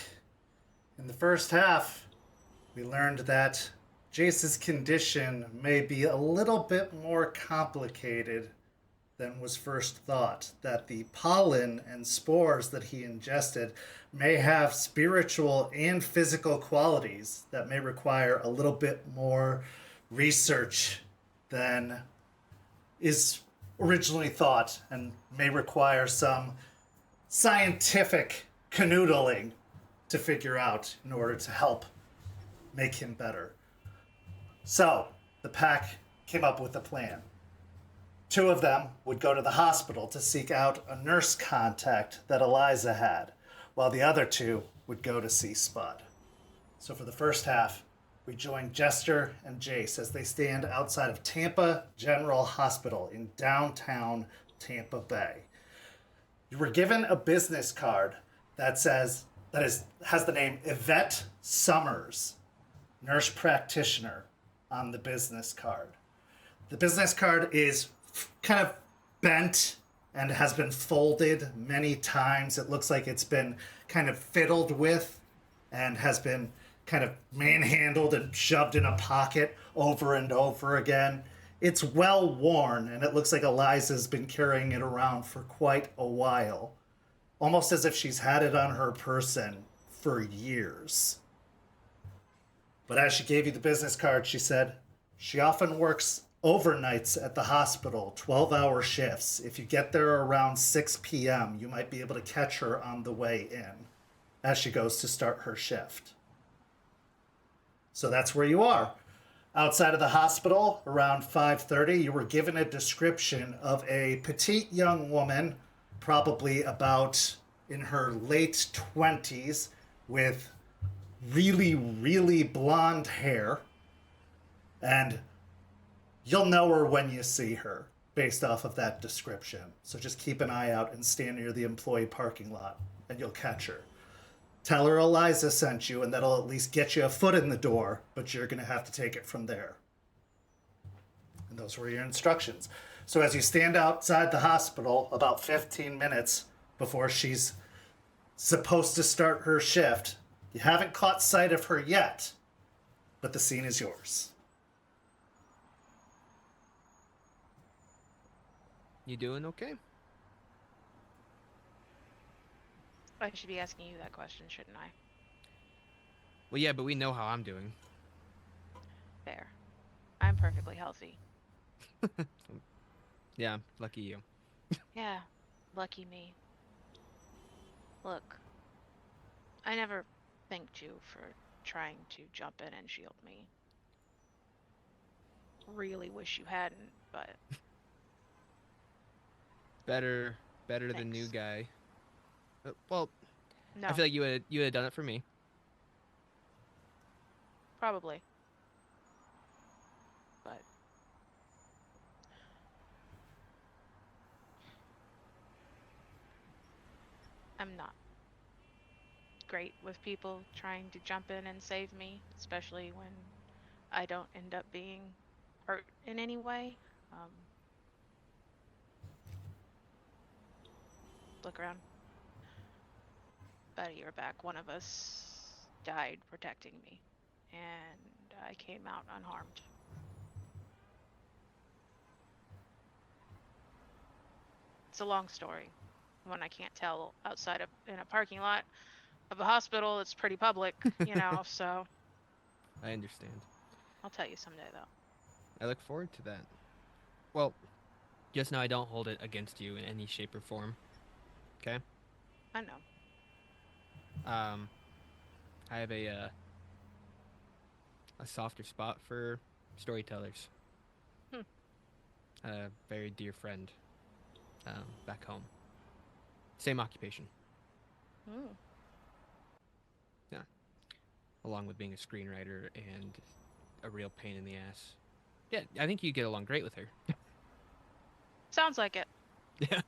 In the first half, we learned that Jace's condition may be a little bit more complicated than was first thought, that the pollen and spores that he ingested may have spiritual and physical qualities that may require a little bit more research than is originally thought, and may require some scientific canoodling to figure out in order to help make him better. So the pack came up with a plan. 2 of them would go to the hospital to seek out a nurse contact that Eliza had, while the other 2 would go to see Spud. So for the first half, we join Jester and Jace as they stand outside of Tampa General Hospital in downtown Tampa Bay. You were given a business card that has the name Yvette Summers, nurse practitioner, on the business card. The business card is kind of bent and has been folded many times. It looks like it's been kind of fiddled with and has been kind of manhandled and shoved in a pocket over and over again. It's well worn, and it looks like Eliza's been carrying it around for quite a while, almost as if she's had it on her person for years. But as she gave you the business card, she said she often works overnights at the hospital, 12-hour shifts. If you get there around 6 p.m., you might be able to catch her on the way in as she goes to start her shift. So that's where you are. Outside of the hospital, around 5:30, you were given a description of a petite young woman, probably about in her late 20s, with really, really blonde hair. And you'll know her when you see her, based off of that description. So just keep an eye out and stand near the employee parking lot, and you'll catch her. Tell her Eliza sent you, and that'll at least get you a foot in the door, but you're going to have to take it from there. And those were your instructions. So as you stand outside the hospital about 15 minutes before she's supposed to start her shift, you haven't caught sight of her yet, but the scene is yours. You doing okay? I should be asking you that question, shouldn't I? Well, yeah, but we know how I'm doing. Fair. I'm perfectly healthy. Yeah, lucky you. Yeah, lucky me. Look, I never thanked you for trying to jump in and shield me. Really wish you hadn't, but Better than Thanks. new guy. Well, no, I feel like you would have done it for me. probably. But I'm not great with people trying to jump in and save me, especially when I don't end up being hurt in any way. Look around. About a year back, one of us died protecting me, and I came out unharmed. It's a long story, one I can't tell outside of in a parking lot of a hospital that's pretty public, so I understand. I'll tell you someday though. I look forward to that. Well, just know I don't hold it against you in any shape or form. Okay? I know. I have a softer spot for storytellers. A very dear friend back home. Same occupation. Yeah. Along with being a screenwriter and a real pain in the ass. Yeah, I think you get along great with her. Sounds like it. Yeah.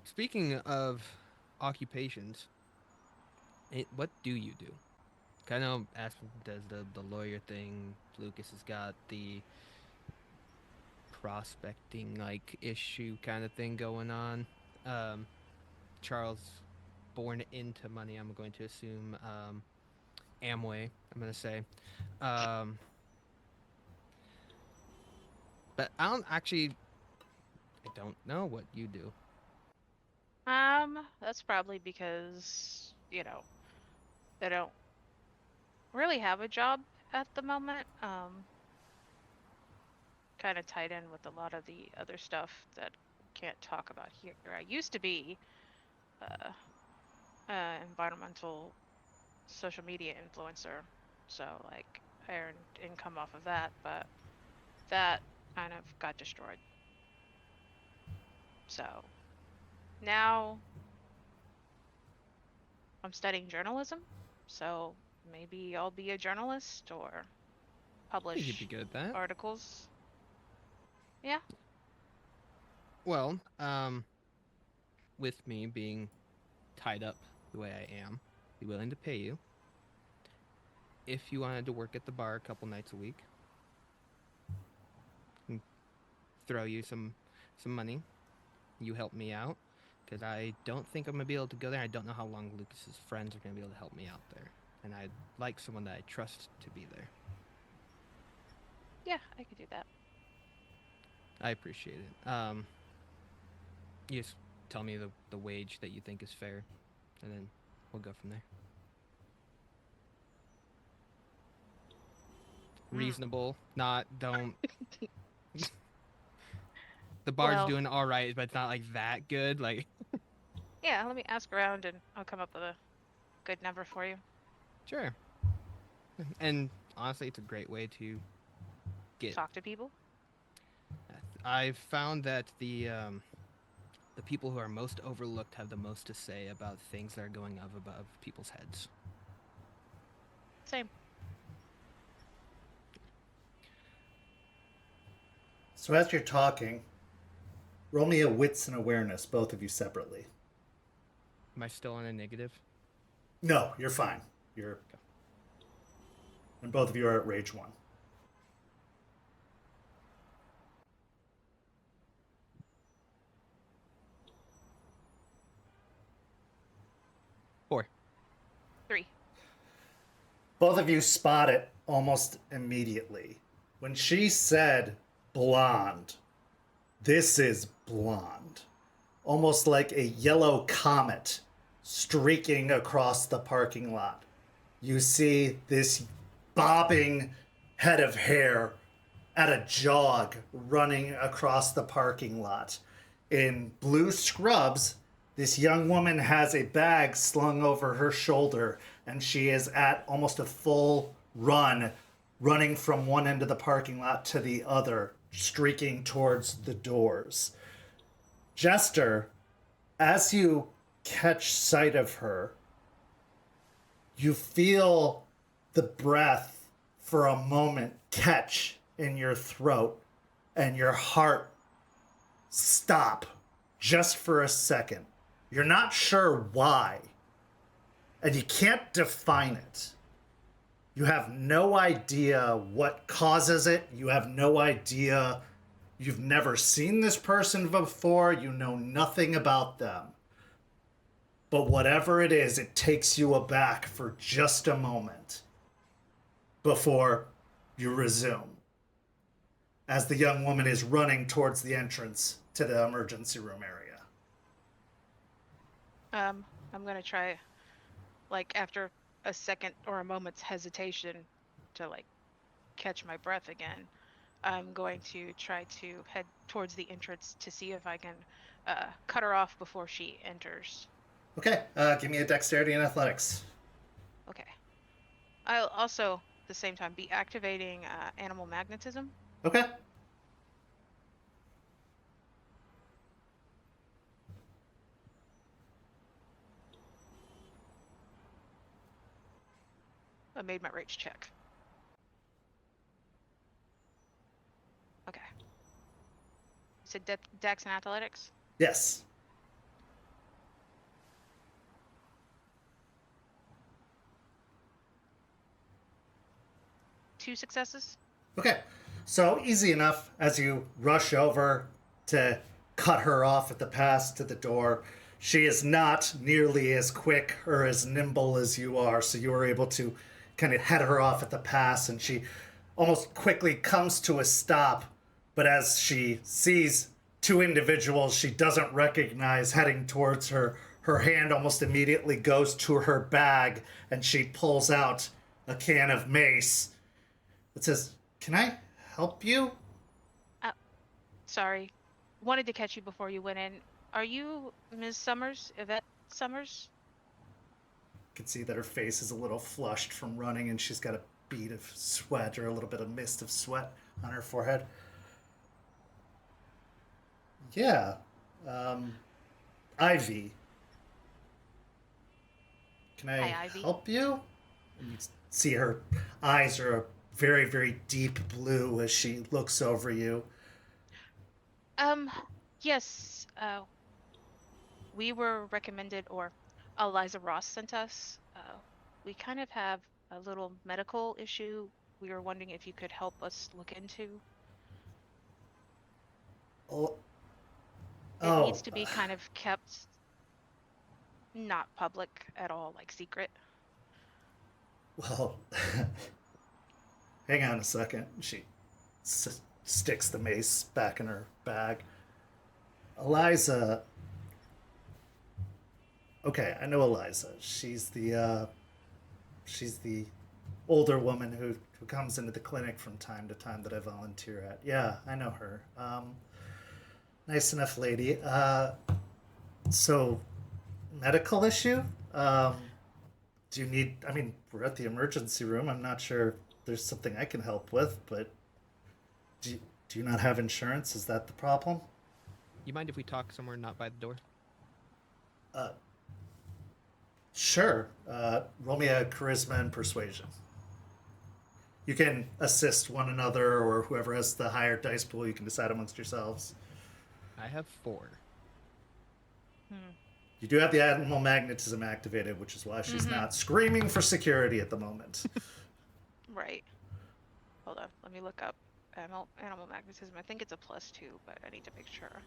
Speaking of occupations, what do you do? I know Aspen does the lawyer thing. Lucas has got the prospecting issue kind of thing going on. Charles born into money. I'm going to assume Amway. I'm going to say. But I don't know what you do. That's probably because, they don't really have a job at the moment. Kind of tied in with a lot of the other stuff that can't talk about here. I used to be environmental social media influencer, so like I earned income off of that, but that kind of got destroyed. So now I'm studying journalism, so maybe I'll be a journalist or I think you'd publish be good at that. articles. Yeah. Well, with me being tied up the way I am, be willing to pay you if you wanted to work at the bar a couple nights a week. And throw you some money. You help me out, because I don't think I'm gonna be able to go there. I don't know how long Lucas's friends are gonna be able to help me out there, and I'd like someone that I trust to be there. Yeah, I could do that. I appreciate it. You just tell me the wage that you think is fair, and then we'll go from there. Reasonable, don't. The bar's Well- doing all right, but it's not like that good. Like, Yeah, let me ask around and I'll come up with a good number for you. sure. And honestly, it's a great way to get. Talk to people. I've found that the people who are most overlooked have the most to say about things that are going above people's heads. Same. So as you're talking, roll me a wits and awareness, both of you separately. Am I still on a negative? No, you're fine. And both of you are at rage 1. Four. 3. Both of you spot it almost immediately. When she said blonde, this is blonde. Almost like a yellow comet streaking across the parking lot. You see this bobbing head of hair at a jog running across the parking lot. In blue scrubs, this young woman has a bag slung over her shoulder, and she is at almost a full run, running from one end of the parking lot to the other, streaking towards the doors. Jester, as you catch sight of her, you feel the breath for a moment catch in your throat and your heart stop just for a second. You're not sure why, and you can't define it. You have no idea what causes it. You have no idea. You've never seen this person before. You know nothing about them. But whatever it is, it takes you aback for just a moment before you resume, as the young woman is running towards the entrance to the emergency room area. I'm gonna try, like, after a second or a moment's hesitation to, like, catch my breath again, I'm going to try to head towards the entrance to see if I can cut her off before she enters. Okay, give me a dexterity and athletics. Okay. I'll also, at the same time, be activating animal magnetism. Okay. I made my rage check. Okay. So Dex and athletics? Yes. Two successes? Okay. So easy enough as you rush over to cut her off at the pass to the door. She is not nearly as quick or as nimble as you are, so you are able to kind of head her off at the pass, and she almost quickly comes to a stop. But as she sees two individuals she doesn't recognize heading towards her, her hand almost immediately goes to her bag, and she pulls out a can of mace. It says, "Can I help you?" Sorry. Wanted to catch you before you went in. Are you Ms. Summers? Yvette Summers? You can see that her face is a little flushed from running, and she's got a bead of sweat or a little bit of mist of sweat on her forehead. Yeah. Ivy. Can I Hi, Ivy. help you? And you see her eyes are a very, very deep blue as she looks over you. Yes. We were recommended, or Eliza Ross sent us. We kind of have a little medical issue we were wondering if you could help us look into. Oh, It needs to be kind of kept not public at all, like secret. well, hang on a second. She sticks the mace back in her bag. Eliza. Okay, I know Eliza. She's the older woman who comes into the clinic from time to time that I volunteer at. Yeah, I know her. Nice enough lady. So, medical issue? Do you need? I mean, we're at the emergency room. I'm not sure if there's something I can help with, but do you not have insurance? Is that the problem? You mind if we talk somewhere not by the door? Sure. Roll me a charisma and persuasion. You can assist one another, or whoever has the higher dice pool, you can decide amongst yourselves. I have 4. You do have the animal magnetism activated, which is why she's not screaming for security at the moment. Right. Hold on. Let me look up animal magnetism. I think it's a +2, but I need to make sure.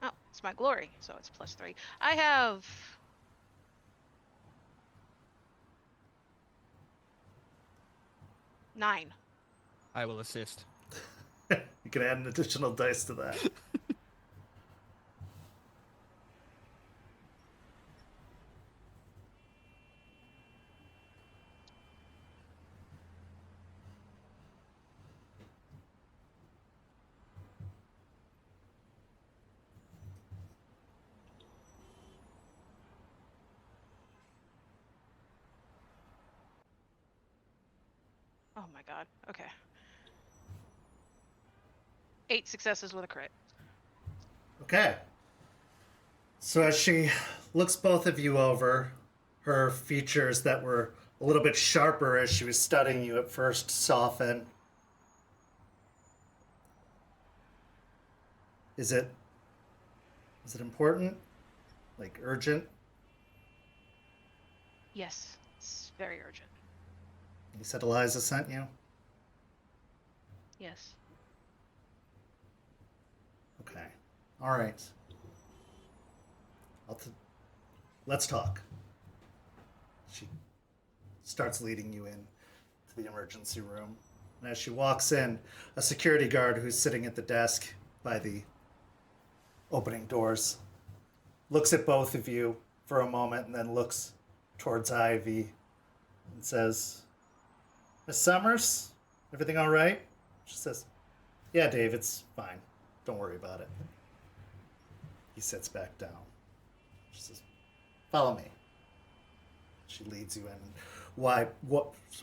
Oh, it's my glory, so it's +3. I have 9. I will assist. You can add an additional dice to that. Oh my god. Okay. 8 successes with a crit. Okay. So as she looks both of you over, her features that were a little bit sharper as she was studying you at first soften. Is it important? Like urgent? Yes, it's very urgent. You said Eliza sent you? Yes. Okay. All right. Let's talk. She starts leading you in to the emergency room. And as she walks in, a security guard who's sitting at the desk by the opening doors looks at both of you for a moment and then looks towards Ivy and says, "Miss Summers, everything all right?" She says, "Yeah, Dave, it's fine. Don't worry about it." He sits back down. She says, "Follow me." She leads you in.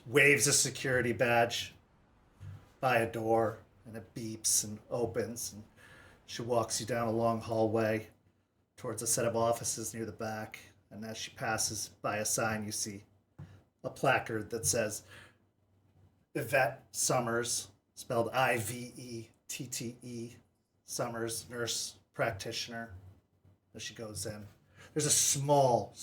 Waves a security badge by a door, and it beeps and opens. And she walks you down a long hallway towards a set of offices near the back. And as she passes by a sign, you see a placard that says Yvette Summers, spelled Ivette, Summers, nurse practitioner. As she goes in, there's a small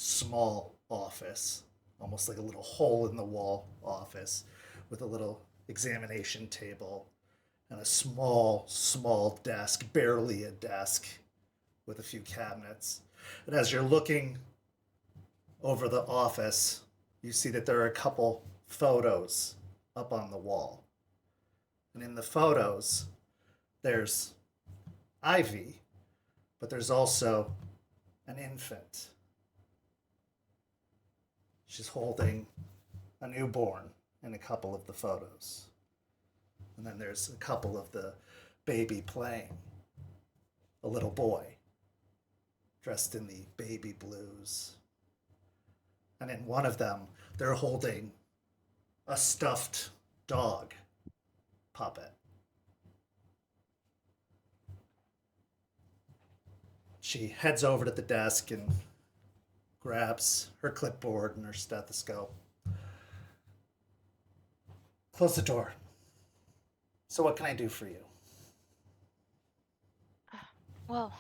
office almost like a little hole in the wall office with a little examination table and a small desk, barely a desk, with a few cabinets. And as you're looking over the office, you see that there are a couple photos up on the wall. And in the photos, there's Ivy, but there's also an infant. She's holding a newborn in a couple of the photos. And then there's a couple of the baby playing, a little boy dressed in the baby blues. And in one of them, they're holding a stuffed dog puppet. She heads over to the desk and grabs her clipboard and her stethoscope. Close the door. So what can I do for you? Well,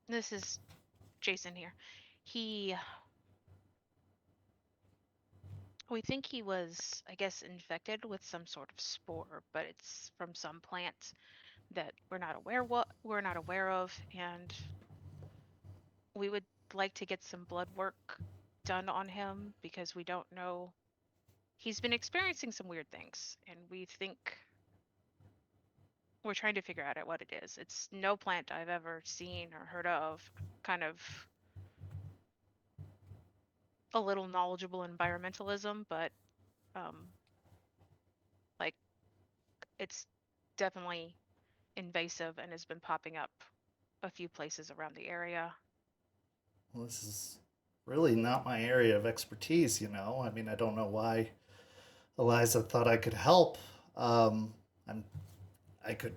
this is Jason here. We think he was, I guess, infected with some sort of spore, but it's from some plant that we're not aware of, and we would like to get some blood work done on him because we don't know. He's been experiencing some weird things, and we think we're trying to figure out what it is. It's no plant I've ever seen or heard of. Kind of a little knowledgeable in environmentalism, but like it's definitely invasive and has been popping up a few places around the area. Well, this is really not my area of expertise, you know. I mean, I don't know why Eliza thought I could help. I could.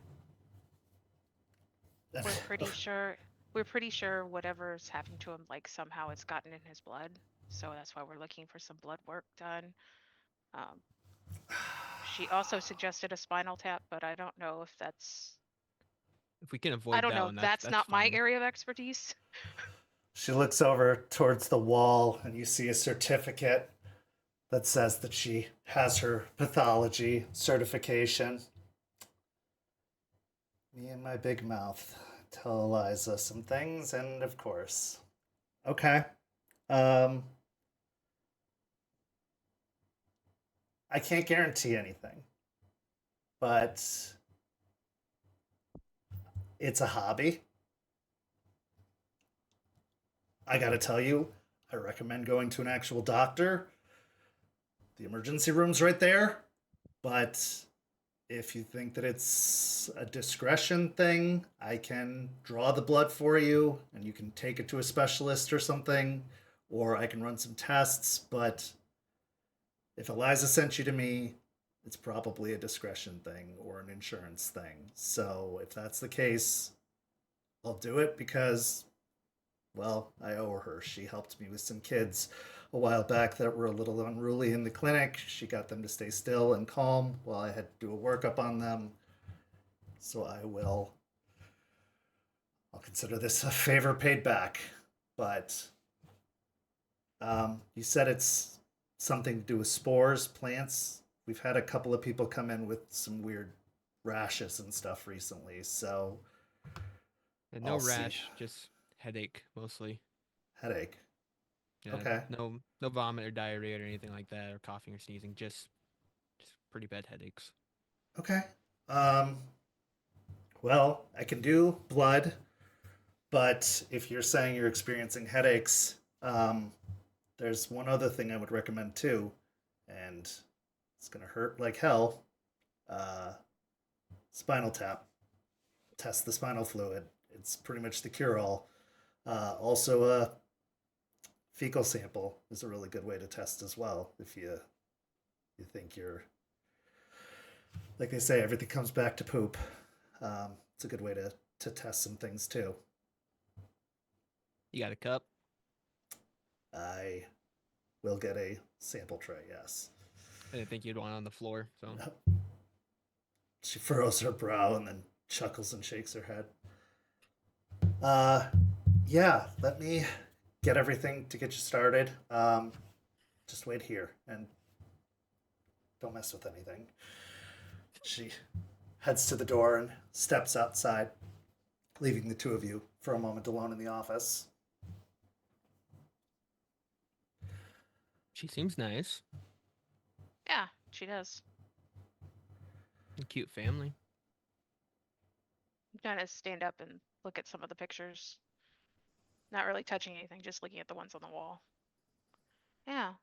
We're pretty sure whatever's happened to him, like somehow it's gotten in his blood. So that's why we're looking for some blood work done. She also suggested a spinal tap, but I don't know if that's. If we can avoid I don't that know. one, That's not my fine. area of expertise. She looks over towards the wall, and you see a certificate that says that she has her pathology certification. Me and my big mouth tell Eliza some things, and of course. Okay. I can't guarantee anything, but it's a hobby. I gotta tell you, I recommend going to an actual doctor. The emergency room's right there. But if you think that it's a discretion thing, I can draw the blood for you and you can take it to a specialist or something, or I can run some tests. But if Eliza sent you to me, it's probably a discretion thing or an insurance thing. So if that's the case, I'll do it because, well, I owe her. She helped me with some kids a while back that were a little unruly in the clinic. She got them to stay still and calm while I had to do a workup on them. So I'll consider this a favor paid back. But you said it's something to do with spores, plants. We've had a couple of people come in with some weird rashes and stuff recently, so And no I'll see. rash, just headache mostly. Headache. Yeah, Okay. No vomit or diarrhea or anything like that, or coughing or sneezing. Just pretty bad headaches. Okay. Well, I can do blood, but if you're saying you're experiencing headaches, there's one other thing I would recommend too, and it's gonna hurt like hell. Spinal tap. Test the spinal fluid. It's pretty much the cure-all. Also, a fecal sample is a really good way to test as well. If you think you're, like they say, everything comes back to poop. It's a good way to test some things too. You got a cup? I will get a sample tray, yes. I didn't think you'd want it on the floor, so. She furrows her brow and then chuckles and shakes her head. Yeah, let me get everything to get you started. Just wait here and don't mess with anything. She heads to the door and steps outside, leaving the two of you for a moment alone in the office. She seems nice. Yeah, she does. A cute family. I'm gonna stand up and look at some of the pictures. Not really touching anything, just looking at the ones on the wall. Yeah.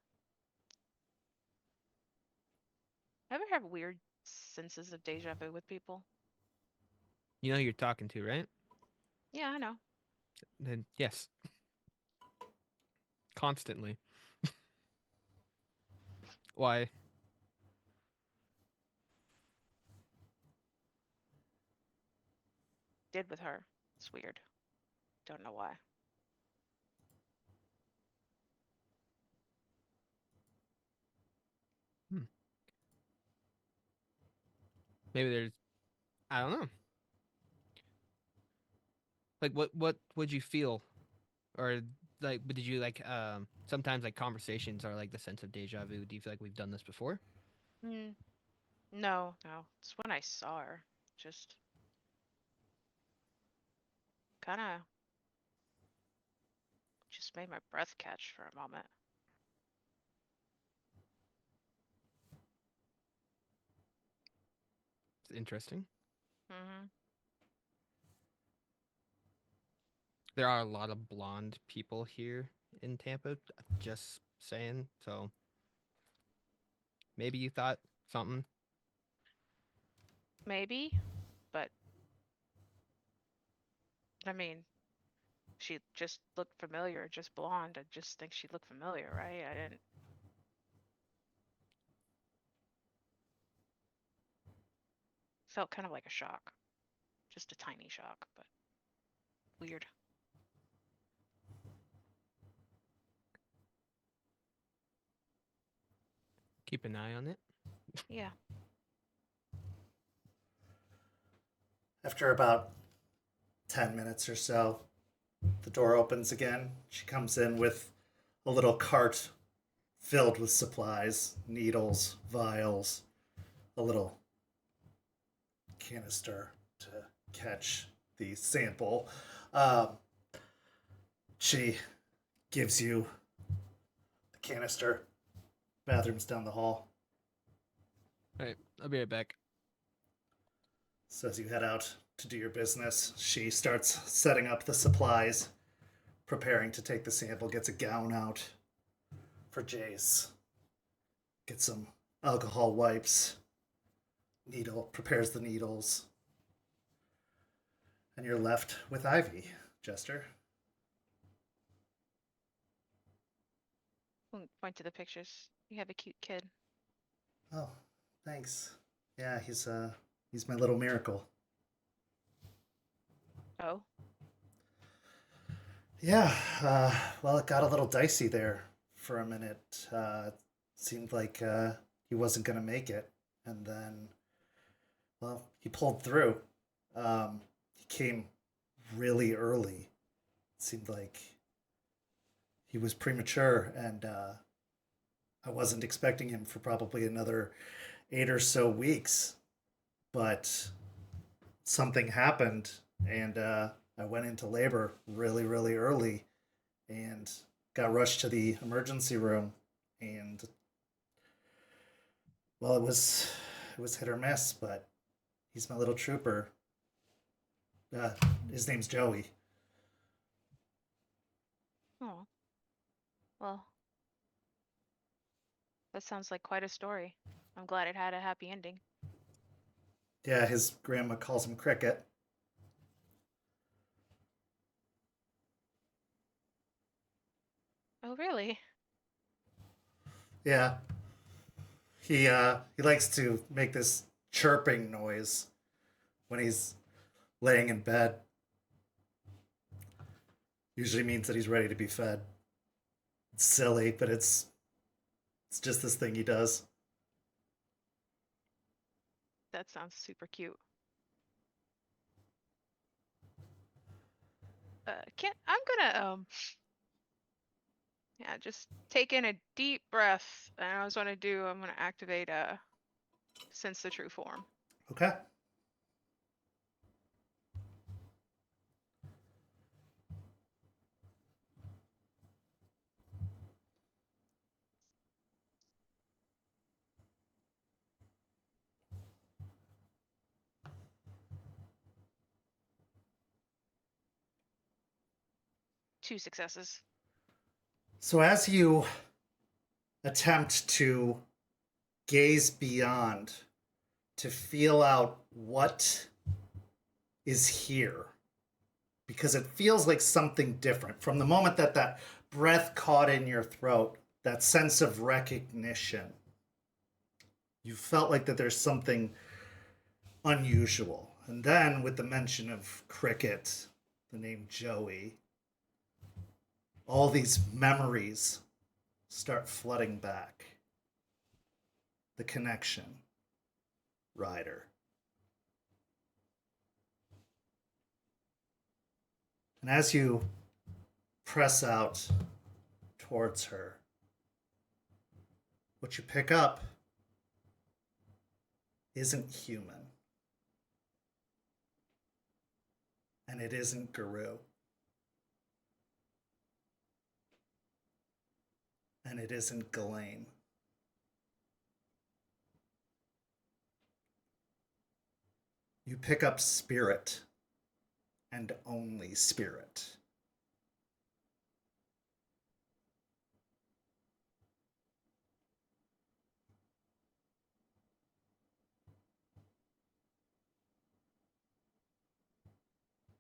Ever have weird senses of deja vu with people? You know who you're talking to, right? Yeah, I know. Then yes. Constantly. Why? Did with her. It's weird. Don't know why. Maybe there's, I don't know. Like what would you feel? Or like but did you like sometimes like conversations are like the sense of deja vu. Do you feel like we've done this before? Hmm. No, no. It's when I saw her. Just kind of just made my breath catch for a moment. It's interesting. Mm-hmm. There are a lot of blonde people here in Tampa, just saying. So maybe you thought something. Maybe, but I mean, she just looked familiar, just blonde. I just think she looked familiar, right? I didn't. Felt kind of like a shock. Just a tiny shock, but weird. Keep an eye on it. Yeah. After about 10 minutes or so, the door opens again. She comes in with a little cart filled with supplies, needles, vials, a little canister to catch the sample. Um, she gives you the canister. Bathroom's down the hall. All right, I'll be right back. So as you head out to do your business, she starts setting up the supplies, preparing to take the sample, gets a gown out for Jace, gets some alcohol wipes, prepares the needles, and you're left with Ivy, Jester. Point to the pictures. You have a cute kid. Oh, thanks. Yeah, he's my little miracle. Oh. Yeah, well, it got a little dicey there for a minute. Seemed like he wasn't going to make it. And then, well, he pulled through. He came really early. It seemed like he was premature, and I wasn't expecting him for probably another 8 or so weeks. But something happened, and I went into labor really, really early and got rushed to the emergency room. And, well, it was hit or miss, but he's my little trooper. Uh, his name's Joey. Oh. Well, that sounds like quite a story. I'm glad it had a happy ending. Yeah, his grandma calls him Cricket. Oh, really? Yeah. He likes to make this chirping noise when he's laying in bed. Usually means that he's ready to be fed. It's silly, but it's just this thing he does. That sounds super cute. I'm gonna Yeah, just take in a deep breath. And I was going to do, I'm going to activate Sense the True Form. Okay. Two successes. So as you attempt to gaze beyond, to feel out what is here, because it feels like something different from the moment that that breath caught in your throat, that sense of recognition. You felt like that there's something unusual. And then with the mention of Cricket, the name Joey, all these memories start flooding back. The connection, Ryder. And as you press out towards her, what you pick up isn't human. And it isn't Guru. And it isn't Ghislaine. You pick up spirit, and only spirit.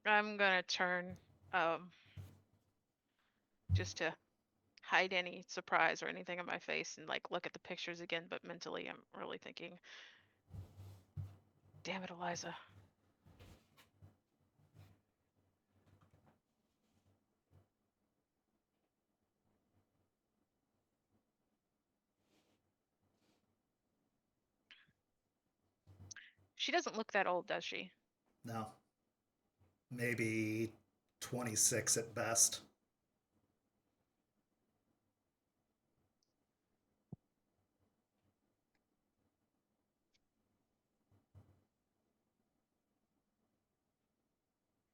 I'm going to turn just to hide any surprise or anything on my face and like look at the pictures again, but mentally I'm really thinking, damn it, Eliza. She doesn't look that old, does she? No. Maybe 26 at best.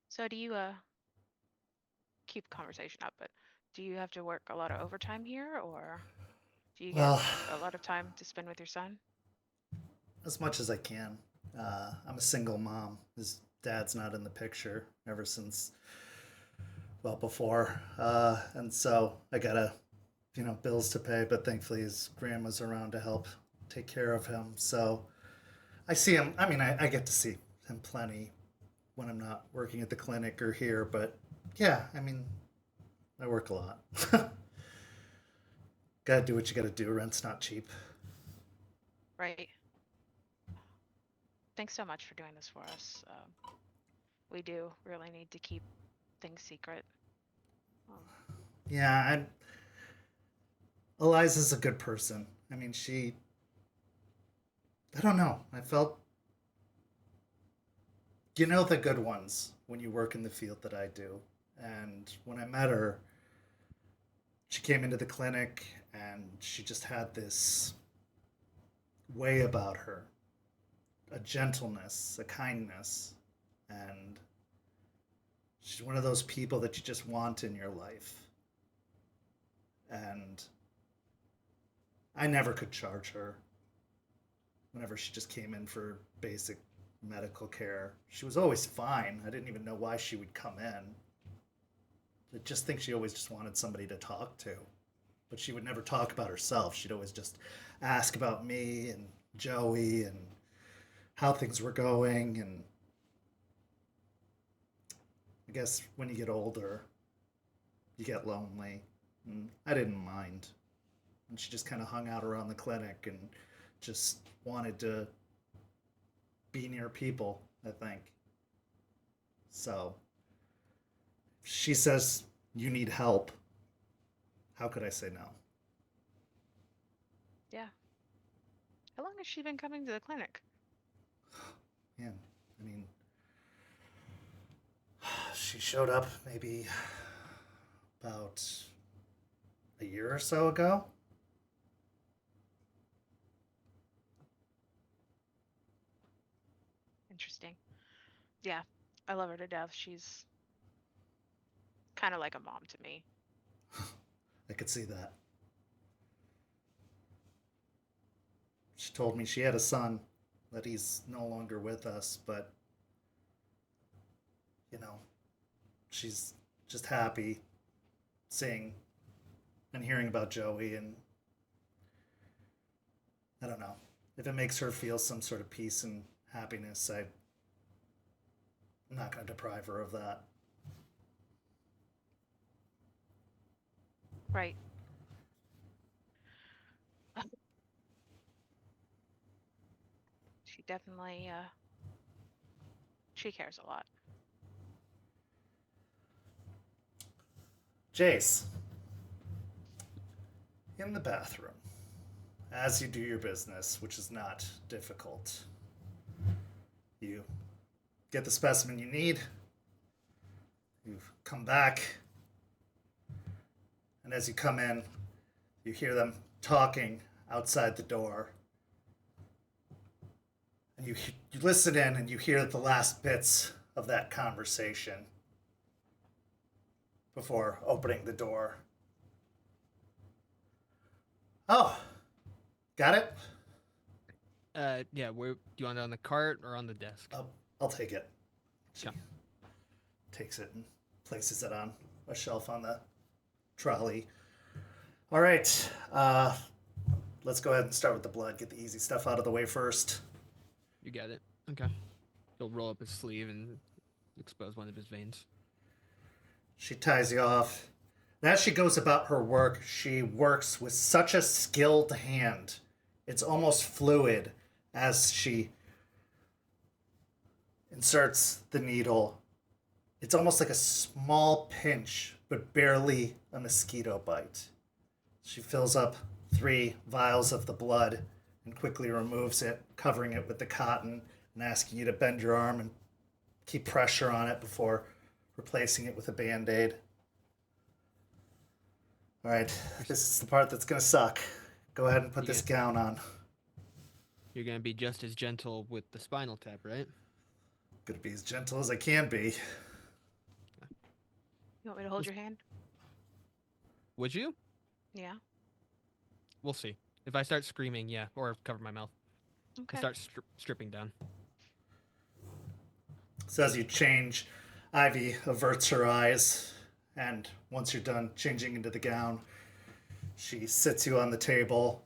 So do you keep the conversation up, but do you have to work a lot of overtime here, or do you get Well, a lot of time to spend with your son? as much as I can. I'm a single mom. His dad's not in the picture ever since, well, before. And so I gotta, bills to pay, but thankfully his grandma's around to help take care of him. So I see him. I mean, I get to see him plenty when I'm not working at the clinic or here, but yeah, I mean, I work a lot. Gotta do what you gotta do. Rent's not cheap. Right. Thanks so much for doing this for us. We do really need to keep things secret. Yeah, Eliza's a good person. I mean, I don't know. I felt, the good ones when you work in the field that I do. And when I met her, she came into the clinic and she just had this way about her, a gentleness, a kindness. And she's one of those people that you just want in your life. And I never could charge her whenever she just came in for basic medical care. She was always fine. I didn't even know why she would come in. I just think she always just wanted somebody to talk to. But she would never talk about herself. She'd always just ask about me and Joey and how things were going. And I guess when you get older, you get lonely. And I didn't mind. And she just kind of hung out around the clinic and just wanted to be near people, I think. So if she says you need help, how could I say no? Yeah. How long has she been coming to the clinic? Yeah, I mean, she showed up maybe about a year or so ago. Interesting. Yeah, I love her to death. She's kind of like a mom to me. I could see that. She told me she had a son, that he's no longer with us, but, you know, she's just happy seeing and hearing about Joey, and I don't know. If it makes her feel some sort of peace and happiness, I'm not going to deprive her of that. Right. She definitely, she cares a lot. Jace, in the bathroom, as you do your business, which is not difficult, you get the specimen you need, you come back, and as you come in, you hear them talking outside the door. And you listen in and you hear the last bits of that conversation before opening the door. Oh, got it? Yeah, where do you want it, on the cart or on the desk? I'll take it. She Yeah. takes it and places it on a shelf on the trolley. All right, let's go ahead and start with the blood. Get the easy stuff out of the way first. You got it. Okay. He'll roll up his sleeve and expose one of his veins. She ties you off. And as she goes about her work, she works with such a skilled hand. It's almost fluid as she inserts the needle. It's almost like a small pinch, but barely a mosquito bite. She fills up 3 vials of the blood and quickly removes it, covering it with the cotton and asking you to bend your arm and keep pressure on it before replacing it with a Band-Aid. All right, this is the part that's going to suck. Go ahead and put this gown on. You're gonna be just as gentle with the spinal tap, right? Gonna be as gentle as I can be. You want me to hold your hand? Would you? Yeah. We'll see. If I start screaming, yeah, or cover my mouth. Okay. I start stripping down. So as you change, Ivy averts her eyes, and once you're done changing into the gown, she sits you on the table,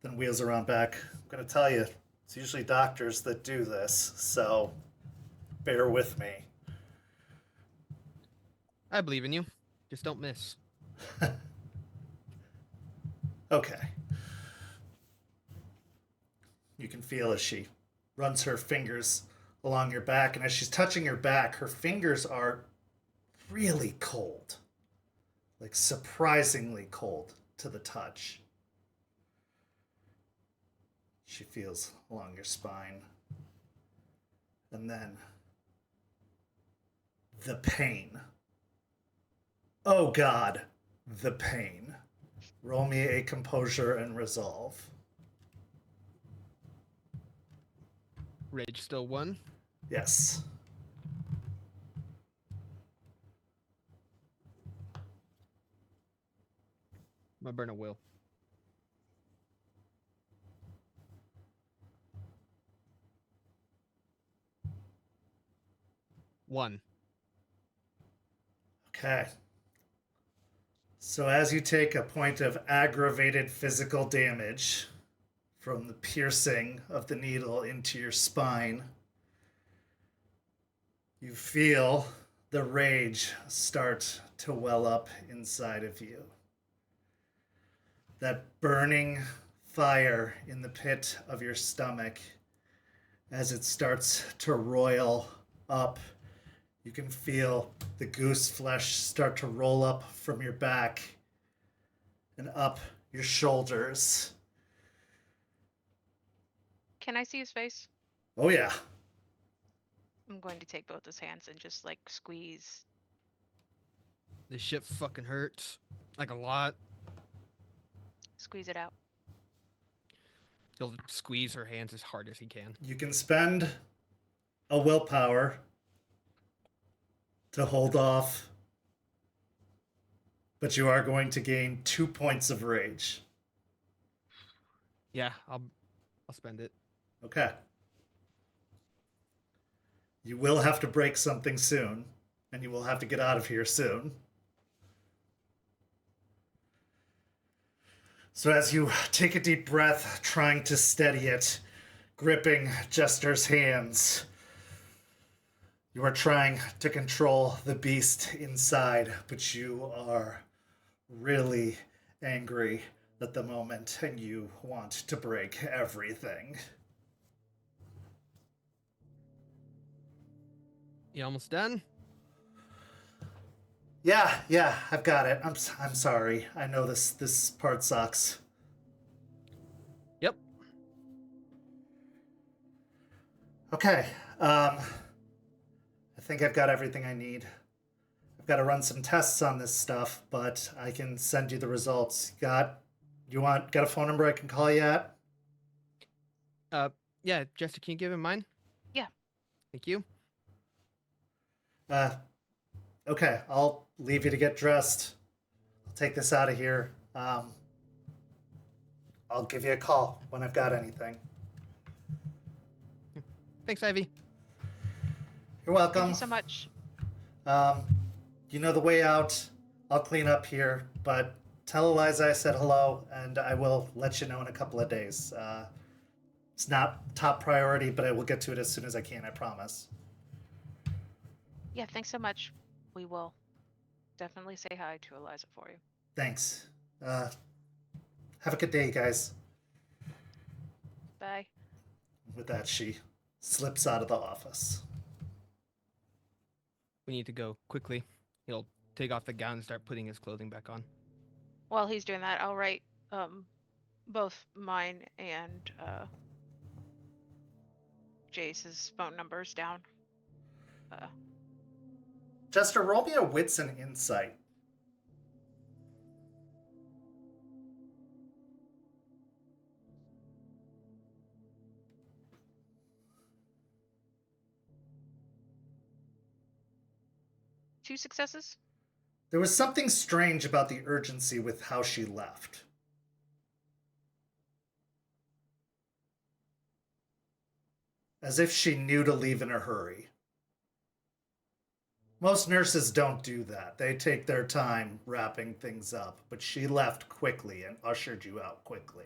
then wheels around back. I'm going to tell you, it's usually doctors that do this, so bear with me. I believe in you. Just don't miss. Okay. You can feel as she runs her fingers along your back, and as she's touching your back, her fingers are really cold. Like surprisingly cold to the touch. She feels along your spine. And then the pain. Oh God, the pain. Roll me a composure and resolve. Rage still 1. Yes. I'm gonna burn a will. One. Okay. So as you take a point of aggravated physical damage from the piercing of the needle into your spine, you feel the rage start to well up inside of you. That burning fire in the pit of your stomach, as it starts to roil up, you can feel the goose flesh start to roll up from your back and up your shoulders. Can I see his face? Oh yeah. I'm going to take both his hands and just like squeeze. This shit fucking hurts. Like a lot. squeeze it out. He'll squeeze her hands as hard as he can. You can spend a willpower to hold off, but you are going to gain 2 points of rage. Yeah, I'll spend it. Okay. You will have to break something soon, and you will have to get out of here soon. So as you take a deep breath, trying to steady it, gripping Jester's hands, you are trying to control the beast inside, but you are really angry at the moment, and you want to break everything. You almost done? Yeah, I've got it. I'm sorry. I know this part sucks. Yep. Okay. I think I've got everything I need. I've got to run some tests on this stuff, but I can send you the results. Got a phone number I can call you at? Yeah, Jester, can you give him mine? Yeah. Thank you. Okay, I'll leave you to get dressed. I'll take this out of here. I'll give you a call when I've got anything. Thanks, Ivy. You're welcome. Thank you so much. You know the way out. I'll clean up here, but tell Eliza I said hello, and I will let you know in a couple of days. It's not top priority, but I will get to it as soon as I can, I promise. Yeah, thanks so much. We will definitely say hi to Eliza for you. Thanks. Have a good day, guys. Bye. With that, she slips out of the office. We need to go quickly. He'll take off the gown and start putting his clothing back on. While he's doing that, I'll write both mine and Jace's phone numbers down. Jester, roll me a wits and insight. Two successes? There was something strange about the urgency with how she left. As if she knew to leave in a hurry. Most nurses don't do that. They take their time wrapping things up, but she left quickly and ushered you out quickly.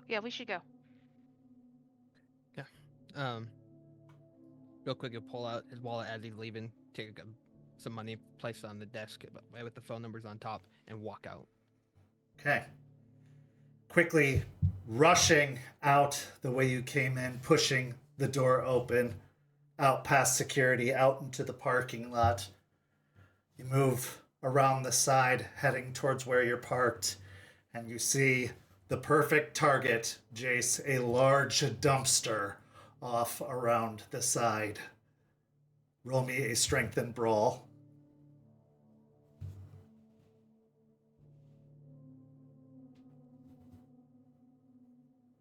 Yeah, we should go. Yeah. Real quick, he'll pull out his wallet as he's leaving, take some money, place it on the desk with the phone numbers on top, and walk out. Okay. Quickly rushing out the way you came in, pushing the door open, out past security, out into the parking lot. You move around the side, heading towards where you're parked, and you see the perfect target, Jace, a large dumpster off around the side. Roll me a strength and brawl.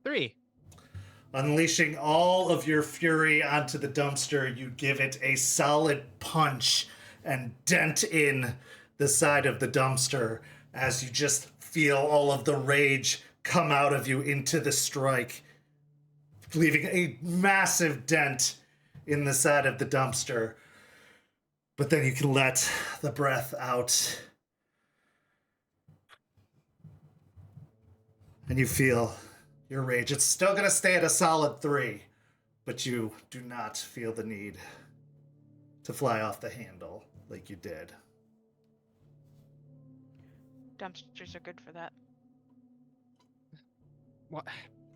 Three. Unleashing all of your fury onto the dumpster, you give it a solid punch and dent in the side of the dumpster as you just feel all of the rage come out of you into the strike, leaving a massive dent in the side of the dumpster. But then you can let the breath out. And you feel your rage. It's still going to stay at a solid 3, but you do not feel the need to fly off the handle like you did. Dumpsters are good for that. What?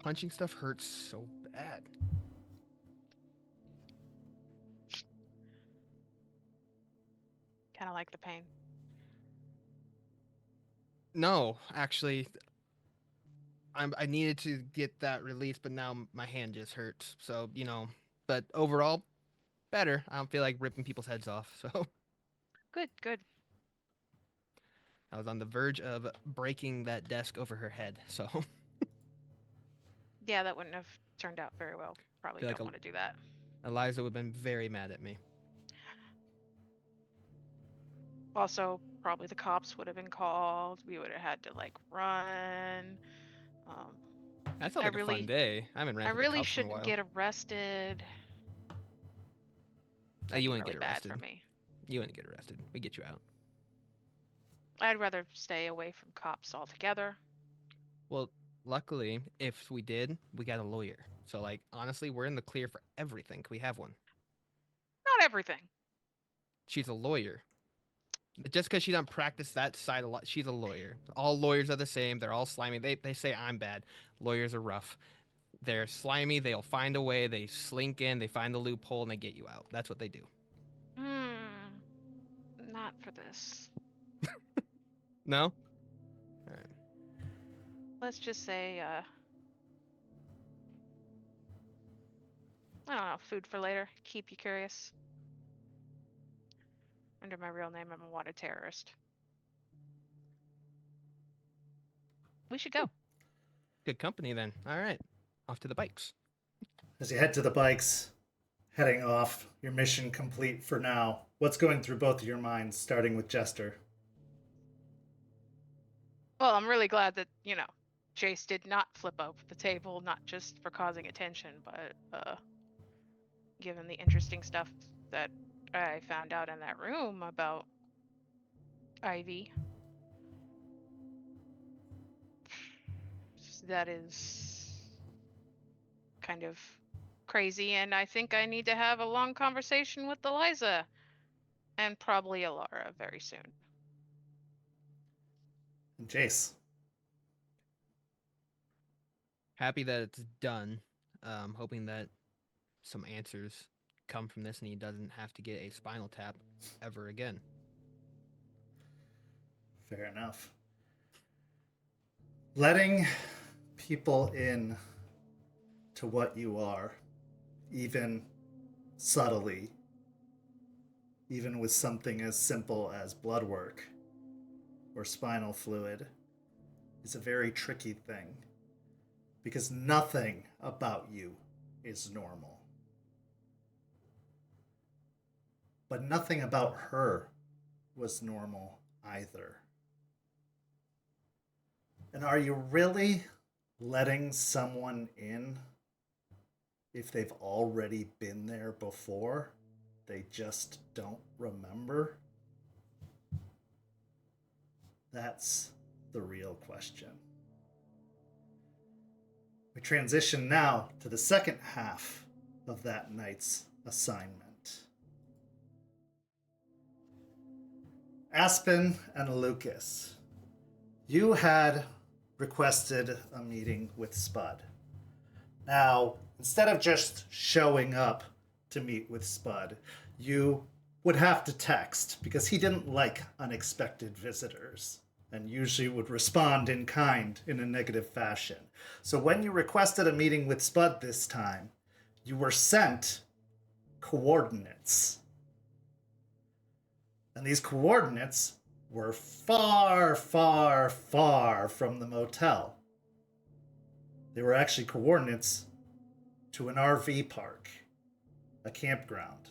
Punching stuff hurts so bad. Kind of like the pain. No, actually, I needed to get that release, but now my hand just hurts. So, but overall, better. I don't feel like ripping people's heads off, so. Good, good. I was on the verge of breaking that desk over her head, so Yeah, that wouldn't have turned out very well. Probably Feel like don't want to do that. Eliza would have been very mad at me. Also, probably the cops would have been called. We would have had to like run. Um, That felt I like a fun really, day. I haven't ran I for the really cops in a shouldn't while. get arrested. You That'd be wouldn't really get bad arrested. for me. You wouldn't get arrested. We get you out. I'd rather stay away from cops altogether. Well, luckily, if we did, we got a lawyer. So, like, honestly, we're in the clear for everything. We have one. Not everything. She's a lawyer. Just because she doesn't practice that side a lot, she's a lawyer. All lawyers are the same. They're all slimy. They say I'm bad. Lawyers are rough. They're slimy. They'll find a way. They slink in. They find the loophole and they get you out. That's what they do. Not for this. No? All right. Let's just say, I don't know, food for later. Keep you curious. Under my real name, I'm a wanted terrorist. We should go. Good company then. All right. Off to the bikes. As you head to the bikes, heading off, your mission complete for now. What's going through both of your minds, starting with Jester? Well, I'm really glad that, Jace did not flip over the table, not just for causing attention, but given the interesting stuff that I found out in that room about Ivy. That is kind of crazy, and I think I need to have a long conversation with Eliza and probably Alara very soon. And Jace. Happy that it's done. Hoping that some answers come from this and he doesn't have to get a spinal tap ever again. Fair enough. Letting people in to what you are, even subtly, even with something as simple as blood work or spinal fluid, is a very tricky thing, because nothing about you is normal. But nothing about her was normal either. And are you really letting someone in if they've already been there before? They just don't remember? That's the real question. We transition now to the second half of that night's assignment. Aspen and Lucas, you had requested a meeting with Spud. Now, instead of just showing up to meet with Spud, you would have to text because he didn't like unexpected visitors and usually would respond in kind in a negative fashion. So when you requested a meeting with Spud this time, you were sent coordinates. And these coordinates were far, far, far from the motel. They were actually coordinates to an RV park, a campground,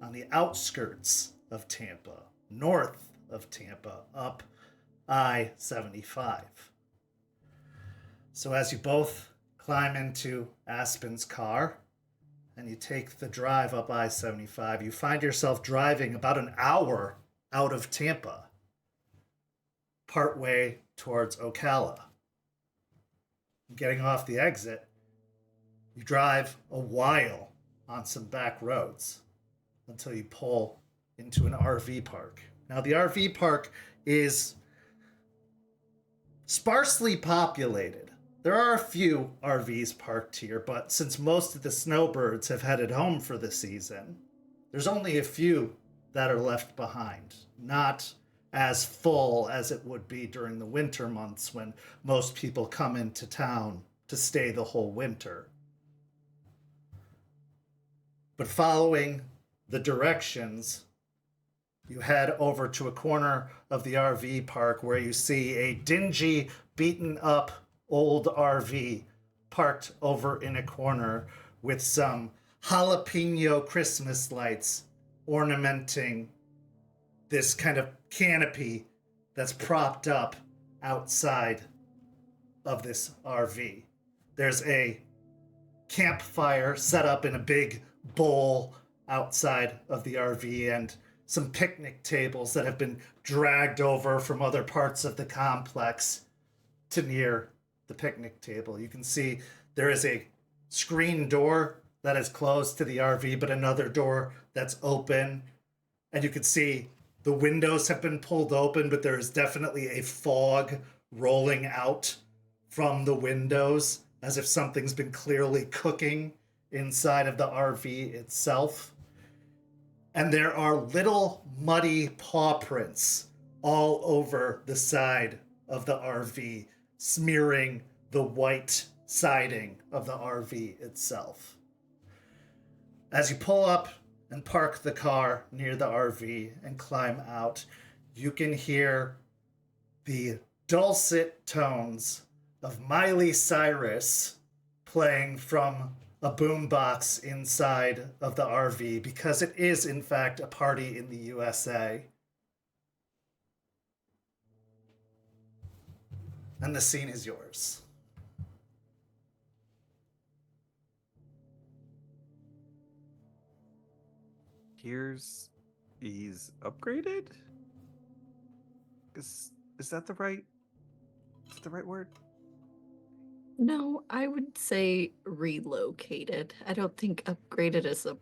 on the outskirts of Tampa, north of Tampa, up I-75. So as you both climb into Aspen's car and you take the drive up I-75, you find yourself driving about an hour out of Tampa, partway towards Ocala. Getting off the exit, you drive a while on some back roads until you pull into an RV park. Now, the RV park is sparsely populated. There are a few RVs parked here, but since most of the snowbirds have headed home for the season, there's only a few that are left behind. Not as full as it would be during the winter months when most people come into town to stay the whole winter. But following the directions you head over to a corner of the RV park where you see a dingy, beaten up old RV parked over in a corner with some jalapeno Christmas lights ornamenting this kind of canopy that's propped up outside of this RV. There's a campfire set up in a big bowl outside of the RV and some picnic tables that have been dragged over from other parts of the complex to near the picnic table. You can see there is a screen door that is closed to the RV, but another door that's open. And you can see the windows have been pulled open, but there is definitely a fog rolling out from the windows as if something's been clearly cooking inside of the RV itself. And there are little muddy paw prints all over the side of the RV, smearing the white siding of the RV itself. As you pull up and park the car near the RV and climb out, you can hear the dulcet tones of Miley Cyrus playing from a boombox inside of the RV, because it is, in fact, a party in the USA. And the scene is yours. He's upgraded? Is that the right word? No, I would say relocated. I don't think upgraded is a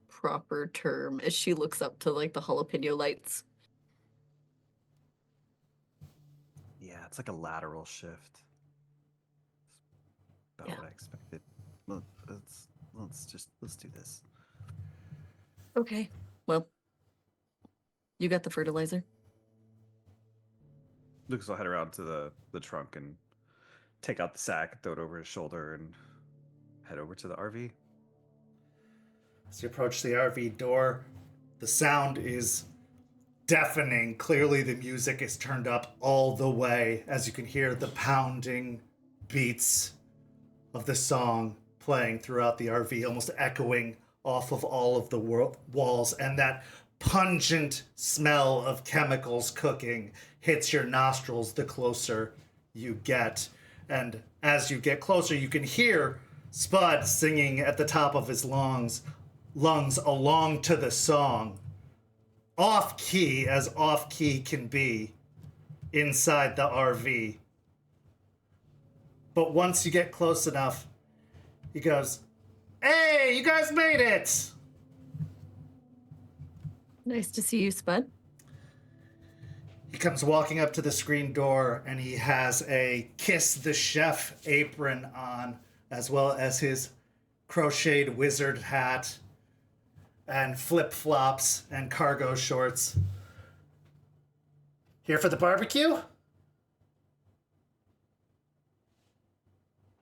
proper term as she looks up to like the jalapeno lights. Yeah, it's like a lateral shift. About Yeah. what I expected. Let's do this. Okay. Well, you got the fertilizer? Lucas will head around to the trunk and take out the sack, throw it over his shoulder, and head over to the RV. As you approach the RV door, the sound is deafening. Clearly the music is turned up all the way as you can hear the pounding beats of the song playing throughout the RV, almost echoing off of all of the walls, and that pungent smell of chemicals cooking hits your nostrils the closer you get. And as you get closer, you can hear Spud singing at the top of his lungs along to the song, off key as off key can be inside the RV. But once you get close enough, he goes, "Hey, you guys made it!" Nice to see you, Spud. He comes walking up to the screen door and he has a Kiss the Chef apron on, as well as his crocheted wizard hat and flip-flops and cargo shorts. Here for the barbecue?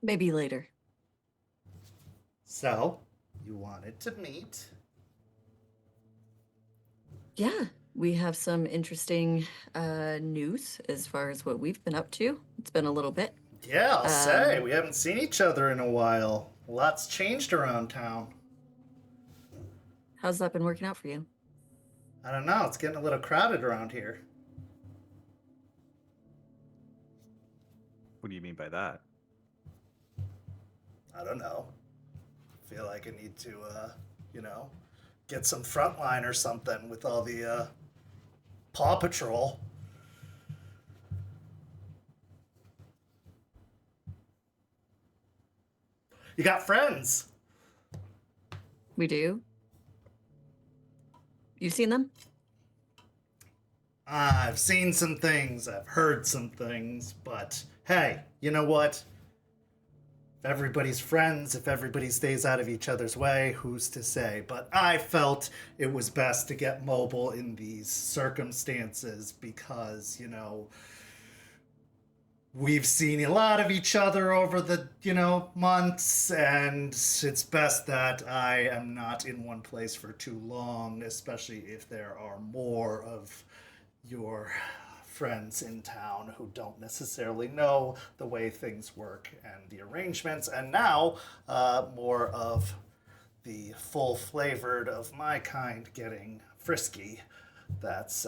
Maybe later. So, you wanted to meet? Yeah, we have some interesting news as far as what we've been up to. It's been a little bit. Yeah, I'll say. We haven't seen each other in a while. Lots changed around town. How's that been working out for you? I don't know. It's getting a little crowded around here. What do you mean by that? I don't know. Feel like I need to, get some frontline or something with all the Paw Patrol. You got friends. We do? You seen them? I've seen some things, I've heard some things, but hey, you know what? If everybody's friends, if everybody stays out of each other's way, who's to say? But I felt it was best to get mobile in these circumstances because, we've seen a lot of each other over the, months, and it's best that I am not in one place for too long, especially if there are more of your friends in town who don't necessarily know the way things work and the arrangements, and now more of the full-flavored of my kind getting frisky. That's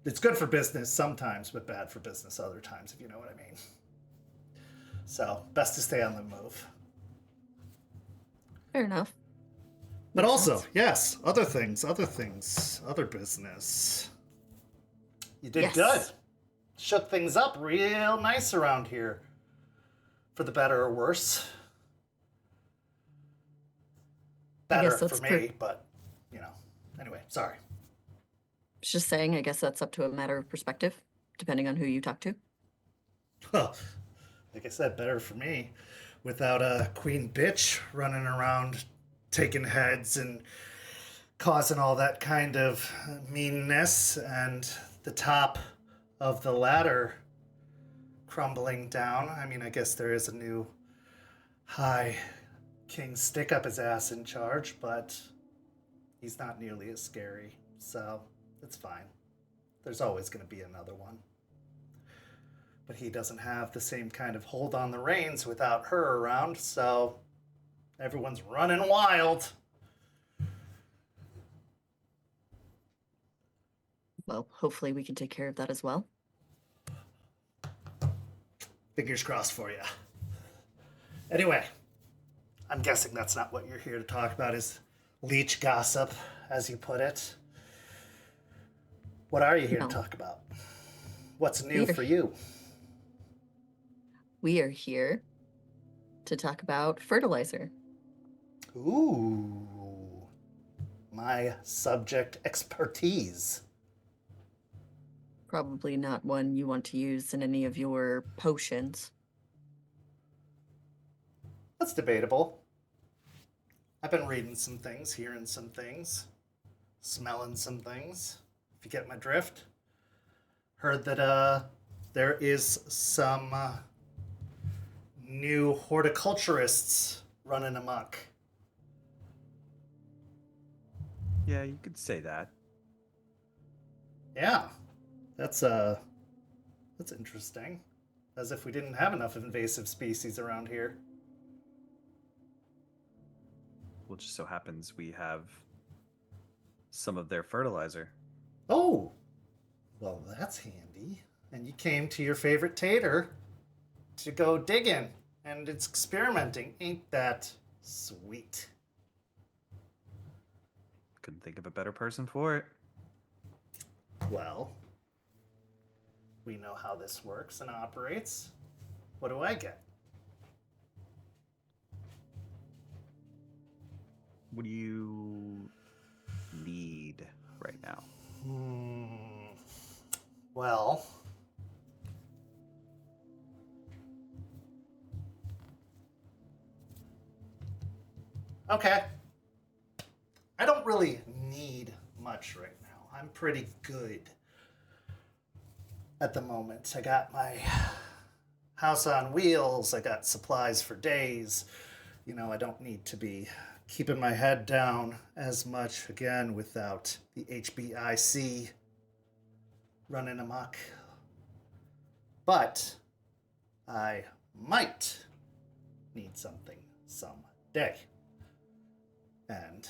it's good for business sometimes, but bad for business other times, if you know what I mean. So, best to stay on the move. Fair enough. But Makes also, sense. yes, other things, other business. You did Yes. good. Shook things up real nice around here. For the better or worse. Better guess that's for me, but, anyway, sorry. Just saying, I guess that's up to a matter of perspective, depending on who you talk to. Well, like I said, better for me. Without a queen bitch running around taking heads and causing all that kind of meanness, and the top of the ladder crumbling down. I mean, I guess there is a new high king stick up his ass in charge, but he's not nearly as scary, so it's fine. There's always going to be another one. But he doesn't have the same kind of hold on the reins without her around, so everyone's running wild. Well, hopefully we can take care of that as well. Fingers crossed for you. Anyway, I'm guessing that's not what you're here to talk about, is leech gossip, as you put it. What are you here No. to talk about? What's new Here. for you? We are here to talk about fertilizer. Ooh, my subject expertise. Probably not one you want to use in any of your potions. That's debatable. I've been reading some things, hearing some things, smelling some things, if you get my drift. Heard that there is some new horticulturists running amok. Yeah, you could say that. Yeah, that's interesting. As if we didn't have enough invasive species around here. Well, it just so happens we have some of their fertilizer. Oh, well, that's handy. And you came to your favorite tater to go digging and it's experimenting. Ain't that sweet? Couldn't think of a better person for it. Well, we know how this works and operates. What do I get? What do you need right now? Well, okay. I don't really need much right now. I'm pretty good at the moment. I got my house on wheels. I got supplies for days. I don't need to be keeping my head down as much, again, without the HBIC running amok. But I might need something someday. And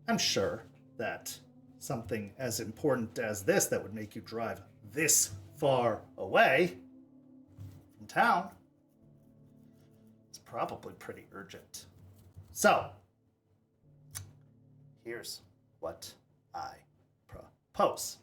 I'm sure that something as important as this that would make you drive this far away from town is probably pretty urgent. So, here's what I propose.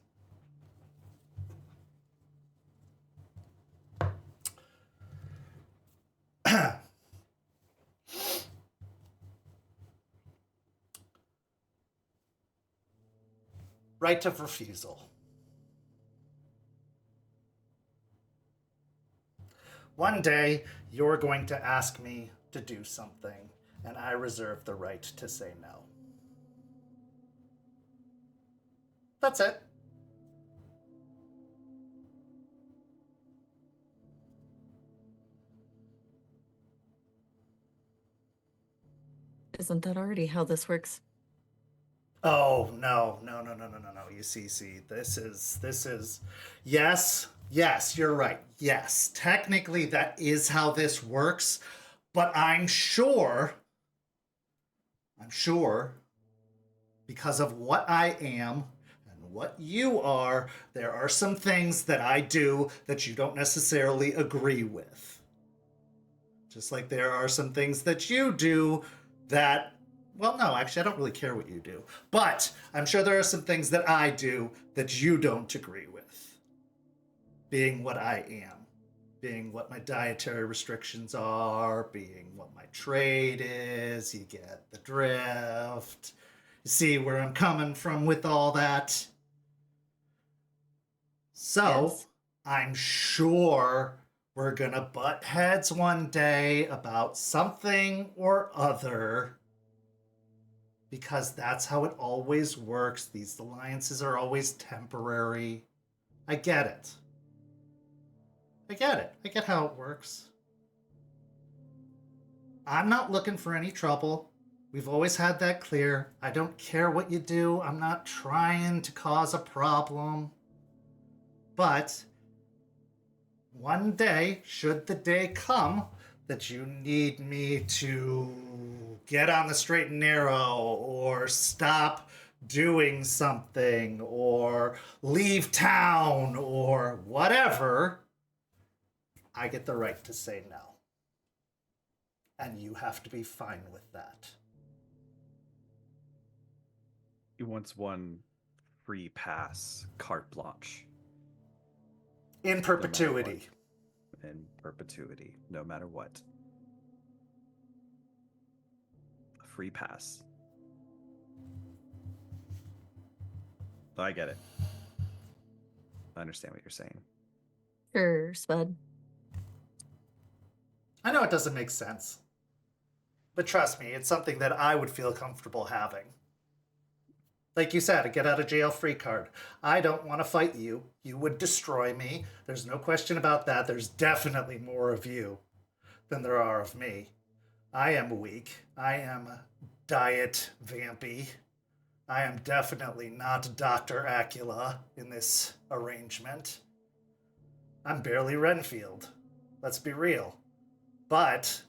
Right of refusal. One day, you're going to ask me to do something, and I reserve the right to say no. That's it. Isn't that already how this works? Oh, no. You see, this is, yes, you're right. Yes, technically that is how this works, but I'm sure, because of what I am and what you are, there are some things that I do that you don't necessarily agree with. Just like there are some things that you do that, well, no, actually, I don't really care what you do. But I'm sure there are some things that I do that you don't agree with. Being what I am. Being what my dietary restrictions are. Being what my trade is. You get the drift. You see where I'm coming from with all that? So, Yes. I'm sure we're gonna butt heads one day about something or other, because that's how it always works. These alliances are always temporary. I get it. I get how it works. I'm not looking for any trouble. We've always had that clear. I don't care what you do. I'm not trying to cause a problem. But one day, should the day come that you need me to get on the straight and narrow or stop doing something or leave town or whatever, I get the right to say no. And you have to be fine with that. He wants one free pass, carte blanche. In perpetuity. In perpetuity, no matter what. A free pass. I get it. I understand what you're saying. Sure, Spud. I know it doesn't make sense. But trust me, it's something that I would feel comfortable having. Like you said, a get out of jail free card. I don't want to fight you. You would destroy me. There's no question about that. There's definitely more of you than there are of me. I am weak. I am diet vampy. I am definitely not Dr. Acula in this arrangement. I'm barely Renfield. Let's be real. But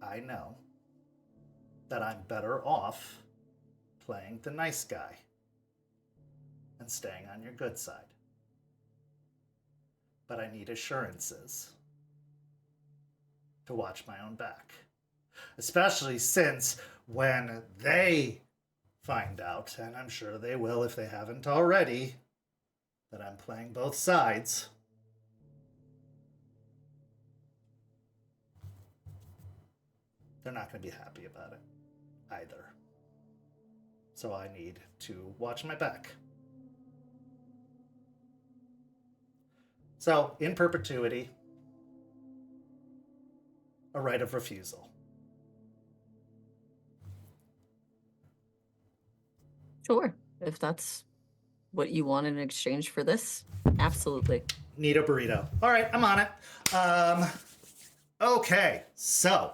I know that I'm better off playing the nice guy and staying on your good side. But I need assurances to watch my own back. Especially since when they find out, and I'm sure they will if they haven't already, that I'm playing both sides, they're not going to be happy about it either. So I need to watch my back. So, in perpetuity, a right of refusal. Sure. If that's what you want in exchange for this, absolutely. Need a burrito. All right, I'm on it. Okay, so,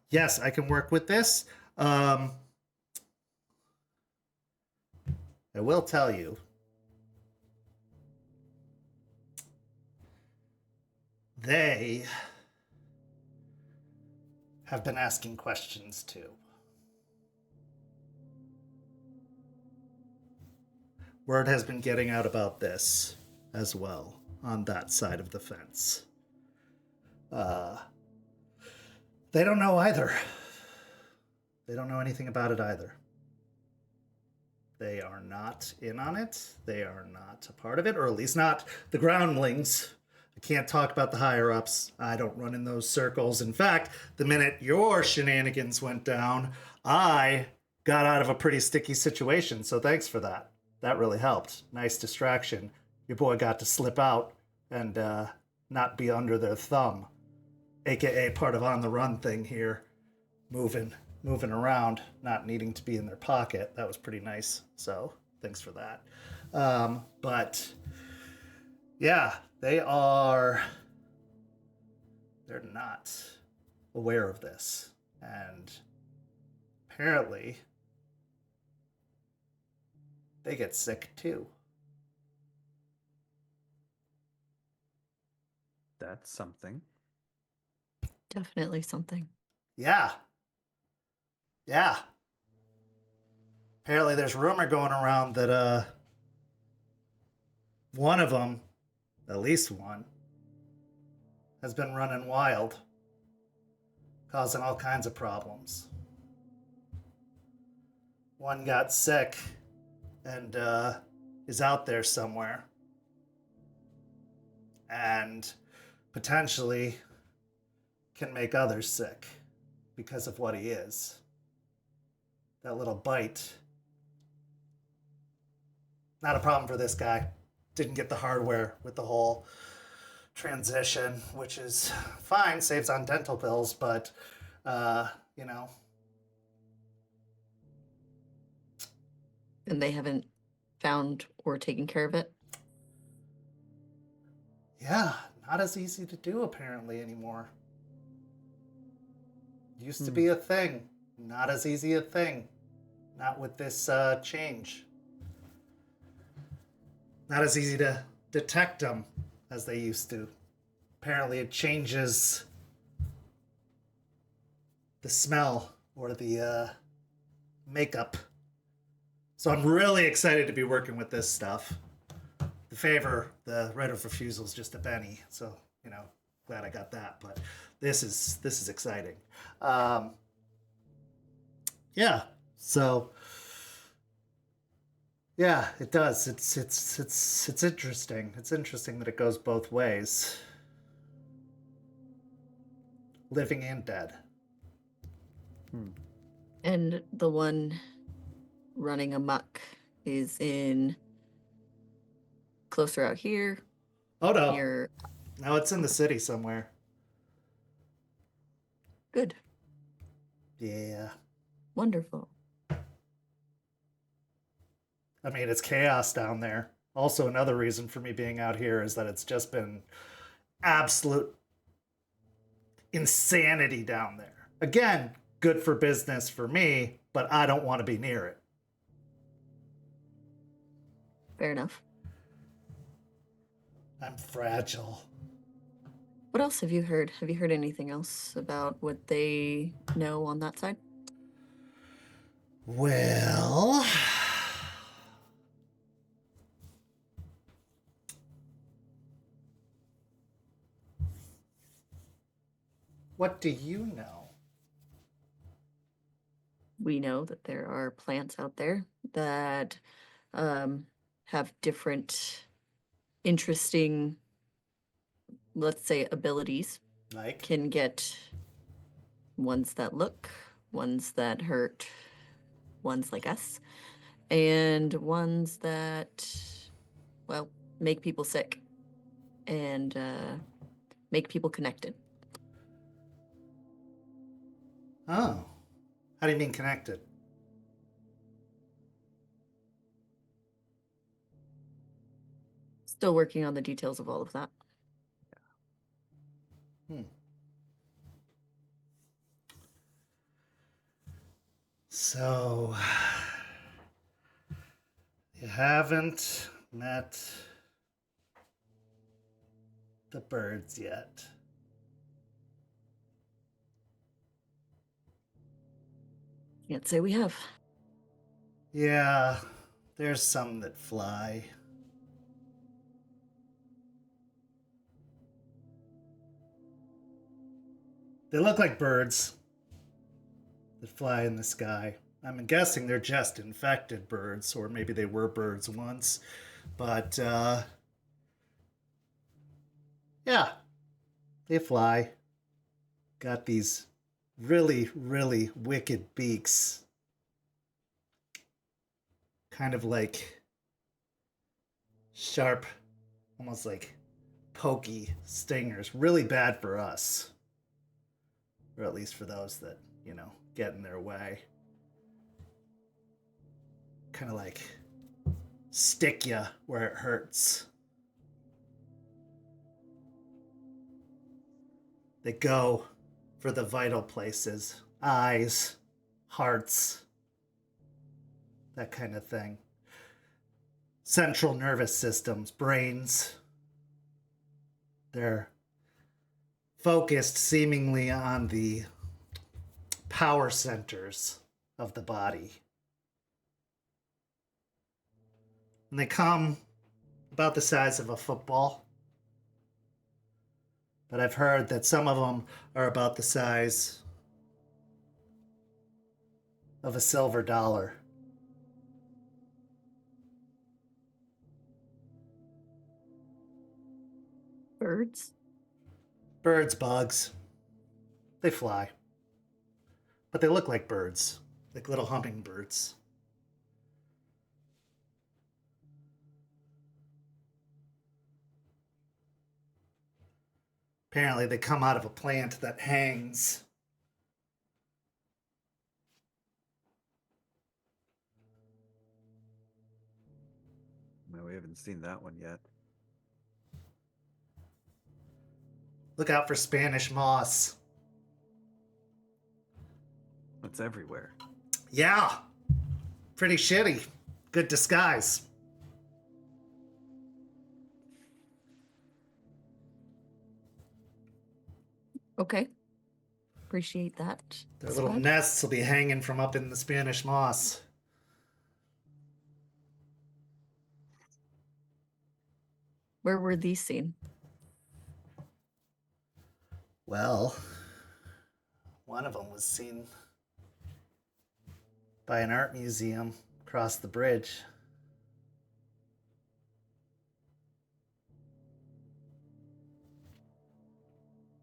yes, I can work with this. I will tell you, they have been asking questions too. Word has been getting out about this as well on that side of the fence. They don't know either. They don't know anything about it either. They are not in on it. They are not a part of it, or at least not the groundlings. I can't talk about the higher-ups. I don't run in those circles. In fact, the minute your shenanigans went down, I got out of a pretty sticky situation, so thanks for that. That really helped. Nice distraction. Your boy got to slip out and not be under their thumb, aka part of on the run thing here, moving around, not needing to be in their pocket. That was pretty nice. So thanks for that. But yeah, they are they're not aware of this. And apparently, they get sick too. That's something. Definitely something. Yeah. Yeah. Apparently there's rumor going around that one of them, at least one, has been running wild, causing all kinds of problems. One got sick and is out there somewhere. And potentially can make others sick because of what he is. That little bite. Not a problem for this guy. Didn't get the hardware with the whole transition, which is fine, saves on dental bills, but, you know. And they haven't found or taken care of it? Yeah, not as easy to do apparently anymore. Used to be a thing. Not as easy a thing. Not with this change. Not as easy to detect them as they used to. Apparently it changes the smell or the makeup. So I'm really excited to be working with this stuff. The favor, the right of refusal is just a Benny. So, you know, glad I got that. But this is exciting. Yeah. So yeah, it does. It's interesting. It's interesting that it goes both ways. Living and dead. And the one running amok is in closer out here. Oh no. Near. No, it's in the city somewhere. Good. Yeah. Wonderful. I mean, it's chaos down there. Also, another reason for me being out here is that it's just been absolute insanity down there. Again, good for business for me, but I don't want to be near it. Fair enough. I'm fragile. What else have you heard? Have you heard anything else about what they know on that side? Well, what do you know? We know that there are plants out there that have different interesting, let's say, abilities. Like? Can get ones that look, ones that hurt, ones like us, and ones that, well, make people sick and make people connected. Oh. How do you mean connected? Still working on the details of all of that. So, you haven't met the birds yet. Can't say we have. Yeah, there's some that fly. They look like birds that fly in the sky. I'm guessing they're just infected birds, or maybe they were birds once. But, yeah, they fly. Got these really, really wicked beaks. Kind of like sharp, almost like pokey stingers. Really bad for us. Or at least for those that, you know, get in their way. Kind of like stick ya where it hurts. They go for the vital places. Eyes, hearts, that kind of thing. Central nervous systems, brains. They're focused seemingly on the power centers of the body. And they come about the size of a football. But I've heard that some of them are about the size of a silver dollar. Birds? Birds, bugs. They fly. But they look like birds, like little hummingbirds. Apparently, they come out of a plant that hangs. No, we haven't seen that one yet. Look out for Spanish moss. It's everywhere. Yeah. Pretty shitty. Good disguise. Okay. Appreciate that. Their little nests will be hanging from up in the Spanish moss. Where were these seen? Well, one of them was seen by an art museum across the bridge.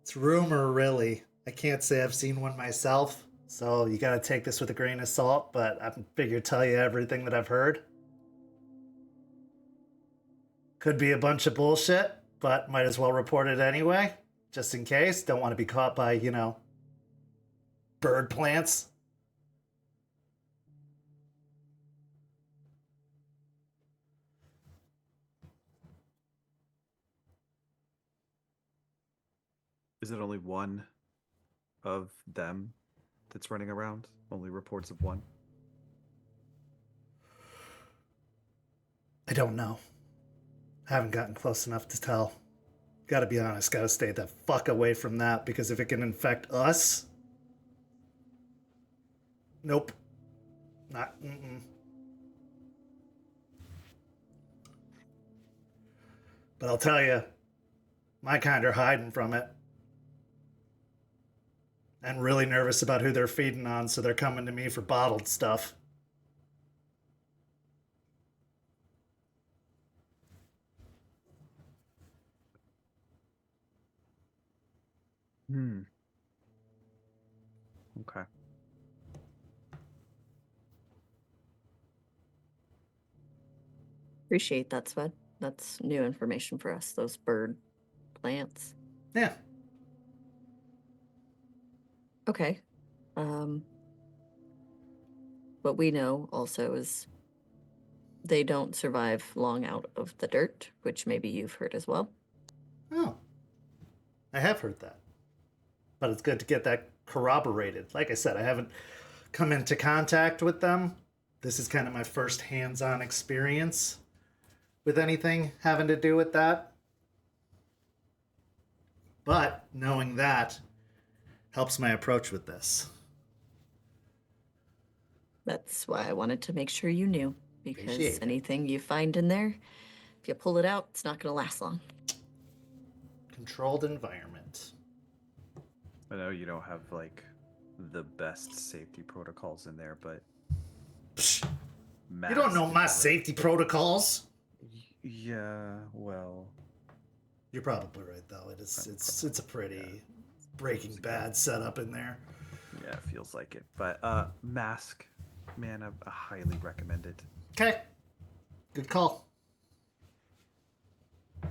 It's rumor, really. I can't say I've seen one myself, so you gotta take this with a grain of salt, but I figure tell you everything that I've heard. Could be a bunch of bullshit, but might as well report it anyway, just in case. Don't want to be caught by, bird plants. Is it only one of them that's running around? Only reports of one? I don't know. Haven't gotten close enough to tell. Gotta be honest, gotta stay the fuck away from that, because if it can infect us... Nope. Not, But I'll tell you, my kind are hiding from it. And really nervous about who they're feeding on, so they're coming to me for bottled stuff. Okay. Appreciate that, Spud. That's new information for us, those bird plants. Yeah. Okay. What we know also is they don't survive long out of the dirt, which maybe you've heard as well. Oh. I have heard that. But it's good to get that corroborated. Like I said, I haven't come into contact with them. This is kind of my first hands-on experience with anything having to do with that. But knowing that helps my approach with this. That's why I wanted to make sure you knew, because Appreciate it. anything you find in there, if you pull it out, it's not going to last long. Controlled environment. I know you don't have, like, the best safety protocols in there, but... Psh, you don't know my safety protocols. Yeah, well... You're probably right, though. It's a pretty Breaking Bad setup in there. Yeah, it feels like it. But mask, man, I highly recommend it. Okay. Good call. I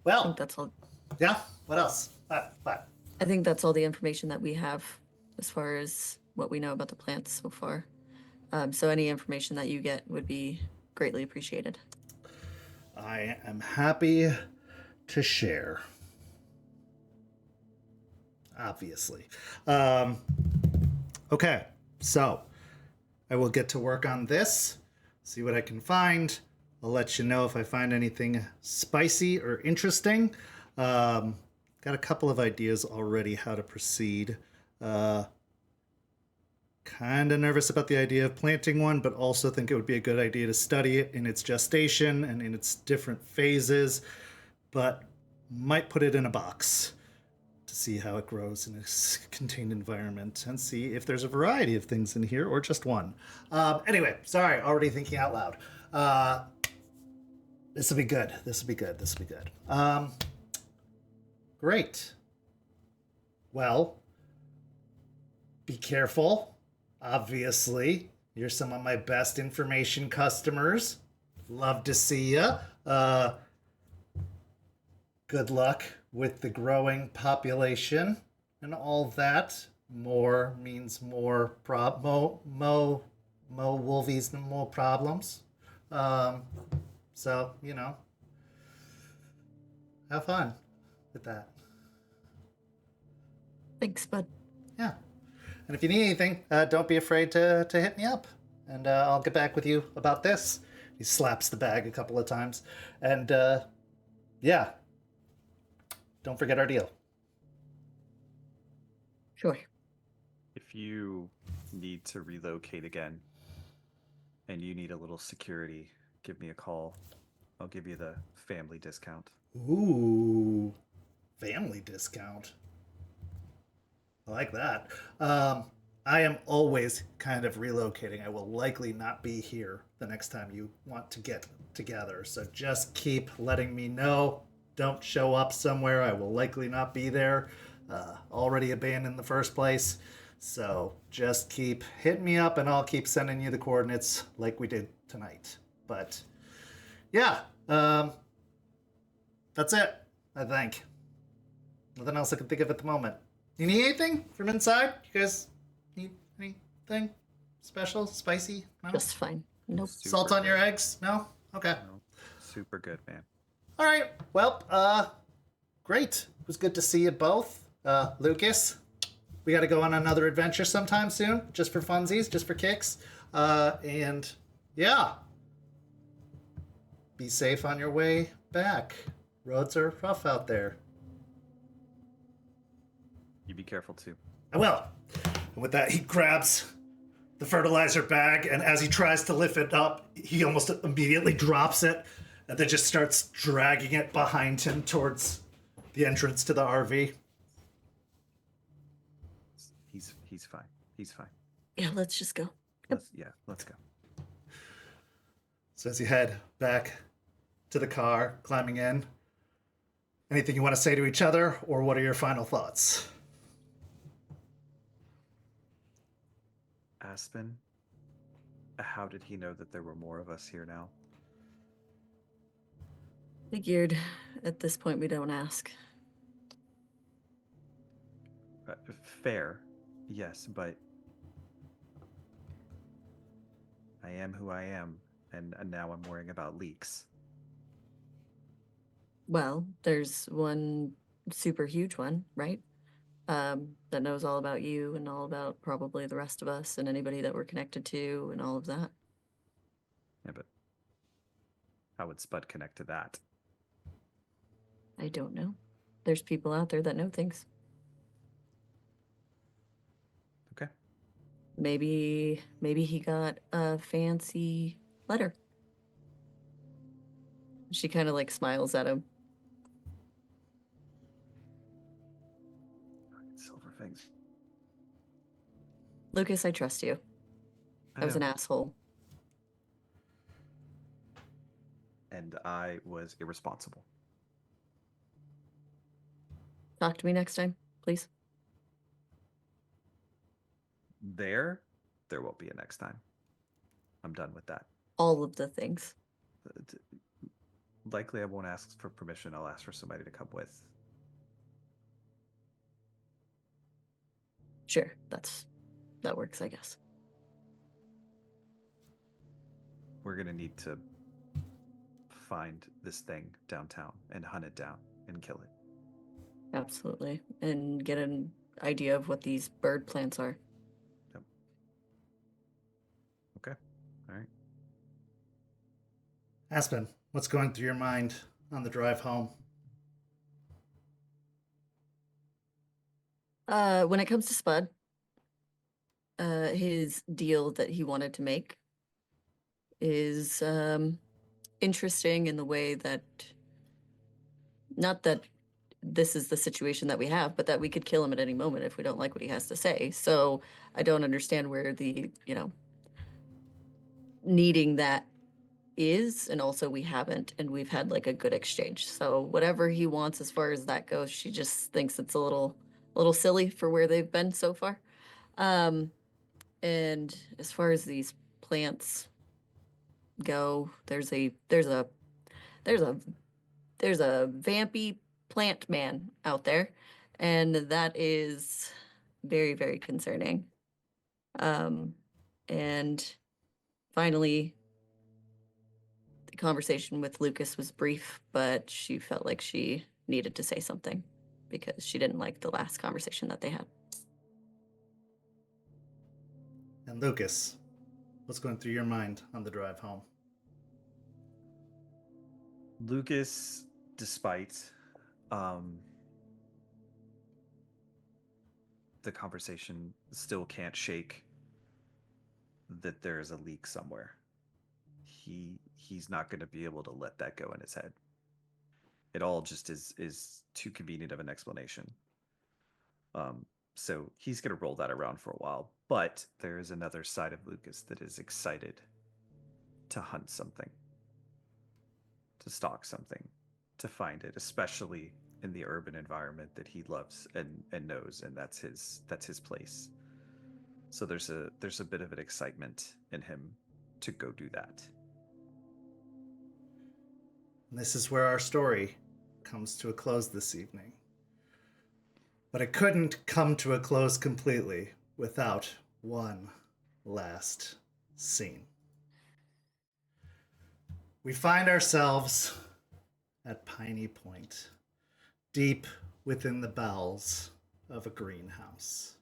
Well, think that's all. yeah. What else? What? I think that's all the information that we have as far as what we know about the plants so far. So any information that you get would be greatly appreciated. I am happy to share. Obviously. Okay, so I will get to work on this, see what I can find. I'll let you know if I find anything spicy or interesting. Got a couple of ideas already how to proceed. Kind of nervous about the idea of planting one, but also think it would be a good idea to study it in its gestation and in its different phases, but might put it in a box to see how it grows in a contained environment and see if there's a variety of things in here or just one. Anyway, sorry, already thinking out loud. This will be good. This will be good. This will be good. Great. Well, be careful. Obviously, you're some of my best information customers. Love to see ya. Good luck with the growing population and all that. More means more mo wolvies and more problems. So, you know, have fun with that. Thanks, Spud. Yeah. And if you need anything, don't be afraid to hit me up. And I'll get back with you about this. He slaps the bag a couple of times. And, yeah. Don't forget our deal. Sure. If you need to relocate again and you need a little security, give me a call. I'll give you the family discount. Ooh. Family discount. I like that. I am always kind of relocating. I will likely not be here the next time you want to get together. So just keep letting me know. Don't show up somewhere. I will likely not be there. Already abandoned in the first place. So just keep hitting me up and I'll keep sending you the coordinates like we did tonight. But yeah, that's it, I think. Nothing else I can think of at the moment. You need anything from inside? You guys need anything special, spicy? No? Just fine. Nope. Salt on your eggs? No? Okay. No. Super good, man. All right. Well, great. It was good to see you both. Lucas, we got to go on another adventure sometime soon, just for funsies, just for kicks. And yeah, be safe on your way back. Roads are rough out there. You be careful too. I will. And with that, he grabs the fertilizer bag, and as he tries to lift it up, he almost immediately drops it, and then just starts dragging it behind him towards the entrance to the RV. He's fine. He's fine. Yeah, let's just go. Let's go. So as you head back to the car, climbing in, anything you want to say to each other, or what are your final thoughts? Aspen, how did he know that there were more of us here now? Figured at this point we don't ask. Fair, yes, but I am who I am, and now I'm worrying about leaks. Well, there's one super huge one, right? That knows all about you and all about probably the rest of us and anybody that we're connected to and all of that. Yeah, but how would Spud connect to that? I don't know. There's people out there that know things. Okay. Maybe he got a fancy letter. She kind of like smiles at him. Silver things. Lucas, I trust you. I was an asshole. And I was irresponsible. Talk to me next time, please. There won't be a next time. I'm done with that. All of the things. Likely I won't ask for permission. I'll ask for somebody to come with. Sure, that works, I guess. We're gonna need to find this thing downtown and hunt it down and kill it. Absolutely. And get an idea of what these bird plants are. Yep. Okay. All right. Aspen, what's going through your mind on the drive home? When it comes to Spud, his deal that he wanted to make is interesting in the way that, not that this is the situation that we have, but that we could kill him at any moment if we don't like what he has to say. So I don't understand where the, needing that is, and also we haven't, and we've had like a good exchange. So whatever he wants as far as that goes, she just thinks it's a little silly for where they've been so far. And as far as these plants go, there's a vampy plant man out there, and that is very, very concerning. And finally, the conversation with Lucas was brief, but she felt like she needed to say something because she didn't like the last conversation that they had. And Lucas, what's going through your mind on the drive home? Lucas, despite the conversation, still can't shake that there is a leak somewhere. He's not going to be able to let that go in his head. It all just is too convenient of an explanation. So he's going to roll that around for a while. But there is another side of Lucas that is excited to hunt something, to stalk something, to find it, especially in the urban environment that he loves and knows, and that's his place. So there's a bit of an excitement in him to go do that. And this is where our story comes to a close this evening. But it couldn't come to a close completely without one last scene. We find ourselves at Piney Point, deep within the bowels of a greenhouse.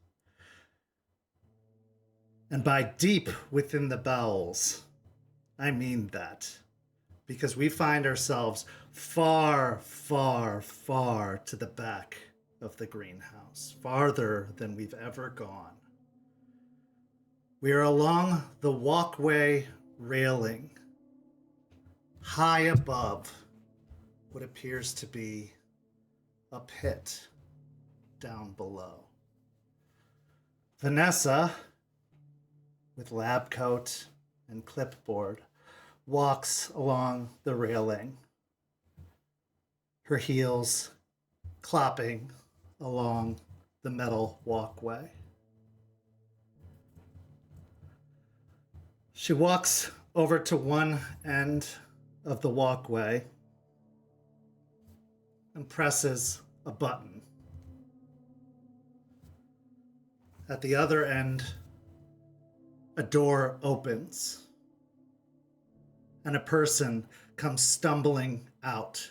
And by deep within the bowels, I mean that. Because we find ourselves far, far, far to the back of the greenhouse, farther than we've ever gone. We are along the walkway railing, high above what appears to be a pit down below. Vanessa, with lab coat and clipboard, walks along the railing, her heels clopping along the metal walkway. She walks over to one end of the walkway and presses a button. At the other end, a door opens and a person comes stumbling out.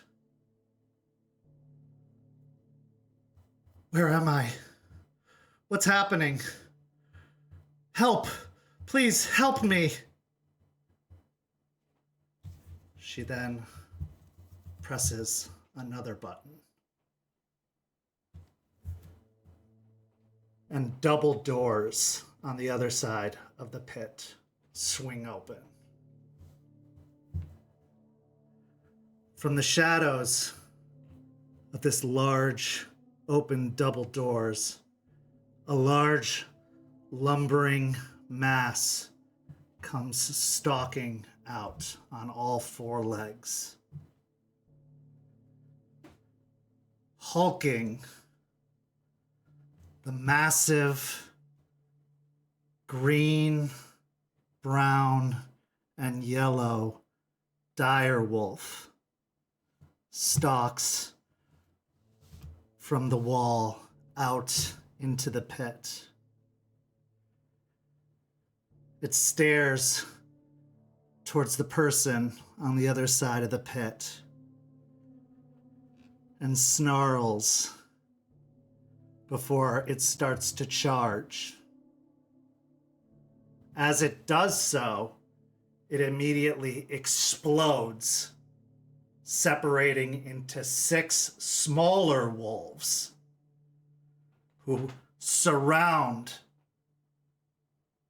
Where am I? What's happening? Help! Please help me! She then presses another button. And double doors on the other side of the pit swing open. From the shadows of this large open double doors, a large lumbering mass comes stalking out on all four legs. Hulking, the massive green, brown, and yellow dire wolf stalks from the wall out into the pit. It stares towards the person on the other side of the pit and snarls before it starts to charge. As it does so, it immediately explodes, separating into 6 smaller wolves who surround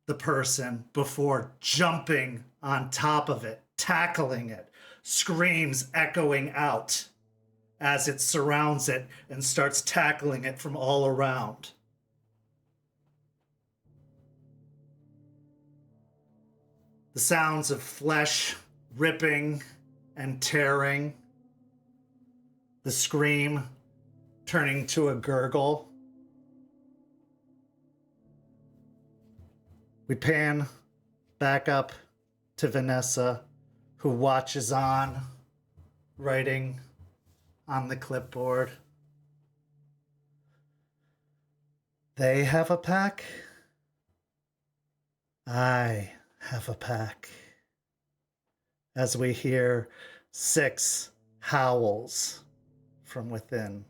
the person before jumping on top of it, tackling it, screams echoing out as it surrounds it and starts tackling it from all around. The sounds of flesh ripping and tearing, the scream turning to a gurgle. We pan back up to Vanessa, who watches on, writing on the clipboard. They have a pack. I have a pack. As we hear 6 howls from within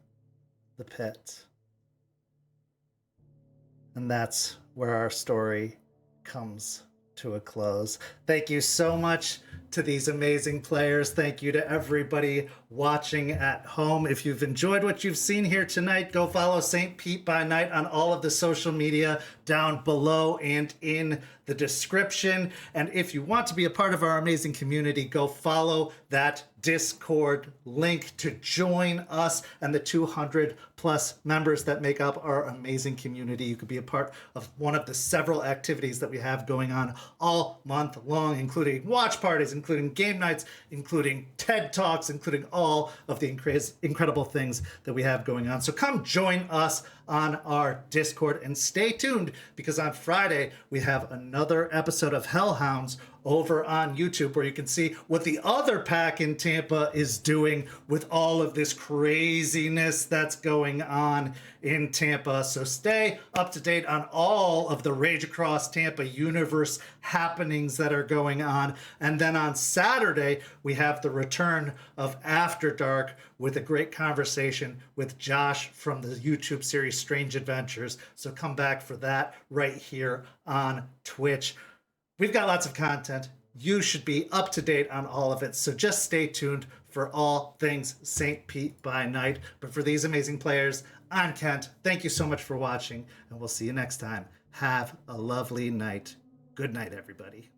the pit. And that's where our story comes to a close. Thank you so much to these amazing players. Thank you to everybody watching at home. If you've enjoyed what you've seen here tonight, go follow St. Pete by Night on all of the social media down below and in the description. And if you want to be a part of our amazing community, go follow that Discord link to join us and the 200 plus members that make up our amazing community. You could be a part of one of the several activities that we have going on all month long, including watch parties, including game nights, including TED Talks, including all of the incredible things that we have going on. So come join us on our Discord and stay tuned, because on Friday we have another episode of Hellhounds over on YouTube, where you can see what the other pack in Tampa is doing with all of this craziness that's going on in Tampa. So stay up to date on all of the Rage Across Tampa universe happenings that are going on. And then on Saturday, we have the return of After Dark with a great conversation with Josh from the YouTube series Strange Adventures. So come back for that right here on Twitch. We've got lots of content. You should be up to date on all of it. So just stay tuned for all things St. Pete by Night. But for these amazing players, I'm Kent. Thank you so much for watching, and we'll see you next time. Have a lovely night. Good night, everybody.